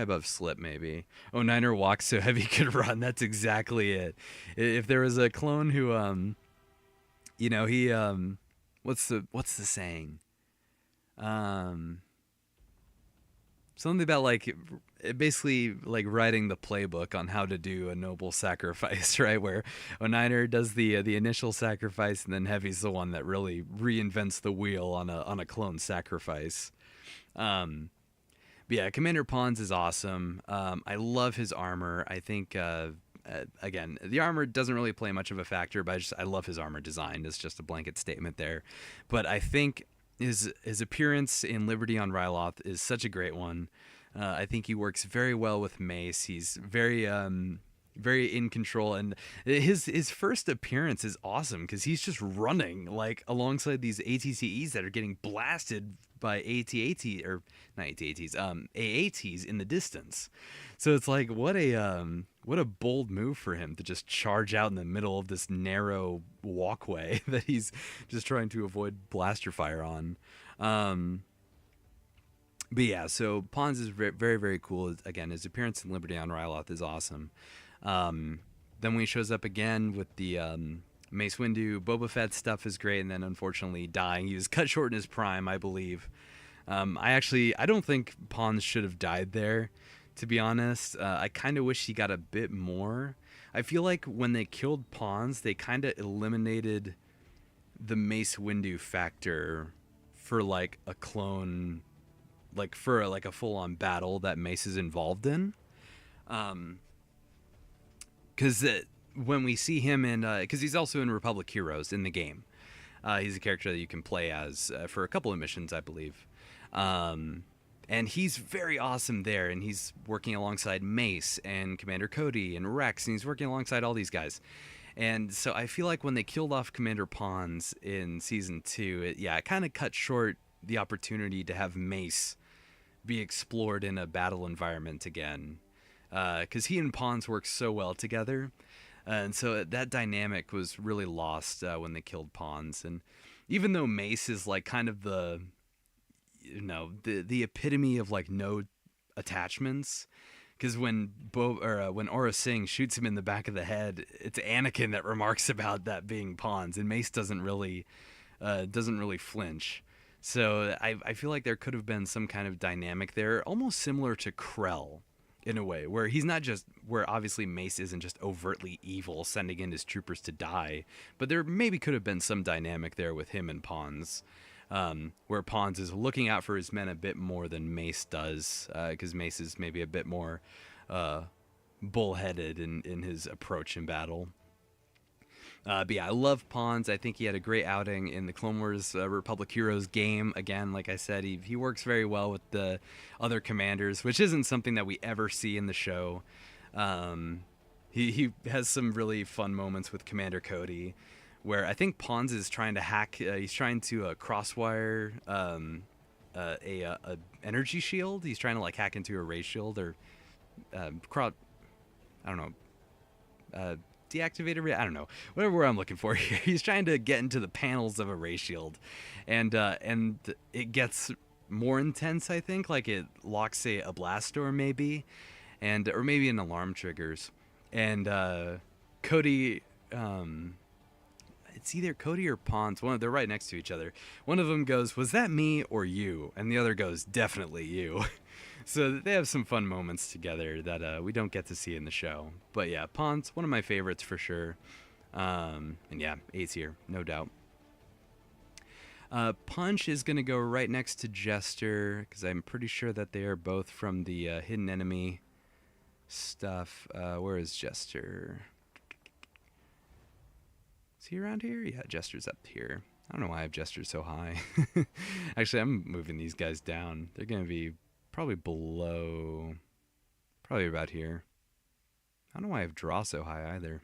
above Slip, maybe. Oh, Niner walks so heavy could run. That's exactly it. If there was a clone who, he, what's the saying? Something about like basically like writing the playbook on how to do a noble sacrifice, right? Where Oniner does the initial sacrifice, and then Heavy's the one that really reinvents the wheel on a clone sacrifice. But yeah, Commander Pons is awesome. I love his armor. I think again, the armor doesn't really play much of a factor, but I love his armor design. It's just a blanket statement there. But I think his appearance in Liberty on Ryloth is such a great one. I think he works very well with Mace. He's very in control, and his first appearance is awesome because he's just running like alongside these ATCEs that are getting blasted by AT-AT or not AT-ATs, AATs in the distance. So it's like what a bold move for him to just charge out in the middle of this narrow walkway that he's just trying to avoid blaster fire on. But yeah, so Pons is very, very cool. Again, his appearance in Liberty on Ryloth is awesome. Then when he shows up again with the Mace Windu, Boba Fett stuff is great, and then unfortunately dying. He was cut short in his prime, I believe. I don't think Pons should have died there, to be honest. I kind of wish he got a bit more. I feel like when they killed Pons, they kind of eliminated the Mace Windu factor for like a clone, like for like a full-on battle that Mace is involved in. Because when we see him in, because he's also in Republic Heroes in the game. He's a character that you can play as for a couple of missions, I believe. And he's very awesome there, and he's working alongside Mace and Commander Cody and Rex, and he's working alongside all these guys. And so I feel like when they killed off Commander Pons in Season 2, it kind of cut short the opportunity to have Mace be explored in a battle environment again. Because he and Pons work so well together. And so that dynamic was really lost when they killed Pons. And even though Mace is like kind of the epitome of like no attachments, because when Aurra Sing shoots him in the back of the head, it's Anakin that remarks about that being Pons, and Mace doesn't really flinch. So I feel like there could have been some kind of dynamic there, almost similar to Krell, in a way, where he's not just, where obviously Mace isn't just overtly evil, sending in his troopers to die, but there maybe could have been some dynamic there with him and Pons, where Pons is looking out for his men a bit more than Mace does, because Mace is maybe a bit more bullheaded in his approach in battle. But yeah, I love Pons. I think he had a great outing in the Clone Wars Republic Heroes game. Again, like I said, he works very well with the other commanders, which isn't something that we ever see in the show. He has some really fun moments with Commander Cody, where I think Pons is trying to hack. He's trying to crosswire a energy shield. He's trying to like hack into a ray shield or I don't know. Deactivator, I don't know, whatever word I'm looking for here. He's trying to get into the panels of a ray shield, and it gets more intense. I think like it locks a blast door maybe, or maybe an alarm triggers, and Cody. it's either Cody or Ponce. They're right next to each other. One of them goes, "Was that me or you?" And the other goes, "Definitely you." So they have some fun moments together that we don't get to see in the show. But yeah, Ponce, one of my favorites for sure. And yeah, A tier, no doubt. Punch is going to go right next to Jester, because I'm pretty sure that they are both from the Hidden Enemy stuff. Where is Jester? Is he around here? Yeah, Jester's up here. I don't know why I have Jester so high. Actually, I'm moving these guys down. They're going to be probably below, probably about here. I don't know why I have Draw so high either.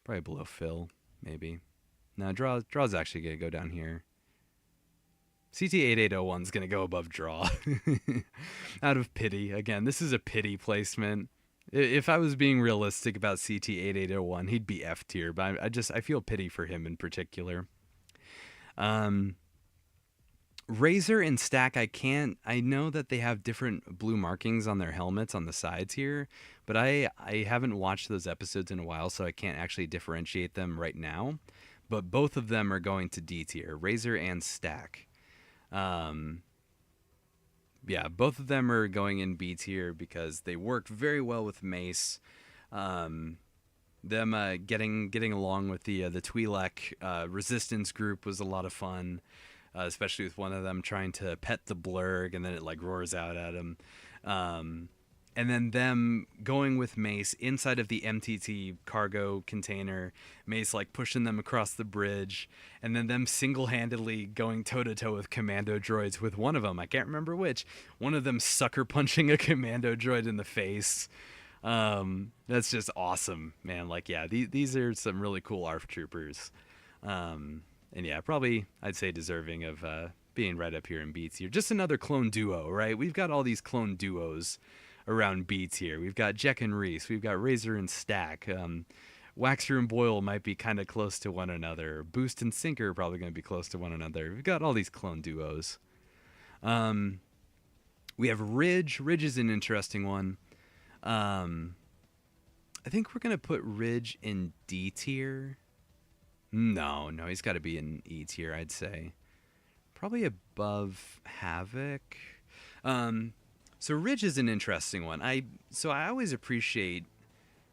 Probably below Phil, maybe. No, Draw's actually going to go down here. CT8801 is going to go above Draw. Out of pity. Again, this is a pity placement. If I was being realistic about CT8801, he'd be F tier, but I feel pity for him in particular. Razor and Stack, I know that they have different blue markings on their helmets on the sides here, but I haven't watched those episodes in a while, so I can't actually differentiate them right now. But both of them are going to D tier, Razor and Stack. Yeah, both of them are going in B tier because they worked very well with Mace. Them getting along with the Twi'lek resistance group was a lot of fun, especially with one of them trying to pet the blurg and then it like roars out at him. And then them going with Mace inside of the MTT cargo container, Mace like pushing them across the bridge, and then them single-handedly going toe-to-toe with commando droids with one of them, I can't remember which, one of them sucker punching a commando droid in the face. That's just awesome, man. Like, yeah, these are some really cool ARF troopers. And yeah, probably I'd say deserving of being right up here in B tier. Just another clone duo, right? We've got all these clone duos around B tier. We've got Jek and Reese. We've got Razor and Stack. Waxer and Boyle might be kind of close to one another. Boost and Sinker are probably going to be close to one another. We've got all these clone duos. We have Ridge. Ridge is an interesting one. I think we're going to put Ridge in D tier. No, he's got to be in E tier, I'd say. Probably above Havoc. So Ridge is an interesting one. I always appreciate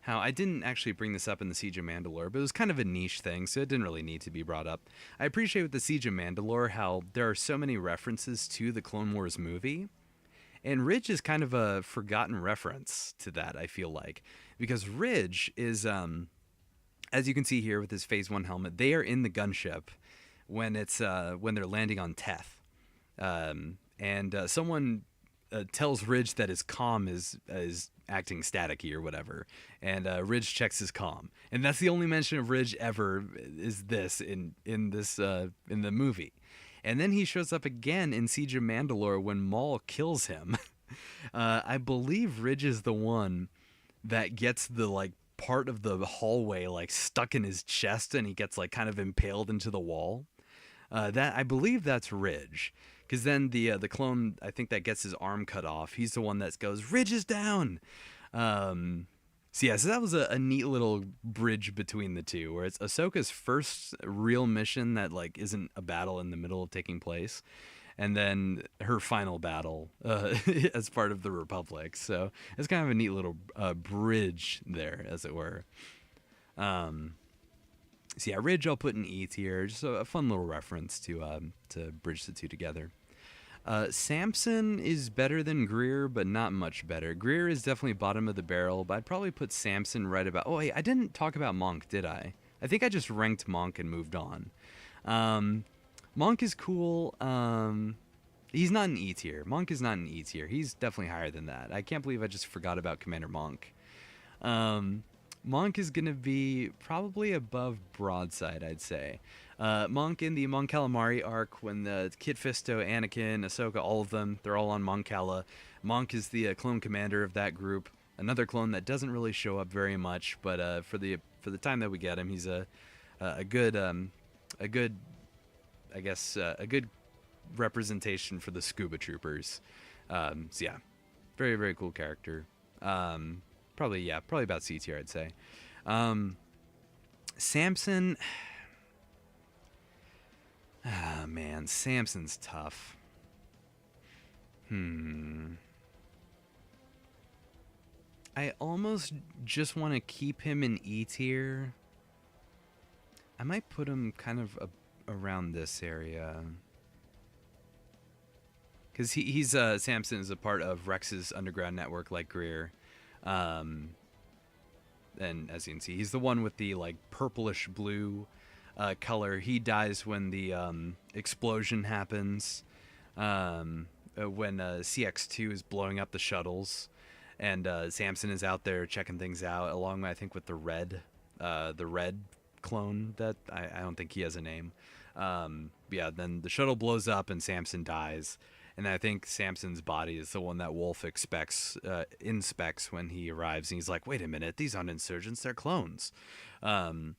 how I didn't actually bring this up in the Siege of Mandalore, but it was kind of a niche thing, so it didn't really need to be brought up. I appreciate with the Siege of Mandalore how there are so many references to the Clone Wars movie, and Ridge is kind of a forgotten reference to that, I feel like, because Ridge is, as you can see here with his Phase 1 helmet, they are in the gunship when they're landing on Teth, and someone tells Ridge that his comm is acting staticky or whatever, and Ridge checks his comm, and that's the only mention of Ridge ever is this in the movie, and then he shows up again in Siege of Mandalore when Maul kills him. I believe Ridge is the one that gets the like part of the hallway like stuck in his chest, and he gets like kind of impaled into the wall. That I believe that's Ridge. Because then the clone, I think that gets his arm cut off. He's the one that goes, Ridge is down. So that was a neat little bridge between the two, where it's Ahsoka's first real mission that like isn't a battle in the middle of taking place, and then her final battle as part of the Republic. So it's kind of a neat little bridge there, as it were. So yeah, Ridge I'll put in E tier, just a fun little reference to bridge the two together. Samson is better than Greer, but not much better. Greer is definitely bottom of the barrel, but I'd probably put Samson right about... Oh, wait, I didn't talk about Monk, did I? I think I just ranked Monk and moved on. Monk is cool. He's not an E tier. Monk is not an E tier. He's definitely higher than that. I can't believe I just forgot about Commander Monk. Monk is going to be probably above Broadside, I'd say. Monk in the Mon Calamari arc, when the Kit Fisto, Anakin, Ahsoka, all of them, they're all on Mon Cala. Monk is the clone commander of that group. Another clone that doesn't really show up very much, but for the time that we get him, he's a good representation for the Scuba Troopers. So yeah, very, very cool character. Probably about C tier, I'd say. Samson, ah man, Samson's tough. I almost just want to keep him in E tier. I might put him kind of around this area. Because he's Samson is a part of Rex's underground network, like Greer. Um, and as you can see, he's the one with the like purplish blue color. He dies when the explosion happens. When CX2 is blowing up the shuttles, and Samson is out there checking things out, along I think with the red clone that I don't think he has a name. Yeah, then the shuttle blows up and Samson dies. And I think Samson's body is the one that Wolf inspects when he arrives. And he's like, wait a minute, these aren't insurgents, they're clones. So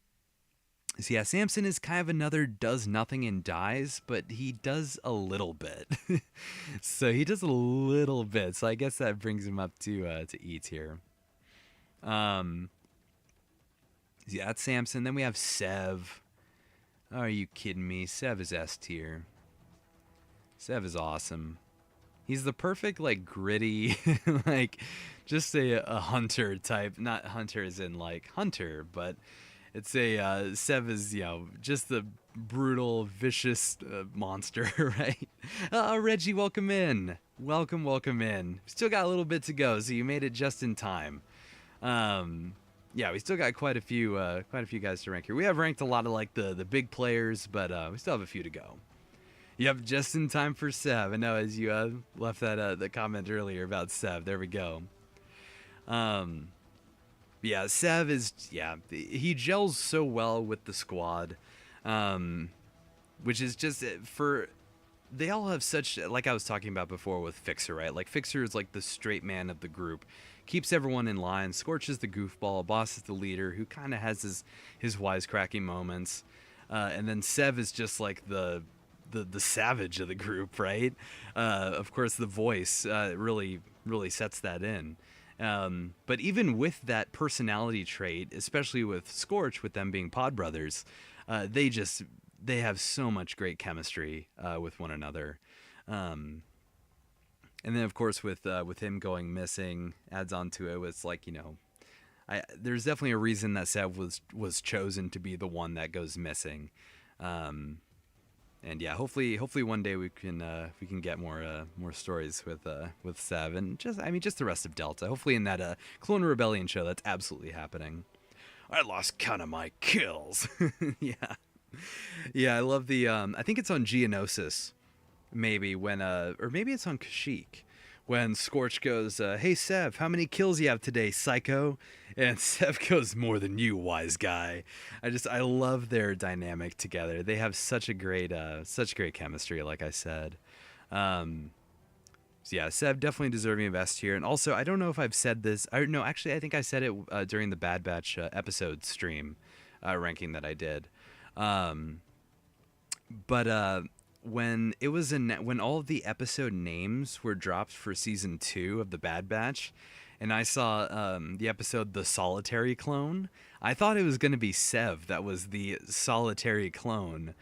yeah, Samson is kind of another does nothing and dies, but he does a little bit. So he does a little bit. So I guess that brings him up to E tier. Yeah, that's Samson. Then we have Sev. Are you kidding me? Sev is S tier. Sev is awesome. He's the perfect, like, gritty, like, just a hunter type. Not hunter as in, like, hunter, but it's a, Sev is, just the brutal, vicious monster, right? Reggie, welcome in. Welcome in. Still got a little bit to go, so you made it just in time. Yeah, we still got quite a few guys to rank here. We have ranked a lot of, like, the big players, but we still have a few to go. Yep, just in time for Sev. I know, as you left that the comment earlier about Sev. There we go. Yeah, Sev is, he gels so well with the squad, which is just they all have such, like I was talking about before with Fixer, right? Like, Fixer is like the straight man of the group, keeps everyone in line. Scorch is the goofball, Boss is the leader, who kind of has his wisecracking moments, and then Sev is just like the savage of the group, right? Of course, the voice really sets that in. But even with that personality trait, especially with Scorch, with them being pod brothers, they have so much great chemistry with one another. And then, of course, with him going missing, adds on to it. It's like, there's definitely a reason that Sev was chosen to be the one that goes missing. And yeah, hopefully one day we can get more stories with Sev and just the rest of Delta. Hopefully in that Clone Rebellion show, that's absolutely happening. I lost count of my kills. Yeah, I love the I think it's on Geonosis, maybe when or maybe it's on Kashyyyk, when Scorch goes, "Hey Sev, how many kills you have today, psycho?" And Sev goes, "More than you, wise guy." I love their dynamic together. They have such great chemistry, like I said. So yeah, Sev definitely deserving of S tier. And also, I don't know if I've said this. No, actually, I think I said it during the Bad Batch episode stream ranking that I did. But when it was when all of the episode names were dropped for season 2 of the Bad Batch, and I saw the episode "The Solitary Clone," I thought it was going to be Sev that was the solitary clone,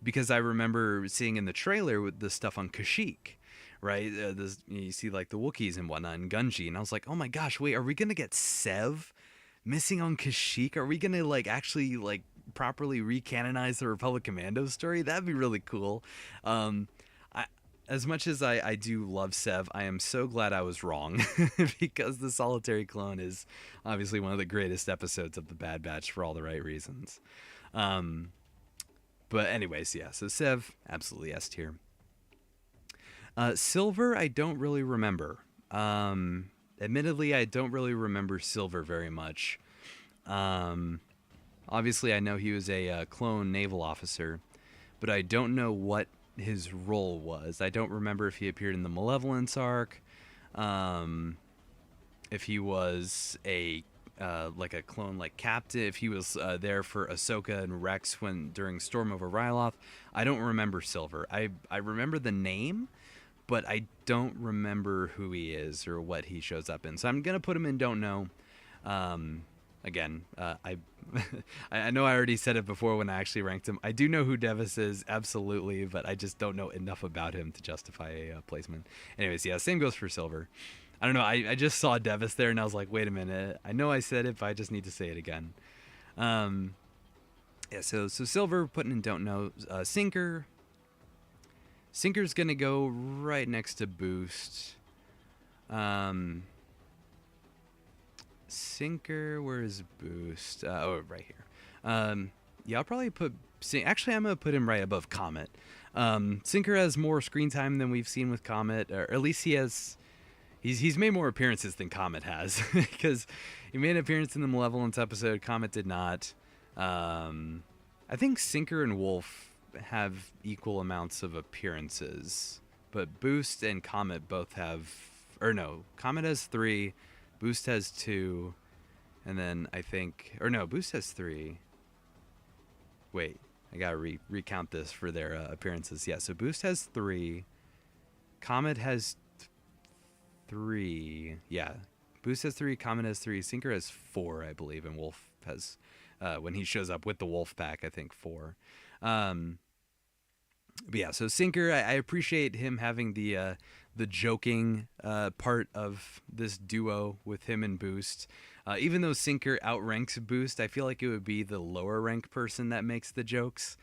because I remember seeing in the trailer with the stuff on Kashyyyk, right? You see like the Wookiees and whatnot, and Gunji, and I was like, oh my gosh, wait, are we going to get Sev missing on Kashyyyk? Are we going to like actually like properly recanonize the Republic Commando story? That'd be really cool. As much as I do love Sev, I am so glad I was wrong because the Solitary Clone is obviously one of the greatest episodes of the Bad Batch for all the right reasons. But anyways, yeah, so Sev, absolutely S tier. Silver, I don't really remember. Admittedly, I don't really remember Silver very much. Obviously, I know he was a clone naval officer, but I don't know what his role was. I don't remember if he appeared in the Malevolence arc, if he was a like a clone like captain, if he was there for Ahsoka and Rex during Storm over Ryloth. I don't remember Silver. I remember the name, but I don't remember who he is or what he shows up in. So I'm gonna put him in don't know. again, I know I already said it before when I actually ranked him. I do know who Devis is, absolutely, but I just don't know enough about him to justify a placement. Anyways, yeah, same goes for Silver. I don't know. I just saw Devis there and I was like, wait a minute. I know I said it, but I just need to say it again. Yeah. So Silver putting in don't know. Sinker. Sinker's gonna go right next to Boost. Sinker, where is Boost? Oh, right here. Yeah, I'll probably put. Actually, I'm gonna put him right above Comet. Sinker has more screen time than we've seen with Comet, or at least he has. He's made more appearances than Comet has, because he made an appearance in the Malevolence episode. Comet did not. I think Sinker and Wolf have equal amounts of appearances, but Boost and Comet both have. Or no, Comet has 3, Boost has 2, and then I think. Or no, Boost has 3. Wait, I gotta recount this for their appearances. Yeah, so Boost has 3, Comet has 3. Yeah, Boost has 3, Comet has 3, Sinker has 4, I believe, and Wolf has, when he shows up with the Wolf Pack, I think 4. But yeah, so Sinker, I appreciate him having the joking part of this duo with him and Boost. Even though Sinker outranks Boost, I feel like it would be the lower rank person that makes the jokes.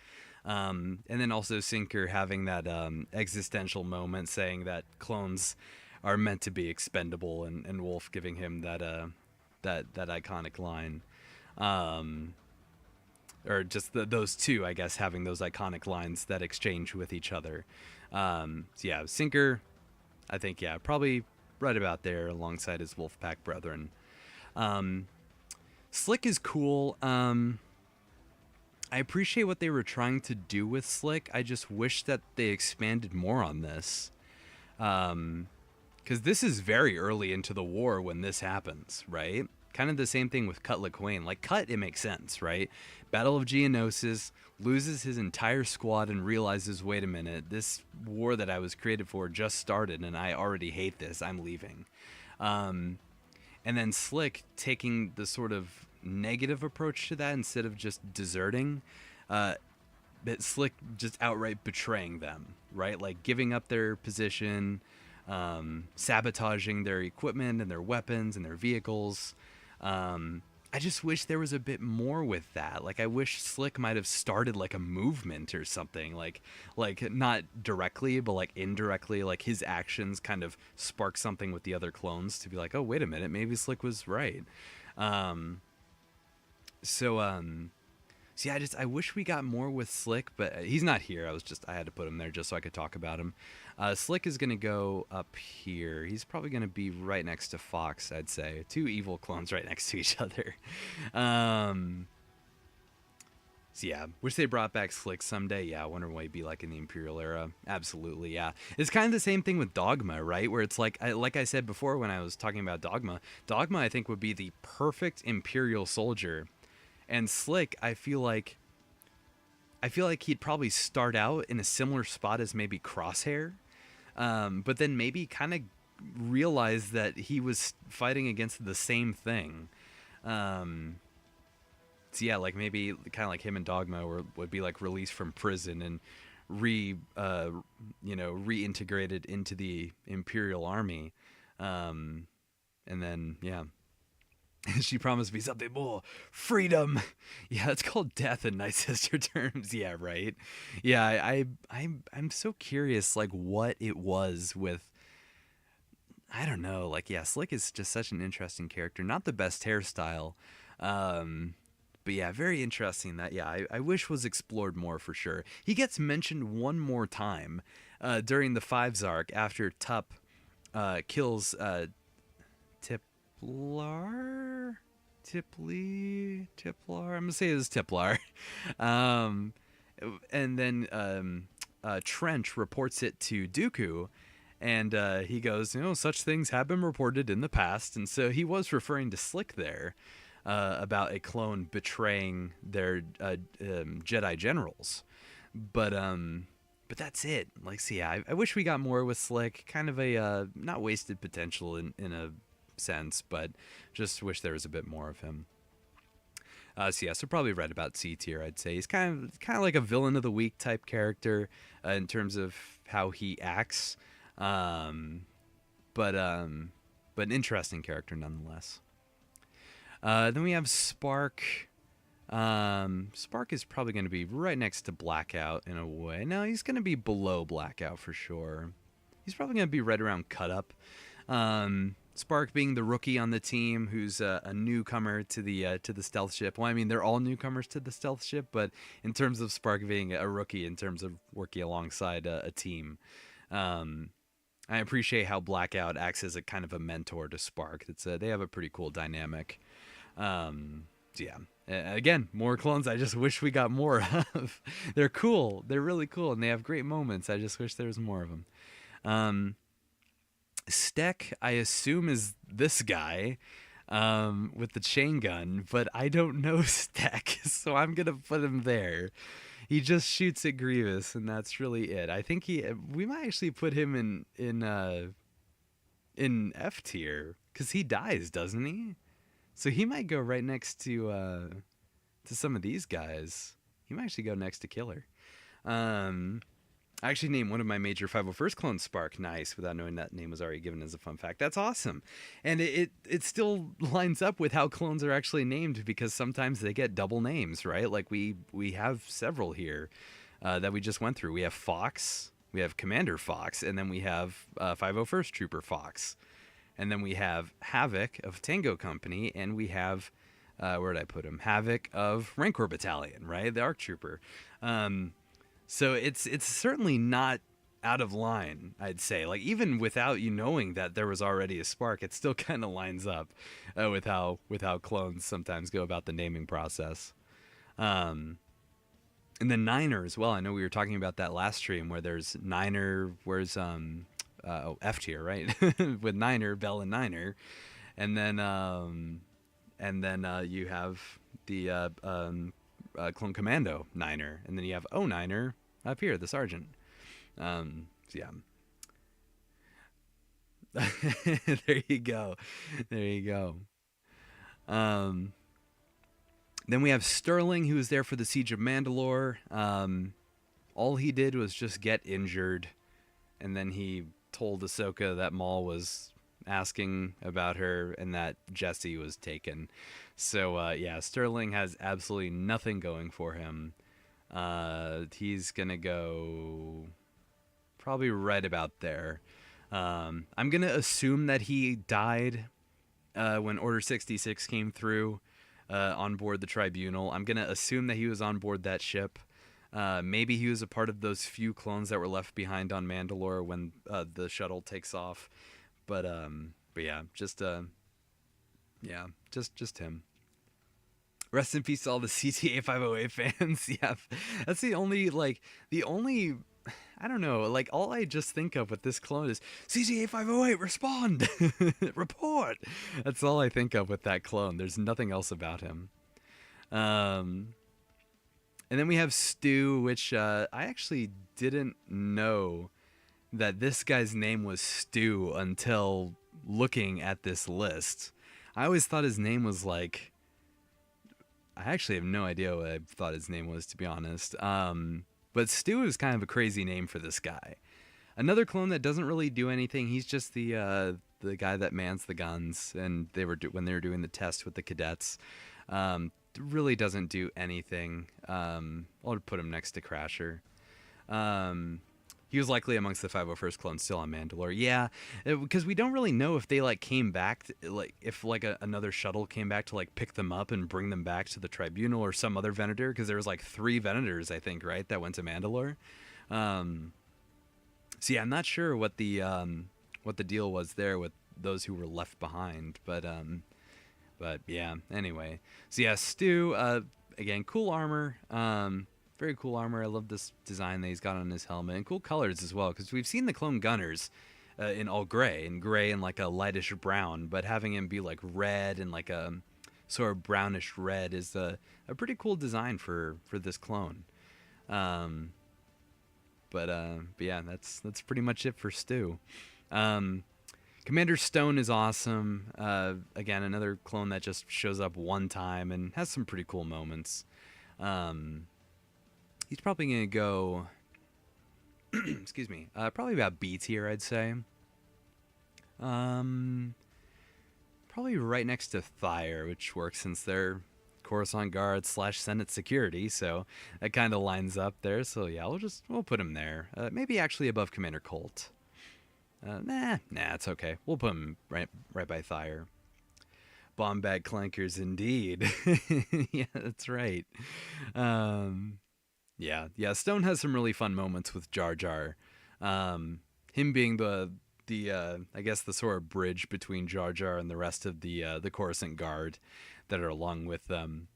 And then also Sinker having that existential moment saying that clones are meant to be expendable, and Wolf giving him that iconic line. Or just those two, I guess, having those iconic lines that exchange with each other. So yeah, Sinker, I think, yeah, probably right about there alongside his Wolfpack brethren. Slick is cool. I appreciate what they were trying to do with Slick. I just wish that they expanded more on this. Because this is very early into the war when this happens, right? Kind of the same thing with Cut Lawquane. Like, Cut, it makes sense, right? Battle of Geonosis, loses his entire squad and realizes, wait a minute, this war that I was created for just started and I already hate this. I'm leaving. And then Slick taking the sort of negative approach to that instead of just deserting. But Slick just outright betraying them, right? Like giving up their position, sabotaging their equipment and their weapons and their vehicles. I just wish there was a bit more with that. Like, I wish Slick might have started like a movement or something, like not directly, but like indirectly, like his actions kind of spark something with the other clones to be like, oh, wait a minute, maybe Slick was right. So yeah, I wish we got more with Slick, but he's not here. I had to put him there just so I could talk about him. Slick is going to go up here. He's probably going to be right next to Fox, I'd say. 2 evil clones right next to each other. So yeah, wish they brought back Slick someday. Yeah, I wonder what he'd be like in the Imperial era. Absolutely, yeah. It's kind of the same thing with Dogma, right? Where it's like I said before when I was talking about Dogma, I think would be the perfect Imperial soldier. And Slick, I feel like he'd probably start out in a similar spot as maybe Crosshair, but then maybe kind of realize that he was fighting against the same thing. So yeah, like maybe kind of like him and Dogma would be like released from prison and reintegrated into the Imperial Army, and then yeah. She promised me something more. Freedom. Yeah, it's called death in Night Sister terms. Yeah, right. Yeah, I'm so curious, like, what it was with. I don't know. Like, yeah, Slick is just such an interesting character. Not the best hairstyle, but yeah, very interesting. That I wish was explored more for sure. He gets mentioned one more time during the Fives arc after Tup kills Tiplar? I'm gonna say it was Tiplar. And then Trench reports it to Dooku, and he goes, such things have been reported in the past, and so he was referring to Slick there about a clone betraying their Jedi generals, but that's it. Like, see, I wish we got more with Slick. Kind of a not wasted potential in a sense, but just wish there was a bit more of him. So yeah, so probably right about C tier, I'd say. He's kind of like a villain of the week type character in terms of how he acts, um, but um, but an interesting character nonetheless. Then we have Spark. Spark is probably going to be right next to Blackout in a way. No, he's going to be below Blackout for sure. He's probably going to be right around Cut Up. Spark being the rookie on the team, who's a newcomer to the stealth ship. Well, I mean, they're all newcomers to the stealth ship, but in terms of Spark being a rookie, in terms of working alongside a team, um, I appreciate how Blackout acts as a kind of a mentor to Spark. They have a pretty cool dynamic. Yeah. Again, more clones. I just wish we got more of. They're cool. They're really cool, and they have great moments. I just wish there was more of them. Steck, I assume, is this guy with the chain gun, but I don't know Steck, so I'm gonna put him there. He just shoots at Grievous, and that's really it. I think we might actually put him in F tier because he dies, doesn't he? So he might go right next to some of these guys. He might actually go next to Killer. I actually named one of my major 501st clones Spark. Nice, without knowing that name was already given as a fun fact. That's awesome. And it still lines up with how clones are actually named, because sometimes they get double names, right? Like we have several here that we just went through. We have Fox, we have Commander Fox, and then we have 501st Trooper Fox. And then we have Havoc of Tango Company, and we have, where did I put him? Havoc of Rancor Battalion, right? The ARC Trooper. So it's certainly not out of line, I'd say. Like, even without you knowing that there was already a Spark, it still kind of lines up with how clones sometimes go about the naming process. And then Niner as well. I know we were talking about that last stream where there's Niner, where's F tier, right? With Niner, Bell and Niner. And then you have the Clone Commando Niner, and then you have O Niner up here, the Sergeant. So yeah. There you go. Then we have Sterling, who was there for the Siege of Mandalore. All he did was just get injured, and then he told Ahsoka that Maul was asking about her and that Jesse was taken. So yeah, Sterling has absolutely nothing going for him. He's gonna go probably right about there. I'm gonna assume that he died when Order 66 came through on board the Tribunal. I'm gonna assume that he was on board that ship. Maybe he was a part of those few clones that were left behind on Mandalore when the shuttle takes off. But yeah, just him. Rest in peace to all the CTA 508 fans. Yeah, that's the only I don't know, like, all I just think of with this clone is CTA 508, respond, report. That's all I think of with that clone. There's nothing else about him. And then we have Stu, which I actually didn't know that this guy's name was Stu until looking at this list. I always thought his name was like... I actually have no idea what I thought his name was, to be honest. But Stu is kind of a crazy name for this guy. Another clone that doesn't really do anything. He's just the guy that mans the guns, and when they were doing the test with the cadets. Really doesn't do anything. I'll put him next to Crasher. He was likely amongst the 501st clones still on Mandalore. Yeah, because we don't really know if they came back, if another shuttle came back to pick them up and bring them back to the Tribunal or some other Venator, because there was 3 Venators, I think, right, that went to Mandalore. So yeah, I'm not sure what the deal was there with those who were left behind, but yeah, anyway. So yeah, Stu, again, cool armor. Very cool armor. I love this design that he's got on his helmet, and cool colors as well, because we've seen the clone gunners in all gray and a lightish brown, but having him be red and a sort of brownish red is a pretty cool design for this clone. But yeah, that's pretty much it for Stu. Commander Stone is awesome. Again, another clone that just shows up one time and has some pretty cool moments. Um, he's probably going to go, excuse me, probably about B tier, I'd say. Probably right next to Thyre, which works since they're Coruscant Guard / Senate security, so that kind of lines up there. So yeah, we'll put him there. Maybe actually above Commander Colt. Nah, it's okay. We'll put him right by Thyre. Bomb bag clankers, indeed. Yeah, that's right. Yeah. Stone has some really fun moments with Jar Jar. Him being the I guess the sort of bridge between Jar Jar and the rest of the Coruscant Guard that are along with them.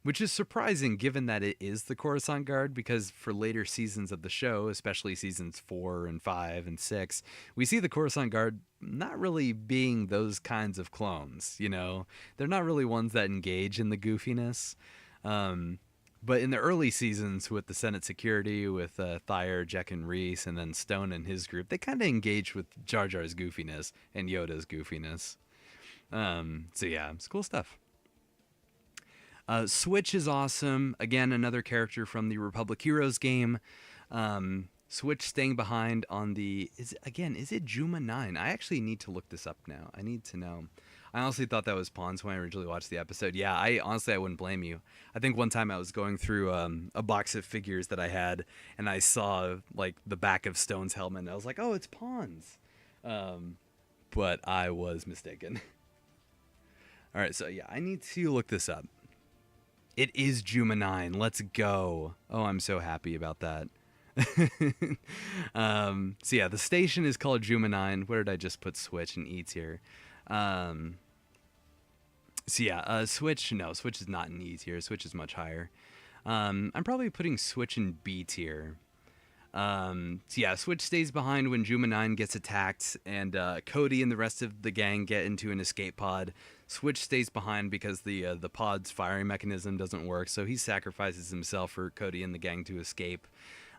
Which is surprising given that it is the Coruscant Guard, because for later seasons of the show, especially seasons 4 and 5 and 6, we see the Coruscant Guard not really being those kinds of clones, you know? They're not really ones that engage in the goofiness. But in the early seasons with the Senate security, with Thyre, Jek, and Reese, and then Stone and his group, they kind of engage with Jar Jar's goofiness and Yoda's goofiness. So yeah, it's cool stuff. Switch is awesome. Again, another character from the Republic Heroes game. Switch staying behind on the... is it Juma 9? I actually need to look this up now. I need to know. I honestly thought that was Pawns when I originally watched the episode. Yeah, I wouldn't blame you. I think one time I was going through a box of figures that I had, and I saw like the back of Stone's helmet, and I was like, oh, it's Pawns. But I was mistaken. All right, so yeah, I need to look this up. It is Juma 9. Let's go. Oh, I'm so happy about that. So yeah, the station is called Juma 9. Where did I just put Switch and E tier? So yeah, Switch is not in E tier. Switch is much higher. I'm probably putting Switch in B tier. So yeah, Switch stays behind when Juma 9 gets attacked, and Cody and the rest of the gang get into an escape pod. Switch stays behind because the pod's firing mechanism doesn't work, so he sacrifices himself for Cody and the gang to escape.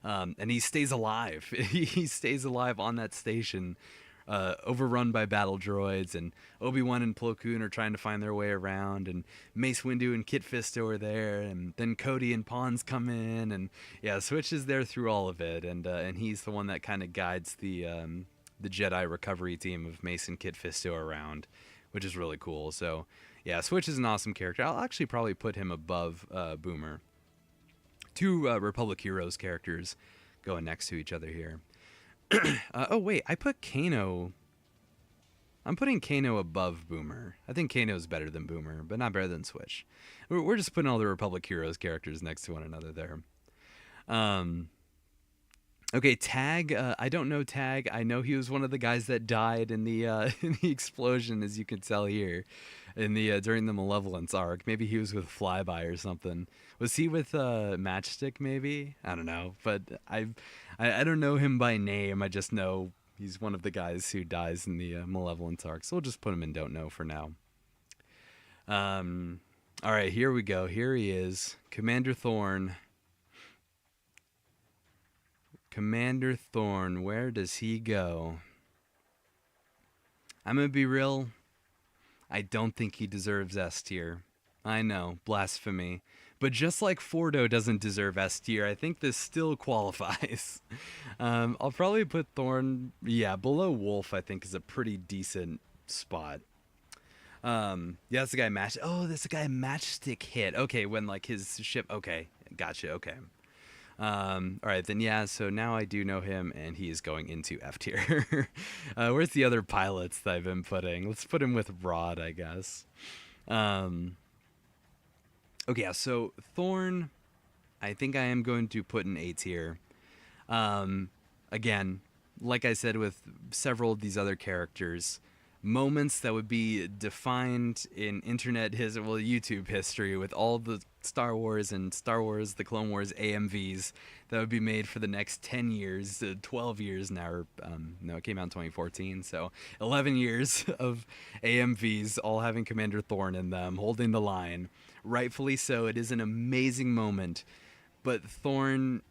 And he stays alive. He stays alive on that station, overrun by battle droids, and Obi-Wan and Plo Koon are trying to find their way around, and Mace Windu and Kit Fisto are there, and then Cody and Pawns come in, and yeah, Switch is there through all of it, and he's the one that kind of guides the Jedi recovery team of Mace and Kit Fisto around, which is really cool. So yeah, Switch is an awesome character. I'll actually probably put him above Boomer. Two Republic Heroes characters going next to each other here. Oh wait, I put Kano. I'm putting Kano above Boomer. I think Kano's better than Boomer, but not better than Switch. We're just putting all the Republic Heroes characters next to one another there. Okay, Tag. I don't know Tag. I know he was one of the guys that died in the in the explosion, as you can tell here, in the during the Malevolence arc. Maybe he was with Flyby or something. Was he with Matchstick? Maybe, I don't know. But I don't know him by name. I just know he's one of the guys who dies in the Malevolence arc. So we'll just put him in Don't Know for now. All right, here we go. Here he is, Commander Thorn. Commander Thorn, where does he go? I'm going to be real. I don't think he deserves S tier. I know, blasphemy. But just like Fordo doesn't deserve S tier, I think this still qualifies. I'll probably put Thorn, below Wolf, I think is a pretty decent spot. That's the guy that's the guy Matchstick hit. Okay, when like his ship, okay, gotcha, okay. All right, then so now I do know him, and he is going into F tier. Where's the other pilots that I've been putting? Let's put him with Rod, I guess. Okay, so Thorn, I think I am going to put in A tier. Again, like I said with several of these other characters, moments that would be defined in YouTube history with all the Star Wars and Star Wars The Clone Wars AMVs that would be made for the next 10 years, 12 years now, or no, it came out in 2014, so 11 years of AMVs all having Commander Thorn in them, holding the line. Rightfully so, it is an amazing moment, but Thorn,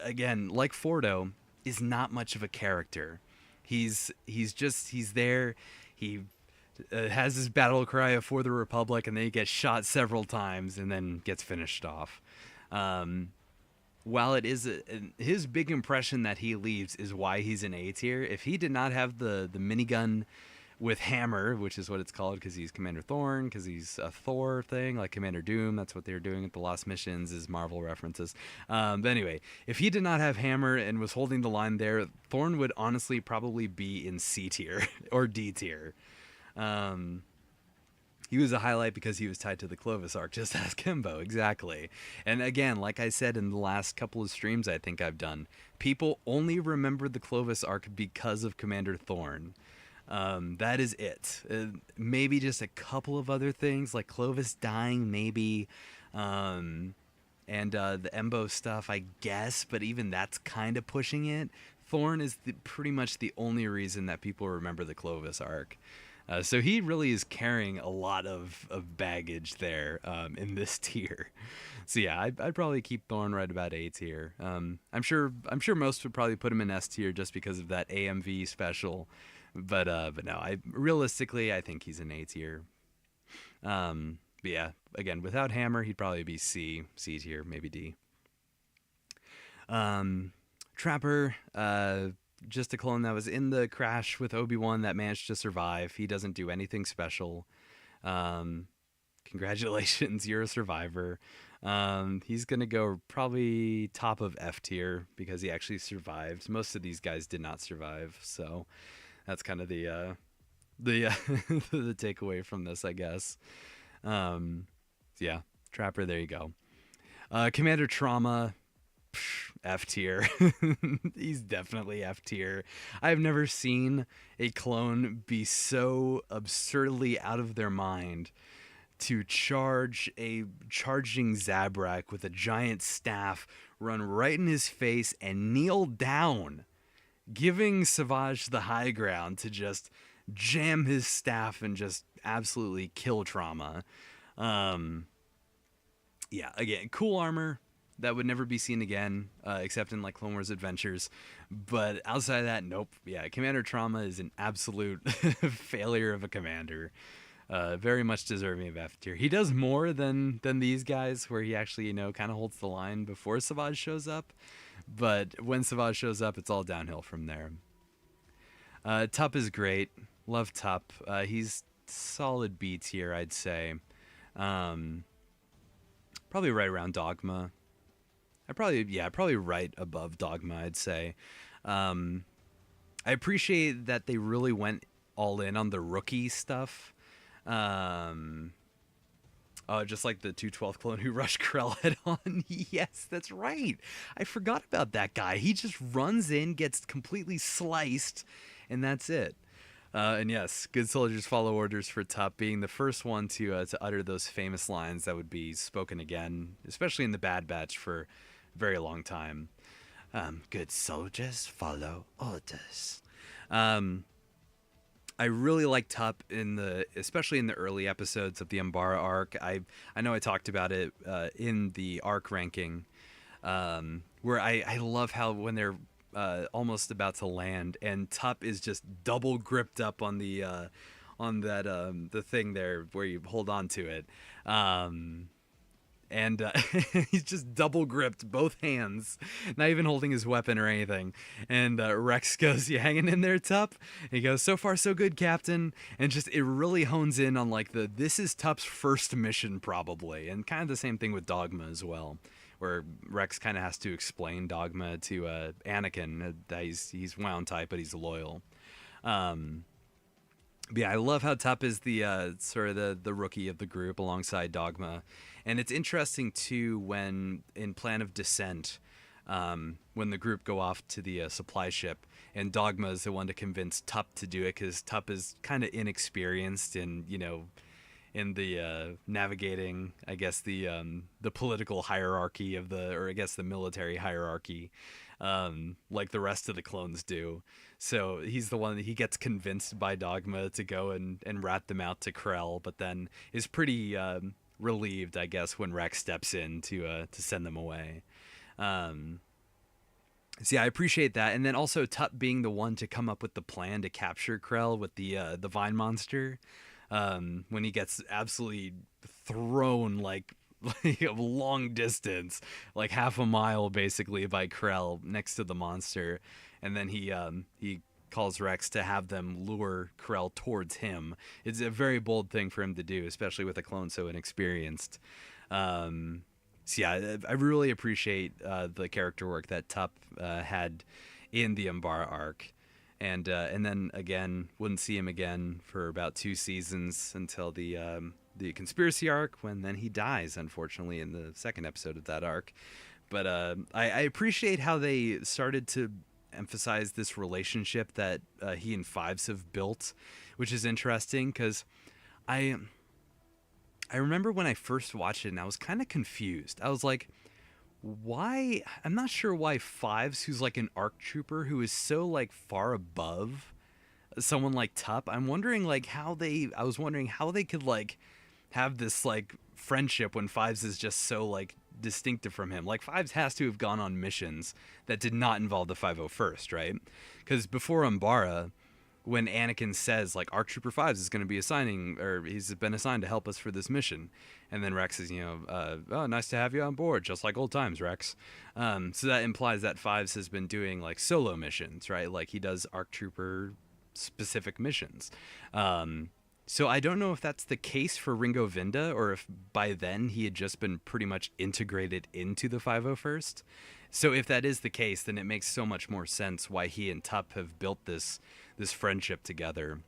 again, like Fordo, is not much of a character. He's there. He has his battle cry of "For the Republic," and then he gets shot several times, and then gets finished off. Um, while it is his big impression that he leaves is why he's an A tier. If he did not have the minigun with hammer, which is what it's called because he's Commander Thorn, because he's a Thor thing, like Commander Doom. That's what they were doing at the Lost Missions, is Marvel references. But anyway, if he did not have hammer and was holding the line there, Thorn would honestly probably be in C tier or D tier. Um, he was a highlight because he was tied to the Clovis arc, just as Kimbo, exactly. And again, like I said in the last couple of streams I think I've done, people only remember the Clovis arc because of Commander Thorn. That is it. Maybe just a couple of other things like Clovis dying, maybe, and the Embo stuff, I guess. But even that's kind of pushing it. Thorn is pretty much the only reason that people remember the Clovis arc. So he really is carrying a lot of baggage there in this tier. So yeah, I'd probably keep Thorn right about A tier. I'm sure most would probably put him in S tier just because of that AMV special. But no, realistically I think he's an A tier. But yeah, again, without hammer he'd probably be C tier, maybe D. Trapper, just a clone that was in the crash with Obi-Wan that managed to survive. He doesn't do anything special. Congratulations, you're a survivor. He's gonna go probably top of F tier because he actually survived. Most of these guys did not survive, so that's kind of the the takeaway from this, I guess. Yeah, Trapper, there you go. Commander Trauma, F tier. He's definitely F tier. I've never seen a clone be so absurdly out of their mind to charge a charging Zabrak with a giant staff, run right in his face, and kneel down, giving Savage the high ground to just jam his staff and just absolutely kill Trauma. Yeah, again, cool armor that would never be seen again, except in like Clone Wars Adventures. But outside of that, nope. Yeah, Commander Trauma is an absolute failure of a commander. Very much deserving of F tier. He does more than these guys, where he actually, kind of holds the line before Savage shows up. But when Savage shows up, it's all downhill from there. Tup is great. Love Tup. He's solid B tier, I'd say. Probably right around Dogma. Probably right above Dogma, I'd say. I appreciate that they really went all in on the rookie stuff. Just like the 212th clone who rushed Krell head on. Yes, that's right. I forgot about that guy. He just runs in, gets completely sliced, and that's it. And yes, good soldiers follow orders for Tup, being the first one to utter those famous lines that would be spoken again, especially in the Bad Batch, for a very long time. Good soldiers follow orders. I really like Tup especially in the early episodes of the Umbara arc. I know I talked about it in the arc ranking, where I love how when they're almost about to land and Tup is just double gripped up on the the thing there where you hold on to it. And he's just double gripped both hands, not even holding his weapon or anything. And Rex goes, "You hanging in there, Tup?" And he goes, "So far so good, Captain." And just it really hones in on like this is Tup's first mission probably, and kind of the same thing with Dogma as well, where Rex kind of has to explain Dogma to Anakin that he's wound type but he's loyal. But yeah, I love how Tup is the sort of the rookie of the group alongside Dogma. And it's interesting too when in Plan of Descent, when the group go off to the supply ship, and Dogma is the one to convince Tup to do it because Tup is kind of inexperienced in in the navigating, I guess, the political hierarchy of or I guess the military hierarchy, like the rest of the clones do. So he's the one that he gets convinced by Dogma to go and rat them out to Krell, but then is pretty relieved, I guess, when Rex steps in to send them away. See, I appreciate that, and then also Tup being the one to come up with the plan to capture Krell with the Vine Monster, when he gets absolutely thrown like a long distance, like half a mile basically by Krell next to the monster, and then he calls Rex to have them lure Krell towards him. It's a very bold thing for him to do, especially with a clone so inexperienced. Um, so yeah, I really appreciate the character work that Tup had in the Umbara arc, and then again wouldn't see him again for about 2 seasons until the conspiracy arc, when then he dies unfortunately in the second episode of that arc. But I appreciate how they started to emphasize this relationship that he and Fives have built, which is interesting because I I remember when I first watched it and I was kind of confused. I was like, why? I'm not sure why Fives, who's like an ARC trooper who is so like far above someone like Tup, I was wondering how they could like have this like friendship when Fives is just so like distinctive from him. Like Fives has to have gone on missions that did not involve the 501st, right? Because before Umbara, when Anakin says like ARC Trooper Fives is going to be assigning, or he's been assigned to help us for this mission, and then Rex is, oh, nice to have you on board, just like old times, Rex. So that implies that Fives has been doing like solo missions, right? Like he does ARC Trooper specific missions. So I don't know if that's the case for Ringo Vinda, or if by then he had just been pretty much integrated into the 501st. So if that is the case, then it makes so much more sense why he and Tup have built this friendship together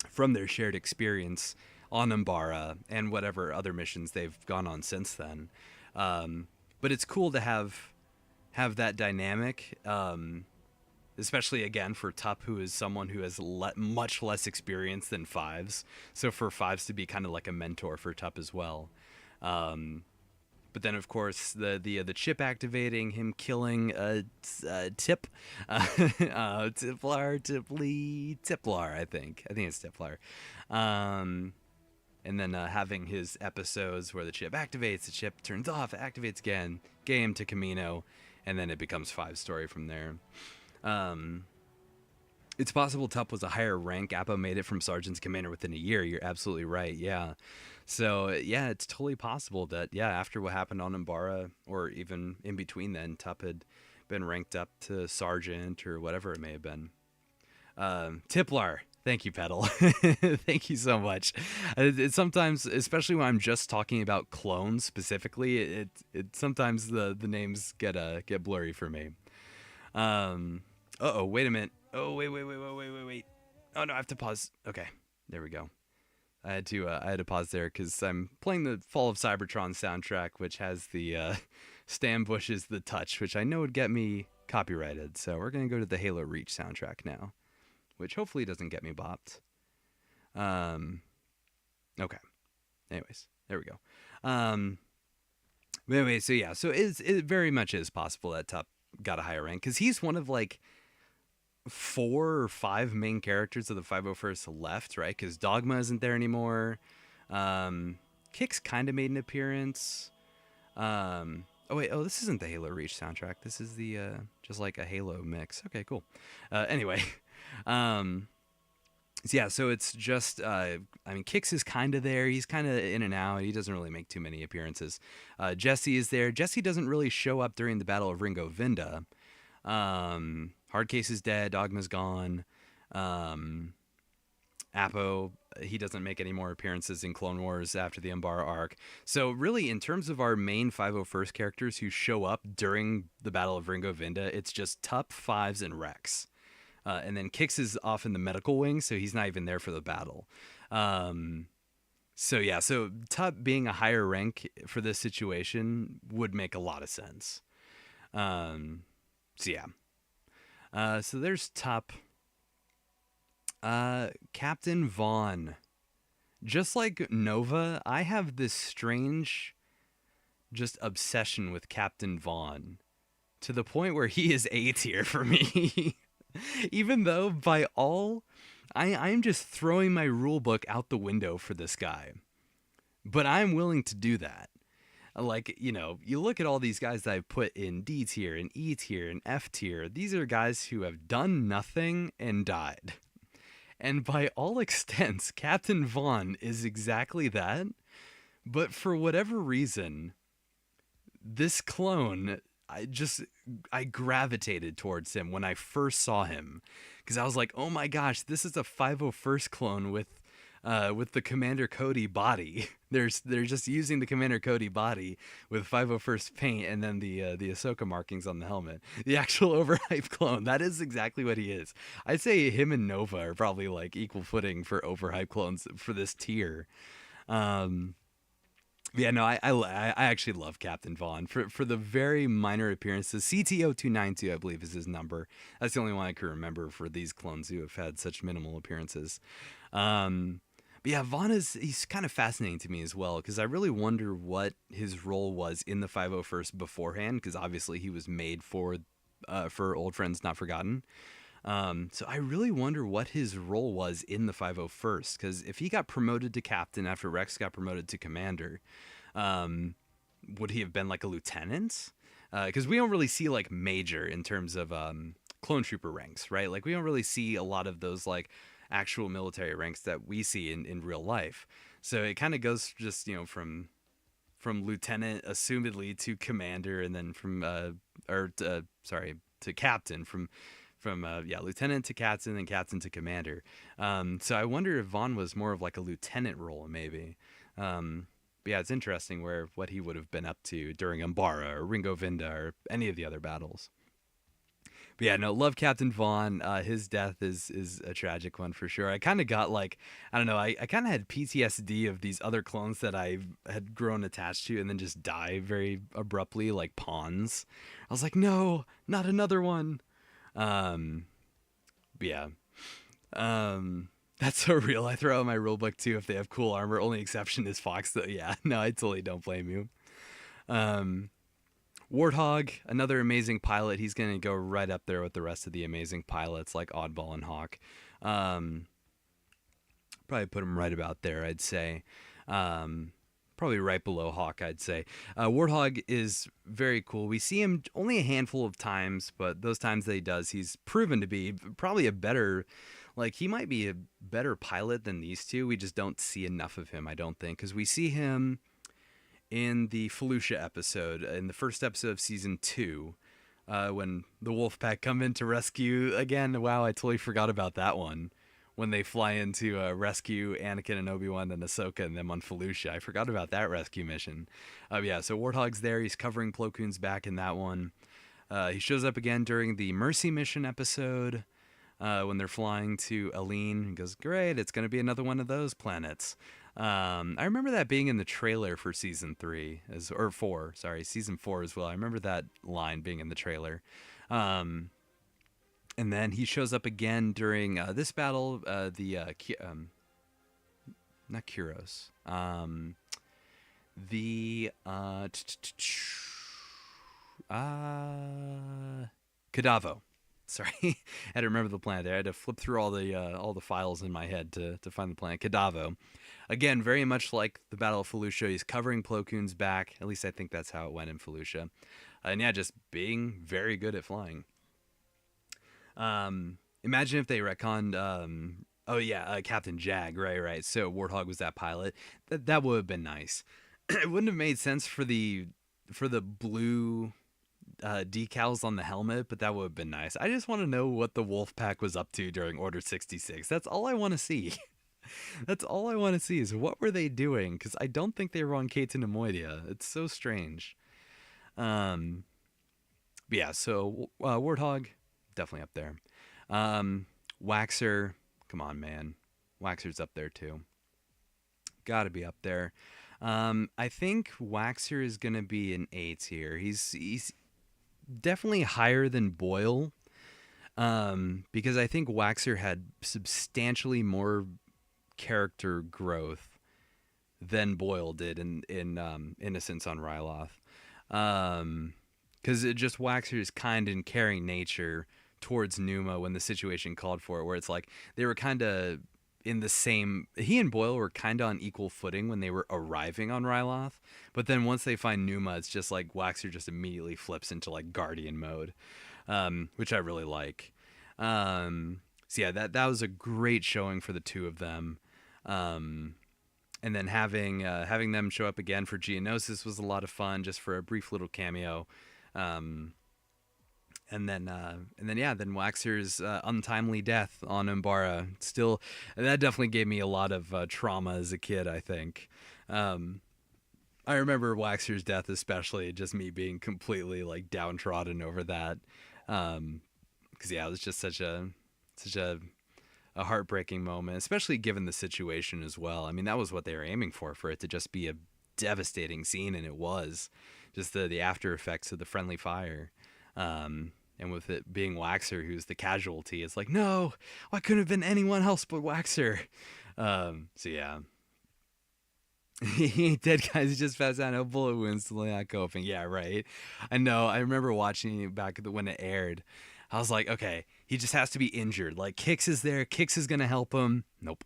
from their shared experience on Umbara and whatever other missions they've gone on since then. But it's cool to have that dynamic, especially again for Tup, who is someone who has much less experience than Fives. So for Fives to be kind of like a mentor for Tup as well. But then, of course, the chip activating, him killing Tip, Tiplar, I think it's Tiplar, and then having his episodes where the chip activates, the chip turns off, it activates again, game to Kamino, and then it becomes Five's story from there. It's possible Tup was a higher rank. Appo made it from sergeant's commander within a year. You're absolutely right. Yeah. So yeah, it's totally possible that after what happened on Umbara, or even in between then, Tup had been ranked up to sergeant or whatever it may have been. Tiplar. Thank you, Petal. Thank you so much. It sometimes, especially when I'm just talking about clones specifically, it sometimes the names get blurry for me. Wait a minute. Oh, wait. Oh no, I have to pause. Okay, there we go. I had to pause there because I'm playing the Fall of Cybertron soundtrack, which has the Stan Bush's The Touch, which I know would get me copyrighted. So we're gonna go to the Halo Reach soundtrack now, which hopefully doesn't get me bopped. Okay. Anyways, there we go. Anyway, so it very much is possible that Tup got a higher rank because he's one of like 4 or 5 main characters of the 501st left, right? Because Dogma isn't there anymore. Kix kind of made an appearance. This isn't the Halo Reach soundtrack. This is the just like a Halo mix. Okay, cool. Anyway, so it's just Kix is kind of there. He's kind of in and out. He doesn't really make too many appearances. Jesse is there. Jesse doesn't really show up during the Battle of Ringo Vinda. Hardcase is dead. Dogma's gone. Appo, he doesn't make any more appearances in Clone Wars after the Umbara arc. So really, in terms of our main 501st characters who show up during the Battle of Ringo Vinda, it's just Tup, Fives, and Rex. And then Kix is off in the medical wing, so he's not even there for the battle. So Tup being a higher rank for this situation would make a lot of sense. So there's Tup. Captain Vaughn. Just like Nova, I have this strange just obsession with Captain Vaughn to the point where he is A tier for me. Even though I'm just throwing my rule book out the window for this guy. But I'm willing to do that. Like, you look at all these guys that I've put in D tier and E tier and F tier. These are guys who have done nothing and died. And by all extents, Captain Vaughn is exactly that. But for whatever reason, this clone, I gravitated towards him when I first saw him, because I was like, oh my gosh, this is a 501st clone with the Commander Cody body. They're just using the Commander Cody body with 501st paint and then the Ahsoka markings on the helmet. The actual overhyped clone. That is exactly what he is. I'd say him and Nova are probably like equal footing for overhyped clones for this tier. Yeah, no, I actually love Captain Vaughn for the very minor appearances. CTO292, I believe, is his number. That's the only one I can remember for these clones who have had such minimal appearances. But yeah, Vaughn he's kind of fascinating to me as well, because I really wonder what his role was in the 501st beforehand, because obviously he was made for Old Friends Not Forgotten. So I really wonder what his role was in the 501st, because if he got promoted to captain after Rex got promoted to commander, would he have been like a lieutenant? Because we don't really see like major in terms of clone trooper ranks, right? Like we don't really see a lot of those like actual military ranks that we see in real life. So it kind of goes just, from lieutenant assumedly to commander, and then to captain, from lieutenant to captain and captain to commander. So I wonder if Vaughn was more of like a lieutenant role maybe. But yeah, it's interesting what he would have been up to during Umbara or Ringo Vinda or any of the other battles. But yeah, no, love Captain Vaughn. His death is a tragic one for sure. I kind of got like, I don't know, I kind of had PTSD of these other clones that I had grown attached to and then just die very abruptly, like pawns. I was like, no, not another one. But yeah. That's so real. I throw out my rulebook too if they have cool armor. Only exception is Fox, though. Yeah, no, I totally don't blame you. Warthog, another amazing pilot. He's going to go right up there with the rest of the amazing pilots like Oddball and Hawk. Probably put him right about there, I'd say. Probably right below Hawk, I'd say. Warthog is very cool. We see him only a handful of times, but those times that he does, he's proven to be probably a better... Like, he might be a better pilot than these two. We just don't see enough of him, I don't think. Because we see him in the Felucia episode, in the first episode of Season 2, when the Wolfpack come in to rescue... Again, wow, I totally forgot about that one. When they fly in to rescue Anakin and Obi-Wan and Ahsoka and them on Felucia. I forgot about that rescue mission. Yeah, so Warthog's there. He's covering Plo Koon's back in that one. He shows up again during the Mercy mission episode. When they're flying to Aleen, he goes, great, it's going to be another one of those planets. I remember that being in the trailer for season 4, season 4 as well. I remember that line being in the trailer. And then he shows up again during this battle, not Kuros, Kadavo. Sorry, I had to remember the planet there. I had to flip through all the files in my head to find the planet. Kadavo. Again, very much like the Battle of Felucia, he's covering Plo Koon's back. At least I think that's how it went in Felucia. And yeah, just being very good at flying. Imagine if they retconned... Captain Jag, right. So Warthog was that pilot. That would have been nice. It wouldn't have made sense for the blue... decals on the helmet, but that would have been nice. I just want to know what the Wolfpack was up to during Order 66. That's all I want to see. That's all I want to see is what were they doing, because I don't think they were on Kate and Nemoidia. It's so strange. But yeah, so Warthog, definitely up there. Waxer, come on, man. Waxer's up there too. Gotta be up there. I think Waxer is gonna be an A tier. He's definitely higher than Boyle, because I think Waxer had substantially more character growth than Boyle did in Innocence on Ryloth. Because Waxer's kind and caring nature towards Numa when the situation called for it, where it's like they were kind of in the same. He and Boyle were kind of on equal footing when they were arriving on Ryloth, but then once they find Numa, it's just like Waxer just immediately flips into like Guardian mode, which I really like. So yeah, that was a great showing for the two of them. And then having them show up again for Geonosis was a lot of fun, just for a brief little cameo. Then Waxer's untimely death on Umbara still, that definitely gave me a lot of trauma as a kid, I think. I remember Waxer's death, especially just me being completely like downtrodden over that. Because yeah, it was just such a heartbreaking moment, especially given the situation as well. I mean, that was what they were aiming for it to just be a devastating scene, and it was just the after effects of the friendly fire. And with it being Waxer who's the casualty, it's like, no, why couldn't have been anyone else but Waxer? So yeah. He ain't dead, guys. He just passed out. No bullet wounds, still not coping. Yeah, right. I know. I remember watching it back when it aired. I was like, okay, he just has to be injured. Like, Kix is there. Kix is going to help him. Nope.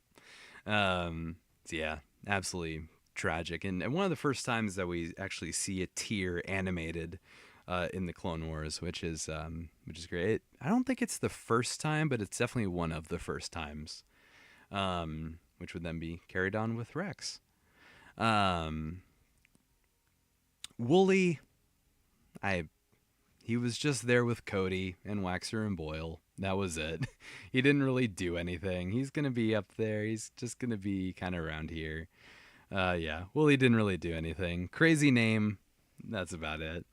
So yeah, absolutely tragic. And one of the first times that we actually see a tear animated in the Clone Wars, which is great. I don't think it's the first time, but it's definitely one of the first times, which would then be carried on with Rex. Wooly, he was just there with Cody and Waxer and Boyle. That was it. He didn't really do anything. He's gonna be up there. He's just gonna be kind of around here. Yeah, Wooly didn't really do anything. Crazy name. That's about it.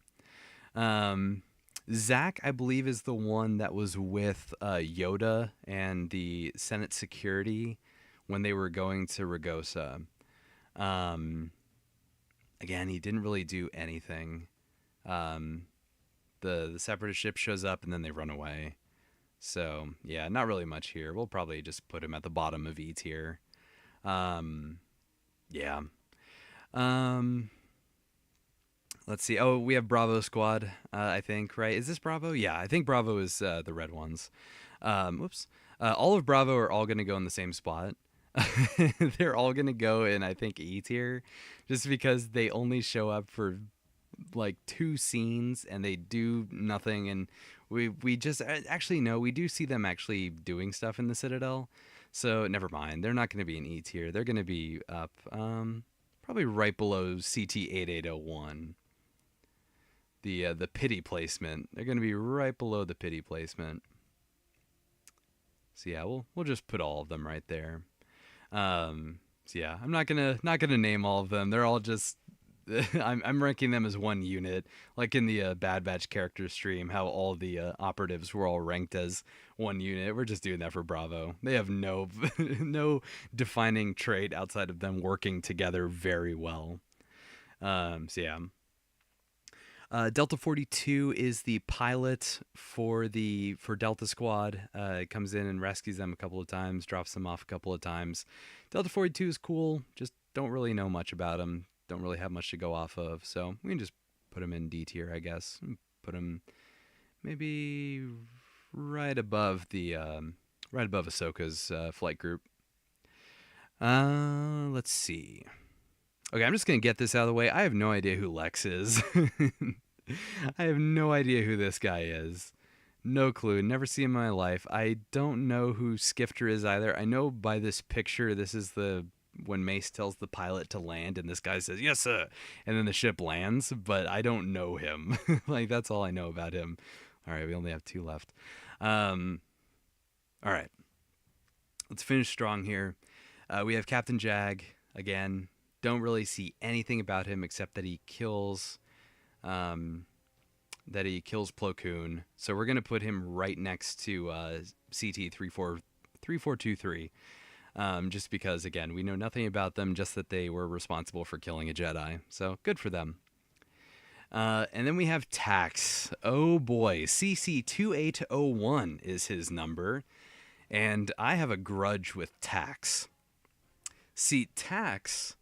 Zach, I believe, is the one that was with Yoda and the Senate security when they were going to Ragosa. Again, he didn't really do anything. The separatist ship shows up and then they run away. So yeah, not really much here. We'll probably just put him at the bottom of E tier. Yeah. Let's see. Oh, we have Bravo Squad, I think, right? Is this Bravo? Yeah, I think Bravo is the red ones. Whoops. All of Bravo are all going to go in the same spot. They're all going to go in, I think, E tier, just because they only show up for like 2 scenes and they do nothing. And we just actually, no, we do see them actually doing stuff in the Citadel. So never mind. They're not going to be in E tier. They're going to be up probably right below CT-8801. The pity placement. They're going to be right below the pity placement. So yeah, we'll just put all of them right there. So yeah, I'm not gonna name all of them. They're all just I'm ranking them as one unit, like in the Bad Batch character stream, how all the operatives were all ranked as one unit. We're just doing that for Bravo. They have no no defining trait outside of them working together very well. So yeah. Delta 42 is the pilot for Delta Squad. It comes in and rescues them a couple of times, drops them off a couple of times. Delta 42 is cool. Just don't really know much about him. Don't really have much to go off of. So we can just put him in D tier, I guess. Put him maybe right above Ahsoka's flight group. Let's see. Okay, I'm just going to get this out of the way. I have no idea who Lex is. I have no idea who this guy is. No clue. Never seen him in my life. I don't know who Skifter is either. I know by this picture, this is when Mace tells the pilot to land and this guy says, "Yes, sir." And then the ship lands, but I don't know him. Like, that's all I know about him. All right, we only have 2 left. All right. Let's finish strong here. We have Captain Jag again. Don't really see anything about him except that he kills Plo Koon. So we're gonna put him right next to CT-3423. Just because, again, we know nothing about them, just that they were responsible for killing a Jedi. So good for them. And then we have Tax. Oh boy, CC-2801 is his number, and I have a grudge with Tax. See, Tax,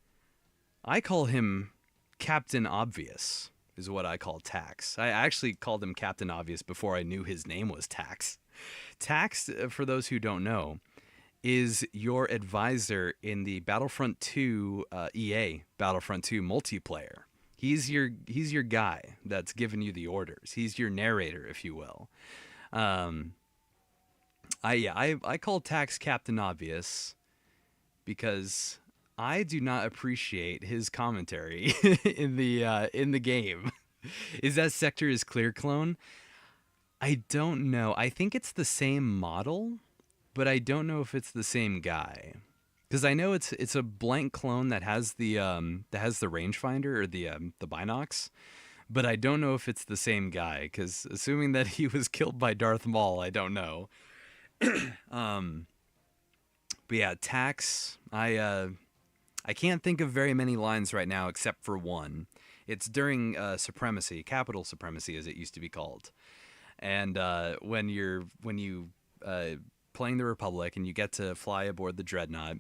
I call him Captain Obvious, is what I call Tax. I actually called him Captain Obvious before I knew his name was Tax. Tax, for those who don't know, is your advisor in the Battlefront 2 EA Battlefront 2 multiplayer. He's your guy that's giving you the orders. He's your narrator, if you will. Um, I call Tax Captain Obvious because I do not appreciate his commentary in the game. Is that Sector is Clear clone? I don't know. I think it's the same model, but I don't know if it's the same guy. Because I know it's a blank clone that has the rangefinder or the binocs, but I don't know if it's the same guy. Because assuming that he was killed by Darth Maul, I don't know. Um, but yeah, Tax. I can't think of very many lines right now except for one. It's during Supremacy, Capital Supremacy, as it used to be called. And when you playing the Republic and you get to fly aboard the Dreadnought,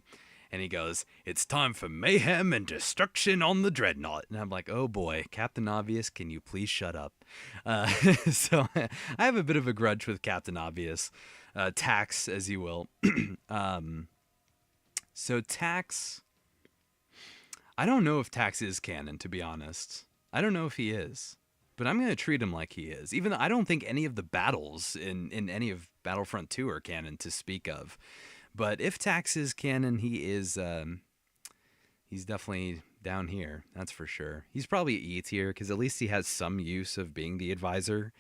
and he goes, "It's time for mayhem and destruction on the Dreadnought," and I'm like, "Oh boy, Captain Obvious, can you please shut up?" Uh, so I have a bit of a grudge with Captain Obvious, Tax, as you will. um, so Tax, I don't know if Tax is canon, to be honest. I don't know if he is. But I'm going to treat him like he is. Even though I don't think any of the battles in any of Battlefront 2 are canon to speak of. But if Tax is canon, he's definitely down here. That's for sure. He's probably E tier because at least he has some use of being the advisor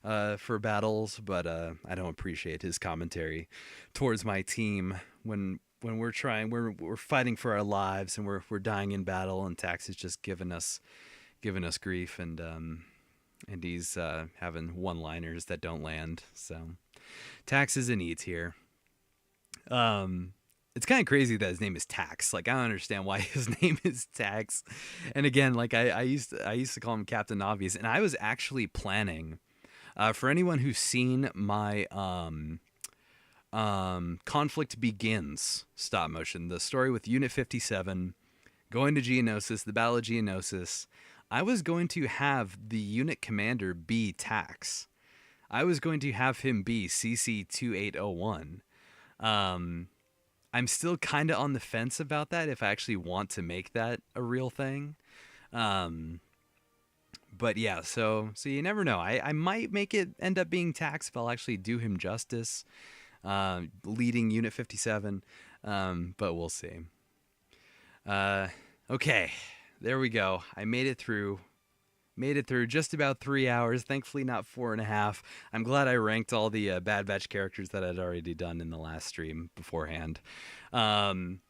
for battles. But I don't appreciate his commentary towards my team when we're fighting for our lives and we're dying in battle, and Tax is just giving us grief, and he's having one-liners that don't land. So Tax is an E tier. It's kind of crazy that his name is Tax. Like, I don't understand why his name is Tax. And again, like I used to call him Captain Obvious, and I was actually planning for anyone who's seen my Conflict Begins stop motion, the story with Unit 57 going to Geonosis, the Battle of Geonosis. I was going to have the unit commander be Tax. I was going to have him be CC2801. I'm still kind of on the fence about that, if I actually want to make that a real thing. But yeah, so you never know. I might make it end up being Tax if I'll actually do him justice, leading Unit 57. But we'll see. Okay. There we go. I made it through. Made it through just about 3 hours. Thankfully, not 4.5. I'm glad I ranked all the Bad Batch characters that I'd already done in the last stream beforehand. But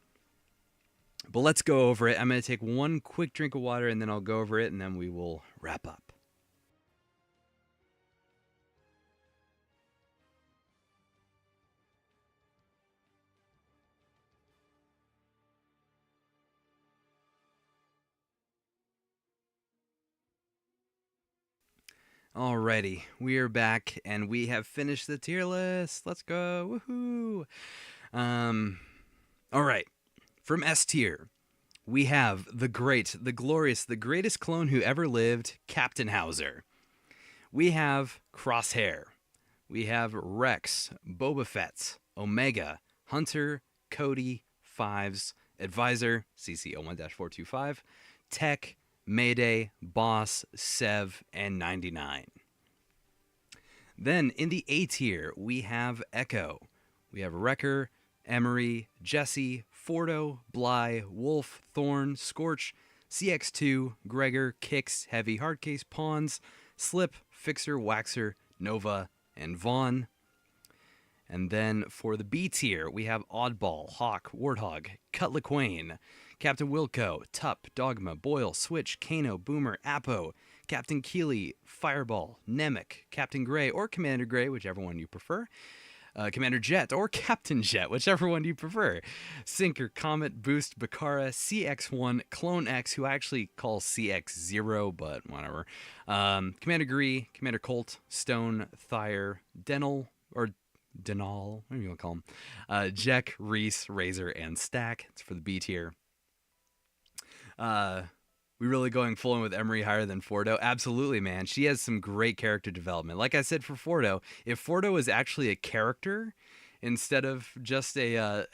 let's go over it. I'm going to take one quick drink of water, and then I'll go over it, and then we will wrap up. Alrighty, we are back and we have finished the tier list. Let's go. Woohoo. Alright. From S tier, we have the great, the glorious, the greatest clone who ever lived, Captain Hauser. We have Crosshair. We have Rex, Boba Fett, Omega, Hunter, Cody, Fives, Advisor, CC01-425, Tech, Mayday, Boss, Sev, and 99. Then in the A tier, we have Echo. We have Wrecker, Emery, Jesse, Fordo, Bly, Wolf, Thorn, Scorch, CX2, Gregor, Kix, Heavy, Hardcase, Pawns, Slip, Fixer, Waxer, Nova, and Vaughn. And then for the B tier, we have Oddball, Hawk, Warthog, Cut LaQuain, Captain Wilco, Tup, Dogma, Boyle, Switch, Kano, Boomer, Apo, Captain Keeley, Fireball, Nemec, Captain Gray, or Commander Gray, whichever one you prefer, Commander Jet, or Captain Jet, whichever one you prefer, Sinker, Comet, Boost, Bakara, CX1, Clone X, who I actually call CX0, but whatever, Commander Gree, Commander Colt, Stone, Thyre, Denal, or Denal, whatever you want to call him, Jack, Reese, Razor, and Stack. It's for the B tier. We really going full in with Emery higher than Fordo? Absolutely, man. She has some great character development. Like I said for Fordo, if Fordo was actually a character instead of just a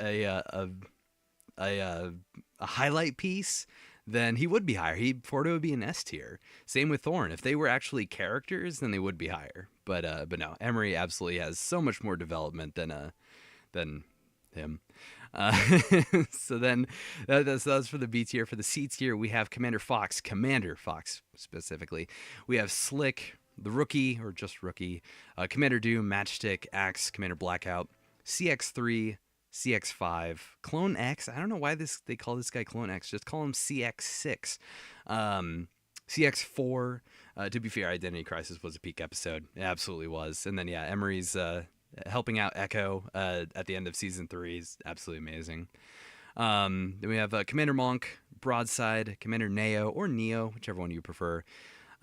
highlight piece, then he would be higher. Fordo would be an S tier. Same with Thorn. If they were actually characters, then they would be higher. But no, Emery absolutely has so much more development than him. Uh, so then that's for the B tier. For the C tier, we have Commander Fox specifically. We have Slick, the rookie or just rookie, Commander Doom, Matchstick, Axe, Commander Blackout, CX3, CX5, Clone X. I don't know why they call this guy Clone X. Just call him CX6. CX4. To be fair, Identity Crisis was a peak episode. It absolutely was. And then, yeah, Emery's helping out Echo at the end of Season 3 is absolutely amazing. Then we have Commander Monk, Broadside, Commander Neo, or Neo, whichever one you prefer.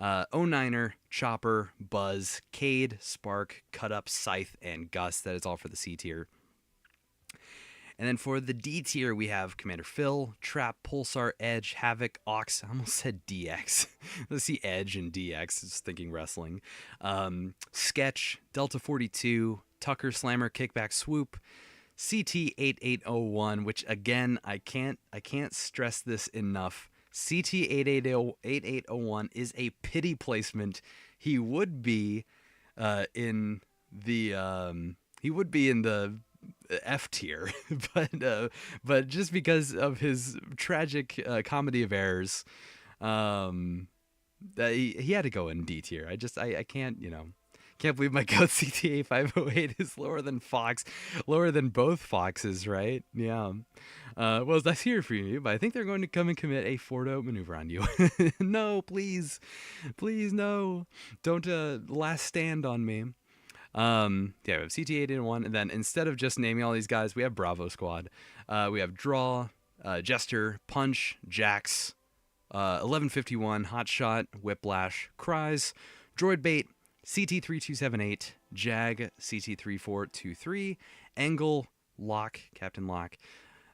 09er, Chopper, Buzz, Cade, Spark, Cut Up, Scythe, and Gus. That is all for the C tier. And then for the D tier, we have Commander Phil, Trap, Pulsar, Edge, Havoc, Ox. I almost said DX. Let's see Edge and DX. Just thinking wrestling. Sketch, Delta 42, Tucker, Slammer, Kickback, Swoop, CT8801, which again, I can't stress this enough. CT8801 is a pity placement. He would be in the F tier, but just because of his tragic comedy of errors, that he had to go in D tier. I can't believe my goat CTA508 is lower than Fox, lower than both Foxes, right? Yeah. Well, that's here for you, but I think they're going to come and commit a Fordo maneuver on you. No, please, no, don't last stand on me. Yeah, we have CT881, and then instead of just naming all these guys, we have Bravo Squad. We have Draw, Jester, Punch, Jax, 1151, Hotshot, Whiplash, Cries, Droid Bait, CT3278, Jag, CT3423, Angle, Lock, Captain Lock.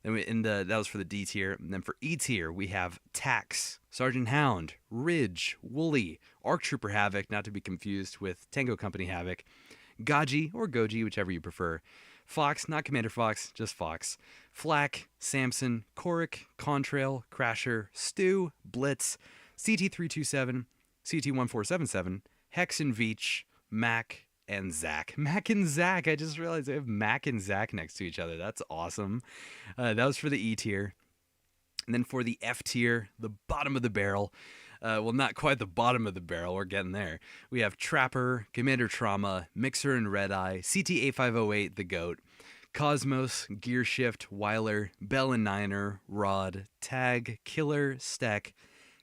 And that was for the D tier. And then for E tier, we have Tax, Sergeant Hound, Ridge, Wooly, ARC Trooper Havoc, not to be confused with Tango Company Havoc, Gaji or Goji, whichever you prefer. Fox, not Commander Fox, just Fox. Flak, Samson, Korik, Contrail, Crasher, Stu, Blitz, CT327, CT1477, Hex and Veach, Mac, and Zach. Mac and Zach. I just realized I have Mac and Zach next to each other. That's awesome. That was for the E tier. And then for the F tier, the bottom of the barrel. Well, not quite the bottom of the barrel. We're getting there. We have Trapper, Commander Trauma, Mixer and Red Eye, CT8508, the GOAT, Cosmos, Gear Shift, Weiler, Bell and Niner, Rod, Tag, Killer, Steck,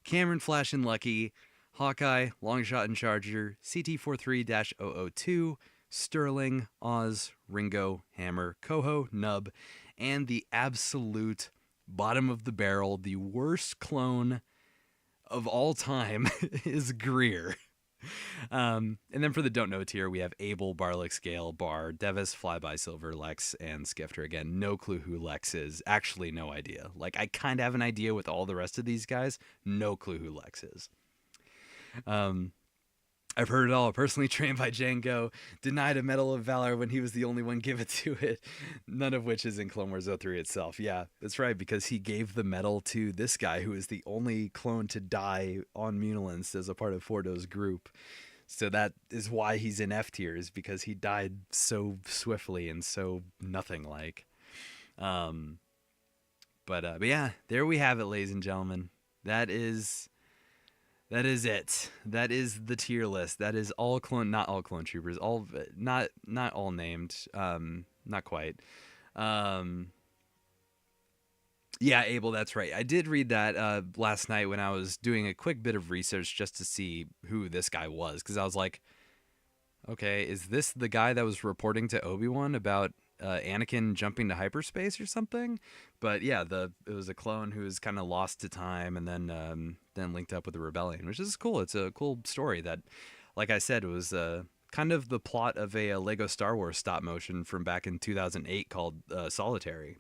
Cameron Flash and Lucky, Hawkeye, Longshot and Charger, CT43-002, Sterling, Oz, Ringo, Hammer, Coho, Nub, and the absolute bottom of the barrel, the worst clone of all time is Greer. And then for the don't know tier, we have Abel, Barlix, Gale, Bar, Devis, Flyby, Silver, Lex, and Skifter. Again, no clue who Lex is. Actually, no idea. Like, I kind of have an idea with all the rest of these guys. No clue who Lex is. I've heard it all. Personally trained by Django. Denied a Medal of Valor when he was the only one given to it. None of which is in Clone Wars 03 itself. Yeah, that's right, because he gave the medal to this guy who is the only clone to die on Munilance as a part of Fordo's group. So that is why he's in F tier, is because he died so swiftly and so nothing-like. But yeah, there we have it, ladies and gentlemen. That is it. That is the tier list. That is all clone, not all clone troopers, all not all named. Not quite. Yeah, Abel, that's right. I did read that last night when I was doing a quick bit of research just to see who this guy was, because I was like, okay, is this the guy that was reporting to Obi-Wan about Anakin jumping to hyperspace or something? But yeah, it was a clone who was kind of lost to time and then linked up with the rebellion, which is cool. It's a cool story that, like I said, was kind of the plot of a Lego Star Wars stop motion from back in 2008 called Solitary.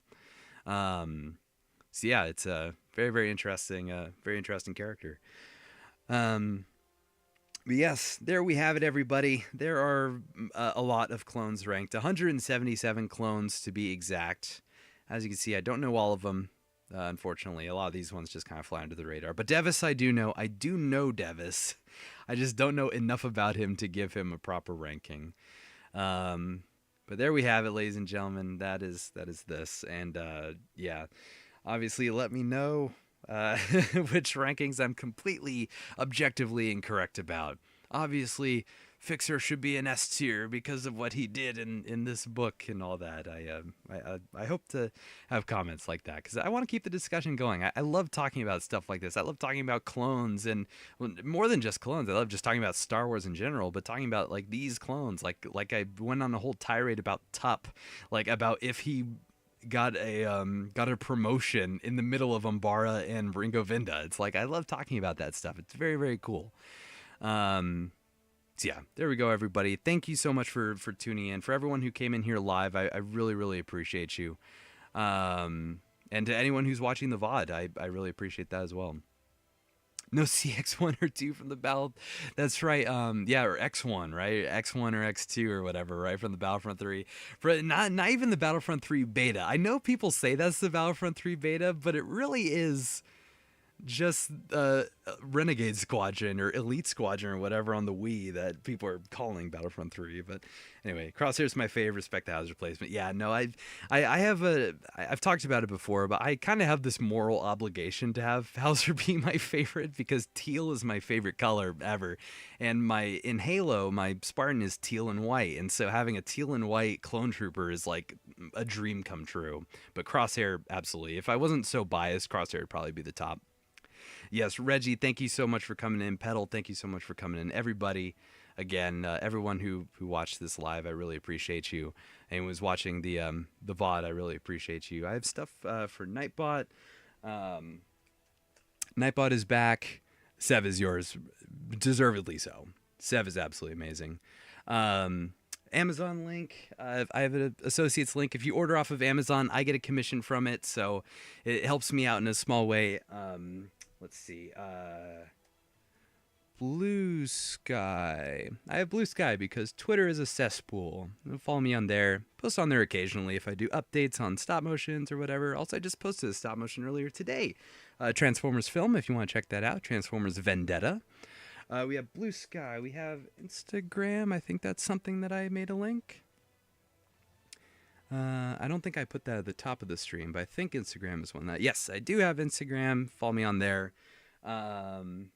So yeah, it's a very, very interesting character. But yes, there we have it, everybody. There are a lot of clones ranked, 177 clones to be exact. As you can see, I don't know all of them. Unfortunately, a lot of these ones just kind of fly under the radar. But Devis, I do know. I do know Devis. I just don't know enough about him to give him a proper ranking. Um, but there we have it, ladies and gentlemen. That is this, and yeah, obviously, let me know which rankings I'm completely objectively incorrect about. Obviously, Fixer should be an S tier because of what he did in this book and all that. I hope to have comments like that because I want to keep the discussion going. I love talking about stuff like this. I love talking about clones and well, more than just clones. I love just talking about Star Wars in general, but talking about like these clones. Like I went on a whole tirade about Tup, like about if he got a promotion in the middle of Umbara and Ringo Vinda. It's like I love talking about that stuff. It's very, very cool. So yeah, there we go, everybody. Thank you so much for tuning in. For everyone who came in here live, I really, really appreciate you. And to anyone who's watching the VOD, I really appreciate that as well. No CX1 or 2 from the battle. That's right. Yeah, or X1, right? X1 or X2 or whatever, right? From the Battlefront 3. For not even the Battlefront 3 beta. I know people say that's the Battlefront 3 beta, but it really is just Renegade Squadron or Elite Squadron or whatever on the Wii that people are calling Battlefront 3. But anyway, Crosshair's my favorite. Respect the Hauser replacement. Yeah, no, I've talked about it before, but I kind of have this moral obligation to have Hauser be my favorite because teal is my favorite color ever, and in Halo my Spartan is teal and white, and so having a teal and white clone trooper is like a dream come true. But Crosshair, absolutely. If I wasn't so biased, Crosshair would probably be the top. Yes, Reggie, thank you so much for coming in. Pedal, thank you so much for coming in. Everybody, again, everyone who watched this live, I really appreciate you. And was watching the VOD, I really appreciate you. I have stuff for Nightbot. Nightbot is back. Sev is yours, deservedly so. Sev is absolutely amazing. Amazon link. I have an associates link. If you order off of Amazon, I get a commission from it, so it helps me out in a small way. Let's see. Blue Sky. I have Blue Sky because Twitter is a cesspool. Follow me on there. Post on there occasionally if I do updates on stop motions or whatever. Also, I just posted a stop motion earlier today. Transformers film, if you want to check that out. Transformers Vendetta. We have Blue Sky. We have Instagram. I think that's something that I made a link. I don't think I put that at the top of the stream, but I think Instagram is one that. Yes, I do have Instagram. Follow me on there. And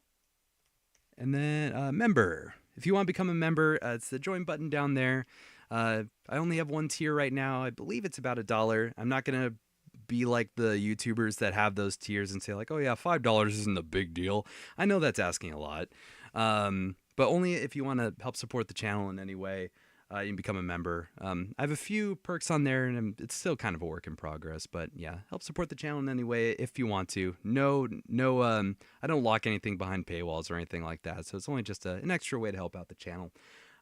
then member. If you want to become a member, it's the join button down there. I only have one tier right now. I believe it's about $1. I'm not going to be like the YouTubers that have those tiers and say like, oh yeah, $5 isn't a big deal. I know that's asking a lot. But only if you want to help support the channel in any way. You can become a member. I have a few perks on there, and it's still kind of a work in progress. But yeah, help support the channel in any way if you want to. No. I don't lock anything behind paywalls or anything like that. So it's only just an extra way to help out the channel.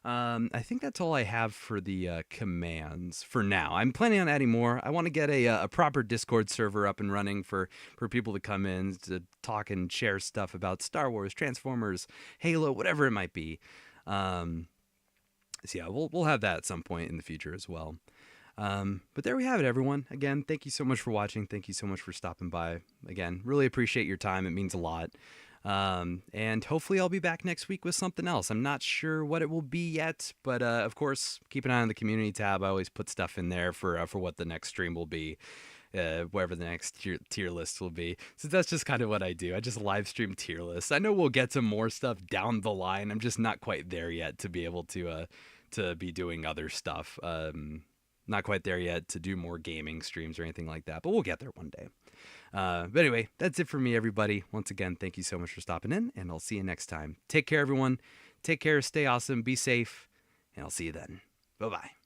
I think that's all I have for the commands for now. I'm planning on adding more. I want to get a proper Discord server up and running for people to come in to talk and share stuff about Star Wars, Transformers, Halo, whatever it might be. So yeah, we'll have that at some point in the future as well. But there we have it, everyone. Again, thank you so much for watching. Thank you so much for stopping by. Again, really appreciate your time. It means a lot. And hopefully I'll be back next week with something else. I'm not sure what it will be yet, but of course, keep an eye on the community tab. I always put stuff in there for what the next stream will be. Wherever the next tier list will be. So that's just kind of what I do. I just live stream tier lists. I know we'll get to more stuff down the line. I'm just not quite there yet to be able to be doing other stuff. Not quite there yet to do more gaming streams or anything like that, but we'll get there one day. But anyway, that's it for me, everybody. Once again, thank you so much for stopping in, and I'll see you next time. Take care, everyone. Take care. Stay awesome. Be safe, and I'll see you then. Bye-bye.